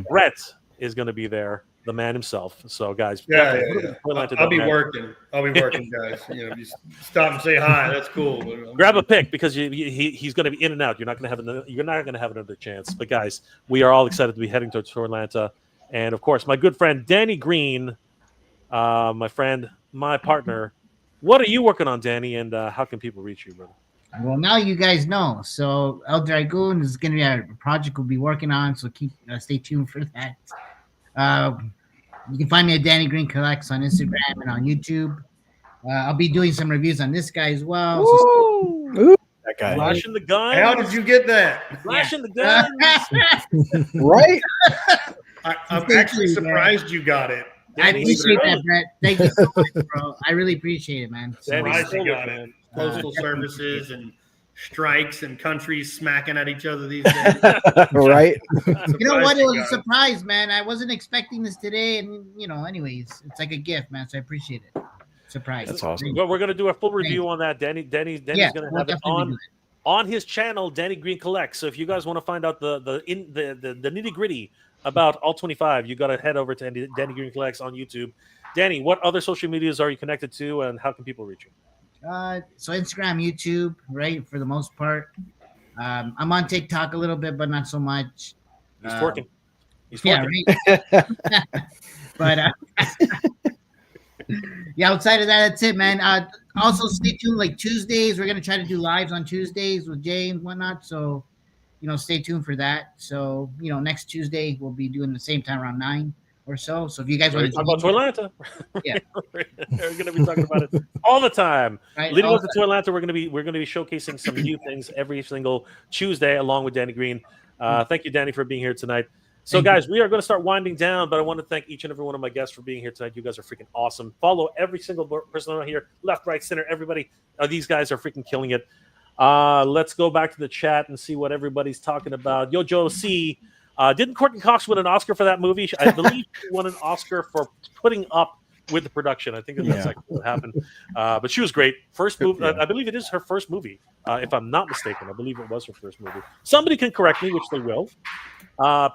Brett is going to be there, the man himself. So, guys, I'll be working. Guys. You stop and say hi. That's cool. Grab a pick because he's going to be in and out. You're not going to have another chance. But guys, we are all excited to be heading to Toylanta, and of course, my good friend Danny Green, my friend, my partner. What are you working on, Danny? And how can people reach you, brother? Well, now you guys know. So El Dragoon is going to be a project we'll be working on. So stay tuned for that. You can find me at Danny Green Collects on Instagram and on YouTube. I'll be doing some reviews on this guy as well. Ooh, that guy. Flashing the gun. How did you get that? Flashing the gun. Right? I'm actually surprised you got it. I appreciate that, Brett. Thank you so much, bro. I really appreciate it, man. Surprised you got it. Postal services and strikes and countries smacking at each other these days. Right? You know what? It was a surprise, man. I wasn't expecting this today, and anyways, it's like a gift, man. So I appreciate it. Surprise. That's awesome. Well, we're going to do a full review on that. Danny's going to have it on his channel, Danny Green Collects. So if you guys want to find out the nitty gritty about all 25, you got to head over to Danny Green Collects on YouTube. Danny, what other social medias are you connected to, and how can people reach you? So Instagram, YouTube, right, for the most part. I'm on TikTok a little bit, but not so much. He's twerking. Yeah, right. But outside of that, that's it, man. Also, stay tuned. Like Tuesdays, we're gonna try to do lives on Tuesdays with Jay and whatnot. So, stay tuned for that. So, next Tuesday we'll be doing the same time around 9 or so. So if you guys want to talk about Toylanta, yeah, we're going to be talking about it all the time. Right, leading up to Toylanta, we're going to be showcasing some new things every single Tuesday, along with Danny Green. Thank you, Danny, for being here tonight. So, guys, we are going to start winding down, but I want to thank each and every one of my guests for being here tonight. You guys are freaking awesome. Follow every single person around here, left, right, center, everybody. These guys are freaking killing it. Let's go back to the chat and see what everybody's talking about. Yo, Joe C. Didn't Courtney Cox win an Oscar for that movie? I believe she won an Oscar for putting up with the production. I think that's like what happened. But she was great. First movie. I believe it is her first movie, if I'm not mistaken. I believe it was her first movie. Somebody can correct me, which they will.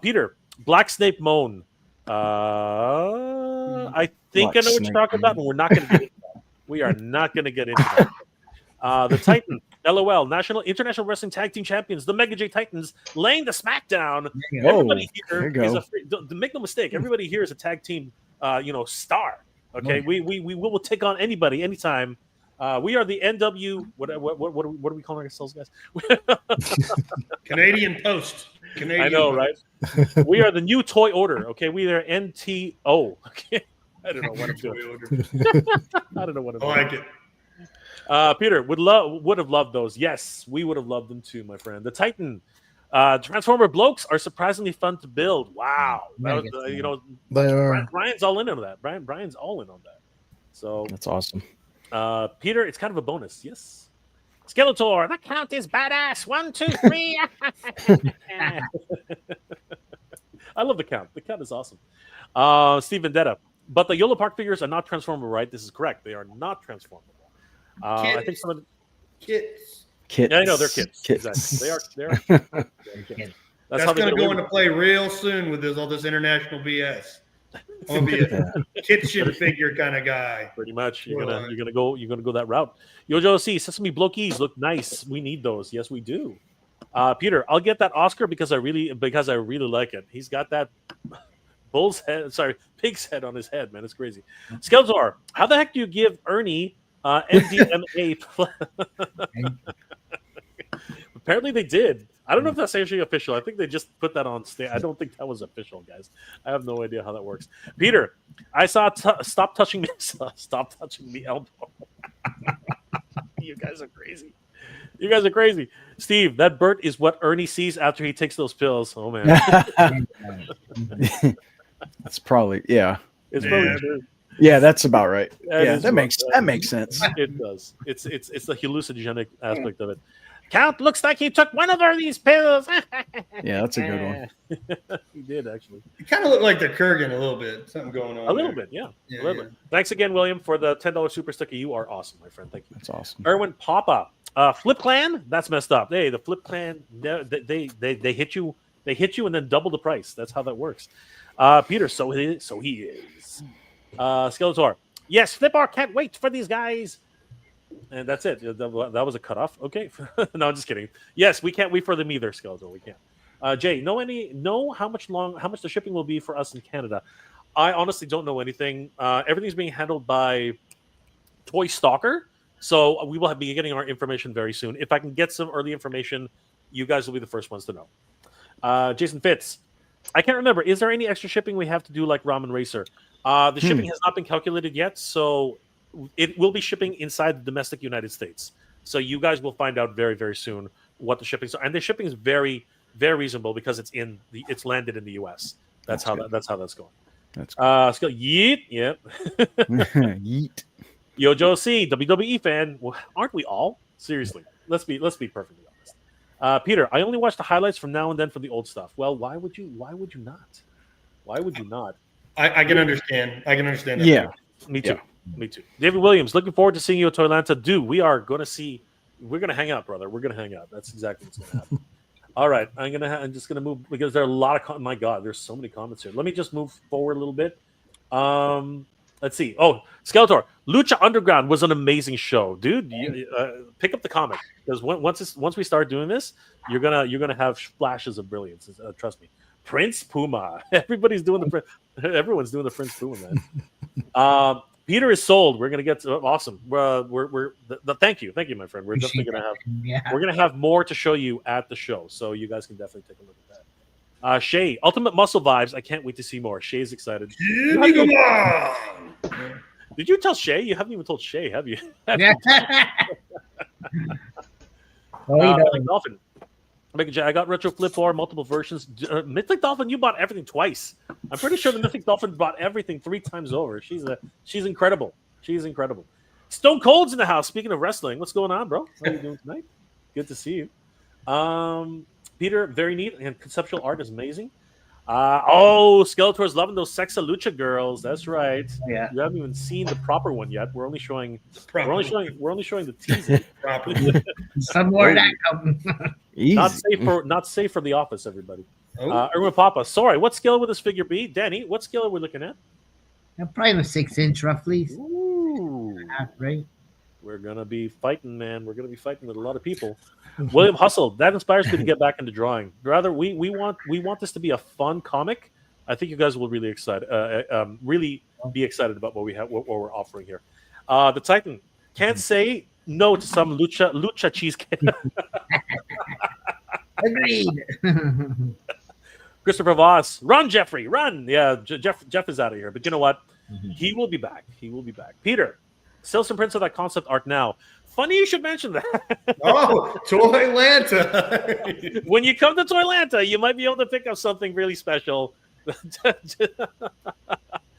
Peter, Black Snape Moan. I think I know what you're talking about, and we're not going to get into that. We are not going to get into that. The Titan, LOL, International Wrestling Tag Team Champions, the Mega J Titans, laying the smackdown. Everybody here is make no mistake. Everybody here is a tag team, star. Okay, we will take on anybody, anytime. We are the NW. What are we calling ourselves, guys? Canadian Post. Canadian. I know, right? We are the new Toy Order. Okay, we are NTO. Okay, I don't know what I'm doing. I don't know what I'm doing. I like it. Peter would have loved those. Yes, we would have loved them too, my friend. The Titan. Transformer blokes are surprisingly fun to build. Wow, they are. Brian's all in on that. Brian's all in on that. So that's awesome. Peter, it's kind of a bonus. Yes. Skeletor, the count is badass. 1, 2, 3. I love the count. The count is awesome. Steve Vendetta. But the YOLO Park figures are not transformable, right? This is correct. They are not transformable. I think some of the kits. Kids. Yeah, I know they're kids. Exactly. They are kids. That's going to go into play real soon with all this international BS. I'll be a kitchen figure kind of guy. Pretty much. You're gonna go that route. Yojo C, Sesame Blokies look nice. We need those. Yes, we do. Peter, I'll get that Oscar because I really like it. He's got that pig's head on his head, man. It's crazy. Skeletor, how the heck do you give Ernie MDMA? Apparently they did. I don't know if that's actually official. I think they just put that on stage. I don't think that was official, guys. I have no idea how that works. Peter, I saw stop touching me elbow. You guys are crazy. Steve, that Bert is what Ernie sees after he takes those pills. Oh man. That's probably It's probably true. Yeah, that's about right. That makes sense. It does. It's the hallucinogenic aspect of it. Count looks like he took one of these pills. Yeah, that's a good one. He did, actually. You kind of look like the Kurgan a little bit. Something going on. A little bit, yeah. A little bit. Thanks again, William, for the $10 super sticker. You are awesome, my friend. Thank you. That's awesome. Erwin Papa. Flip Clan? That's messed up. Hey, the Flip Clan, they hit you. They hit you and then double the price. That's how that works. Peter, so he is. Skeletor. Yes, Flipar can't wait for these guys. And that's it. That was a cutoff. Okay. No, I'm just kidding. Yes, we can't wait for them either, Skeletor. We can't. Jay, know how much the shipping will be for us in Canada? I honestly don't know anything. Everything's being handled by Toy Stalker, so we will be getting our information very soon. If I can get some early information, you guys will be the first ones to know. Jason Fitz, I can't remember. Is there any extra shipping we have to do like Ramen Racer? The shipping has not been calculated yet, so it will be shipping inside the domestic United States. So you guys will find out very, very soon what the shipping is. And the shipping is very, very reasonable because it's landed in the US. That's how that's going. That's good. Yeet. Yeah. Yeet. Yo, Joe C, WWE fan. Well, aren't we all? Seriously. Let's be perfectly honest. Peter, I only watch the highlights from now and then for the old stuff. Well, why would you not? Why would you not? I can understand. I can understand that. Yeah. Me too. Yeah. Me too. David Williams, looking forward to seeing you at Toylanta. Dude, we're going to hang out, brother. We're going to hang out. That's exactly what's going to happen. All right. I'm just going to move because there are a lot of my God, there's so many comments here. Let me just move forward a little bit. Let's see. Oh, Skeletor, Lucha Underground was an amazing show, dude. Pick up the comic because once we start doing this, you're gonna have flashes of brilliance. Trust me. Prince Puma. Everyone's doing the Prince Puma, man. Peter is sold. We're gonna get awesome. Thank you, my friend. We're definitely gonna have more to show you at the show, so you guys can definitely take a look at that. Shay, Ultimate Muscle vibes. I can't wait to see more. Shay's excited. Did you tell Shay? You haven't even told Shay, have you? Dolphin. I got Retro Flip Bar, multiple versions. Mythic Dolphin, you bought everything twice. I'm pretty sure the Mythic Dolphin bought everything 3 times over. She's incredible. She's incredible. Stone Cold's in the house. Speaking of wrestling, what's going on, bro? How are you doing tonight? Good to see you. Peter, very neat, and conceptual art is amazing. Skeletor's loving those Sexa Lucha girls. That's right. Yeah. You haven't even seen the proper one yet. We're only showing the teaser. Some more of that coming. Not safe for the office, everybody. Oh. Erwin Papa. Sorry, what scale would this figure be? Danny, what scale are we looking at? Probably a 6-inch, roughly. Ooh. Right. We're gonna be fighting, man. We're gonna be fighting with a lot of people. William Hustle, that inspires me to get back into drawing. Rather, we want this to be a fun comic. I think you guys will really be excited about what we have, what we're offering here. The Titan can't say no to some lucha cheesecake. Agreed. Christopher Voss, run, Jeffrey, run. Yeah, Jeff is out of here, but you know what? He will be back. He will be back. Peter, sell some prints of that concept art now. Funny you should mention that. Oh, Toylanta. When you come to Toylanta, you might be able to pick up something really special.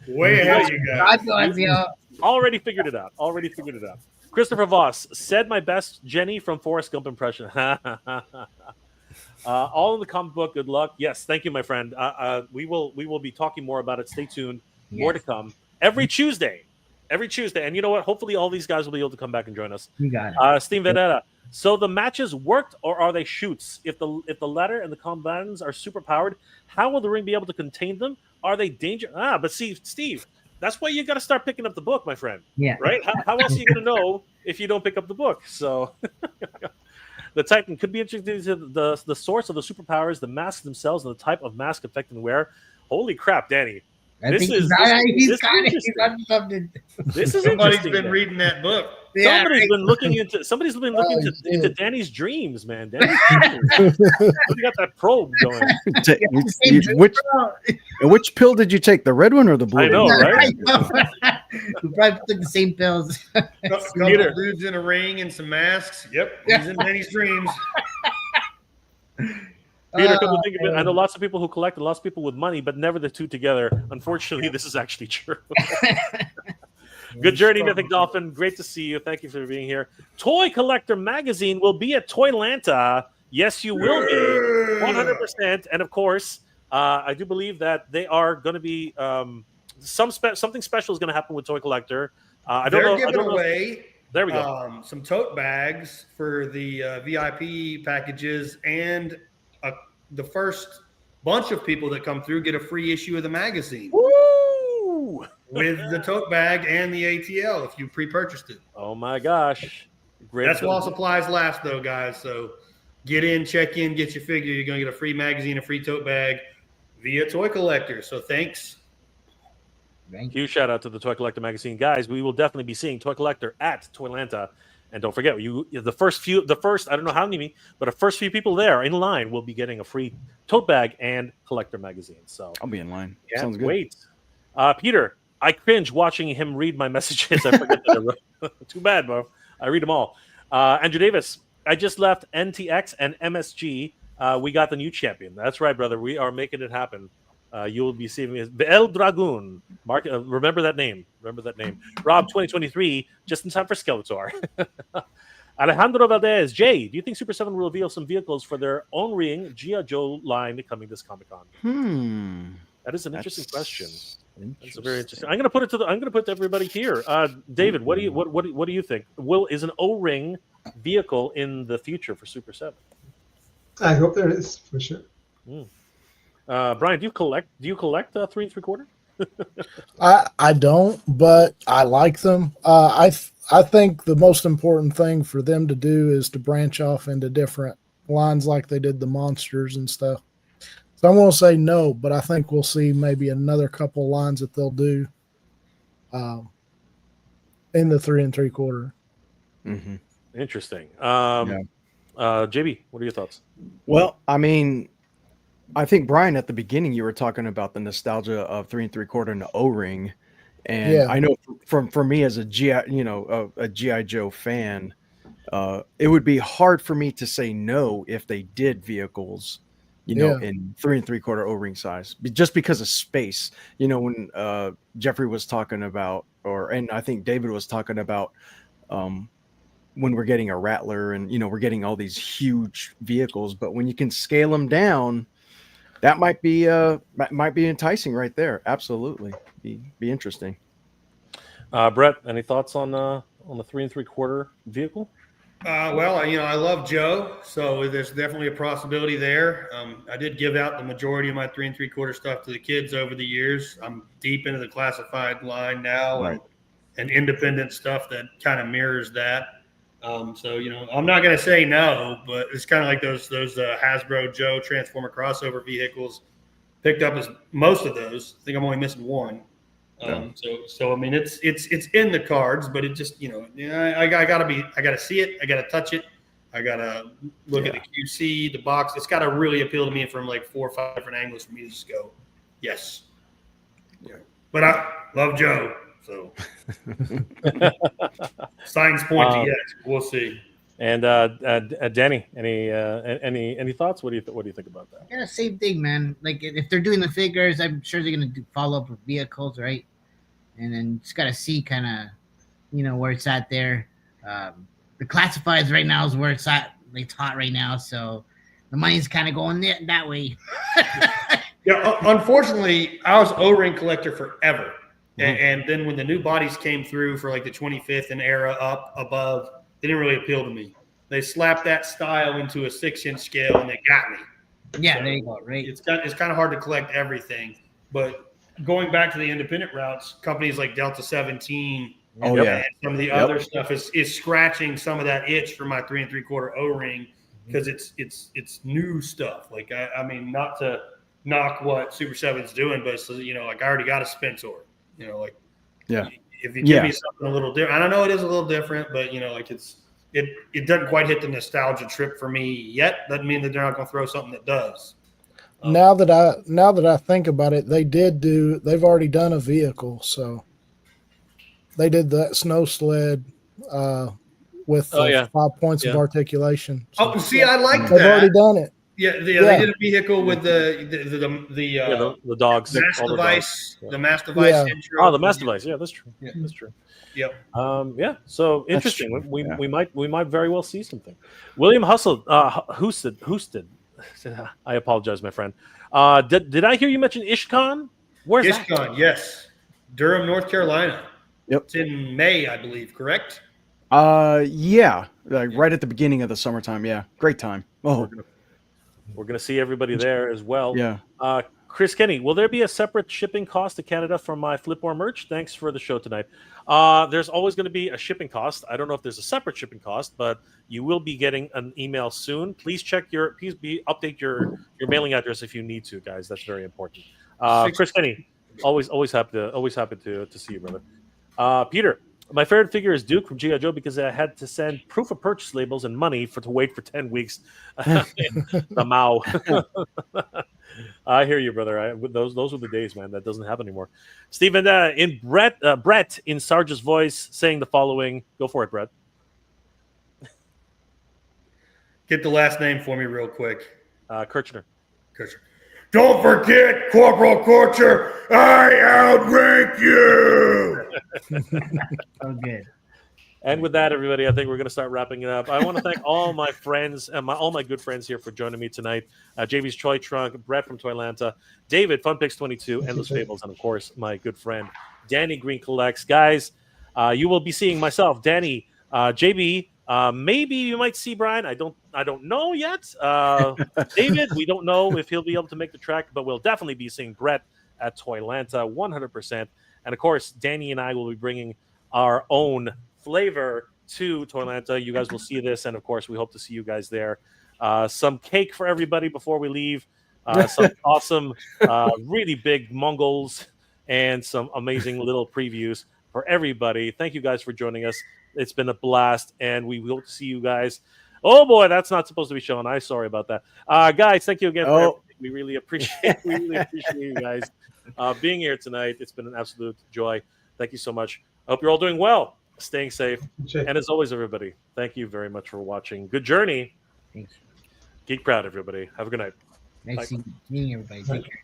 Way ahead of you guys. God bless you. Already figured it out. Christopher Voss said my best Jenny from Forrest Gump impression. All in the comic book. Good luck. Yes, thank you, my friend. We will be talking more about it. Stay tuned. More to come every Tuesday. And you know what? Hopefully, all these guys will be able to come back and join us. You got it. Steve Veneta. So the matches worked, or are they shoots? If the ladder and the combatants are super powered, how will the ring be able to contain them? Are they dangerous? But see, Steve, that's why you got to start picking up the book, my friend. Yeah. Right? How else are you going to know if you don't pick up the book? So the Titan could be interesting to the source of the superpowers, the masks themselves, and the type of mask affecting wear. Holy crap, Danny. This is something. This is Somebody's been reading that book. Somebody's been looking into Danny's dreams, man. Danny's dreams. You got that probe going. Which pill did you take? The red one or the blue? I know, right? We probably took the same pills. Couple dudes in a ring and some masks. Yep, he's in Danny's dreams. Peter, come to think of it, I know lots of people who collect and lots of people with money, but never the two together. Unfortunately, this is actually true. Good journey, Mythic Dolphin. Great to see you. Thank you for being here. Toy Collector Magazine will be at Toylanta. Yes, you will be. 100%. And of course, I do believe that they are going to be something special is going to happen with Toy Collector. They're giving away. There we go. Some tote bags for the VIP packages, and the first bunch of people that come through get a free issue of the magazine. Woo! With the tote bag and the ATL if you pre-purchased it. Oh my gosh. Great. That's while supplies last though, guys. So get in, check in, get your figure. You're going to get a free magazine, a free tote bag via Toy Collector. So thanks. Huge shout out to the Toy Collector Magazine. Guys, we will definitely be seeing Toy Collector at Toylanta. And don't forget, the first, I don't know how many, but the first few people there in line will be getting a free tote bag and collector magazine. So I'll be in line. Yeah, sounds good. Wait, Peter, I cringe watching him read my messages. I forget that I wrote. Too bad, bro. I read them all. Andrew Davis, I just left NTX and MSG. We got the new champion. That's right, brother. We are making it happen. You will be seeing me as El Dragoon. Mark, remember that name. Rob 2023, just in time for Skeletor. Alejandro Valdez, Jay, do you think Super 7 will reveal some vehicles for their own ring G.I. Joe line coming this Comic-Con? That is an interesting question. That's a very interesting. I'm going to put to everybody here. David, what do you think? Is an O-ring vehicle in the future for Super 7? I hope there is for sure. Brian, do you collect 3 3/4? I don't, but I like them. I think the most important thing for them to do is to branch off into different lines like they did the monsters and stuff. So I'm going to say no, but I think we'll see maybe another couple lines that they'll do in the 3 3/4. Mm-hmm. Interesting. JB, what are your thoughts? Well, I mean, I think, Brian, at the beginning, you were talking about the nostalgia of 3 3/4 and the O-ring. And I know for me as a G.I. Joe fan, it would be hard for me to say no if they did vehicles, in 3 3/4 O-ring size, just because of space. When Jeffrey was talking about, and I think David was talking about, when we're getting a Rattler and we're getting all these huge vehicles, but when you can scale them down, that might be enticing right there. Absolutely, be interesting. Brett, any thoughts on the 3 3/4 vehicle? Well, I love Joe, so there's definitely a possibility there. I did give out the majority of my 3 3/4 stuff to the kids over the years. I'm deep into the classified line now, Right. and independent stuff that kind of mirrors that. So I'm not going to say no, but it's kind of like those Hasbro Joe Transformer crossover vehicles. Picked up as most of those. I think I'm only missing one. So I mean, it's in the cards, but it just I gotta see it, I gotta touch it, I gotta look at the QC, the box. It's gotta really appeal to me from like 4 or 5 different angles for me to just go, yes. Yeah. But I love Joe, so signs point to yes. We'll see. And Danny, any thoughts? What do you think about that? Yeah, same thing, man. Like if they're doing the figures, I'm sure they're gonna follow up with vehicles, right? And then just gotta see kind of, where it's at there. The classifieds right now is where it's at. It's hot right now, so the money's kind of going that way. Yeah, unfortunately, I was O-ring collector forever, and then when the new bodies came through for like the 25th and era up above, they didn't really appeal to me. They slapped that style into a 6-inch scale, and they got me. Yeah, So there you go. Right. It's kind of hard to collect everything, but going back to the independent routes, companies like Delta 17, and some of the other stuff is scratching some of that itch for my 3 3/4 O-ring because it's new stuff. Like I mean, not to knock what Super 7's doing, but it's, like I already got a Spencer. If you give me something a little different, I don't know it is a little different, but it doesn't quite hit the nostalgia trip for me yet. Doesn't mean that they're not going to throw something that does. Now that I think about it, they've already done a vehicle, so they did that snow sled with 5 points of articulation. So, See, I like that. They've already done it. Yeah, they did a vehicle with the dogs, mass all the device, dogs. the mass device intro. Oh, the mass device. Yeah, that's true. Yeah, that's true. Yep. So interesting. We might very well see something. William Houston. I apologize, my friend. Did I hear you mention IshCon? Where's IshCon? Yes, Durham, North Carolina. Yep. It's in May, I believe. Correct? Yeah, like right at the beginning of the summertime. Yeah, great time. Oh, we're gonna see everybody there as well. Yeah. Chris Kenny, will there be a separate shipping cost to Canada for my Flipboard merch? Thanks for the show tonight. There's always going to be a shipping cost. I don't know if there's a separate shipping cost, but you will be getting an email soon. Please update your mailing address if you need to, guys. That's very important. Chris Kenny, always happy to see you, brother. Peter, my favorite figure is Duke from G.I. Joe because I had to send proof of purchase labels and money to wait for 10 weeks. The Mao. I hear you, brother. Those were the days, man. That doesn't happen anymore. Stephen, in Brett in Sarge's voice saying the following. Go for it, Brett. Get the last name for me real quick. Kirchner. Don't forget, Corporal Corcher, I outrank you. Oh, good. And with that, everybody, I think we're going to start wrapping it up. I want to thank all my friends and all my good friends here for joining me tonight. JV's Toy Trunk, Brett from Toylanta, David, FunPix22, Endless Fables, and of course, my good friend, Danny Green Collects. Guys, you will be seeing myself, Danny, JB. Maybe you might see Brian. I don't know yet. David, we don't know if he'll be able to make the track, but we'll definitely be seeing Brett at Toylanta 100%. And of course, Danny and I will be bringing our own flavor to Toylanta. You guys will see this, and of course, we hope to see you guys there. Some cake for everybody before we leave. Some awesome, really big Mongols, and some amazing little previews for everybody. Thank you guys for joining us. It's been a blast, and we will see you guys. Oh boy, that's not supposed to be shown. I'm sorry about that, guys. Thank you again for everything. We really appreciate you guys being here tonight. It's been an absolute joy. Thank you so much. I hope you're all doing well. staying safe. Check. And as always, everybody, thank you very much for watching. Good journey. Thanks. Geek proud, everybody. Have a good night. Nice meeting everybody. Take care.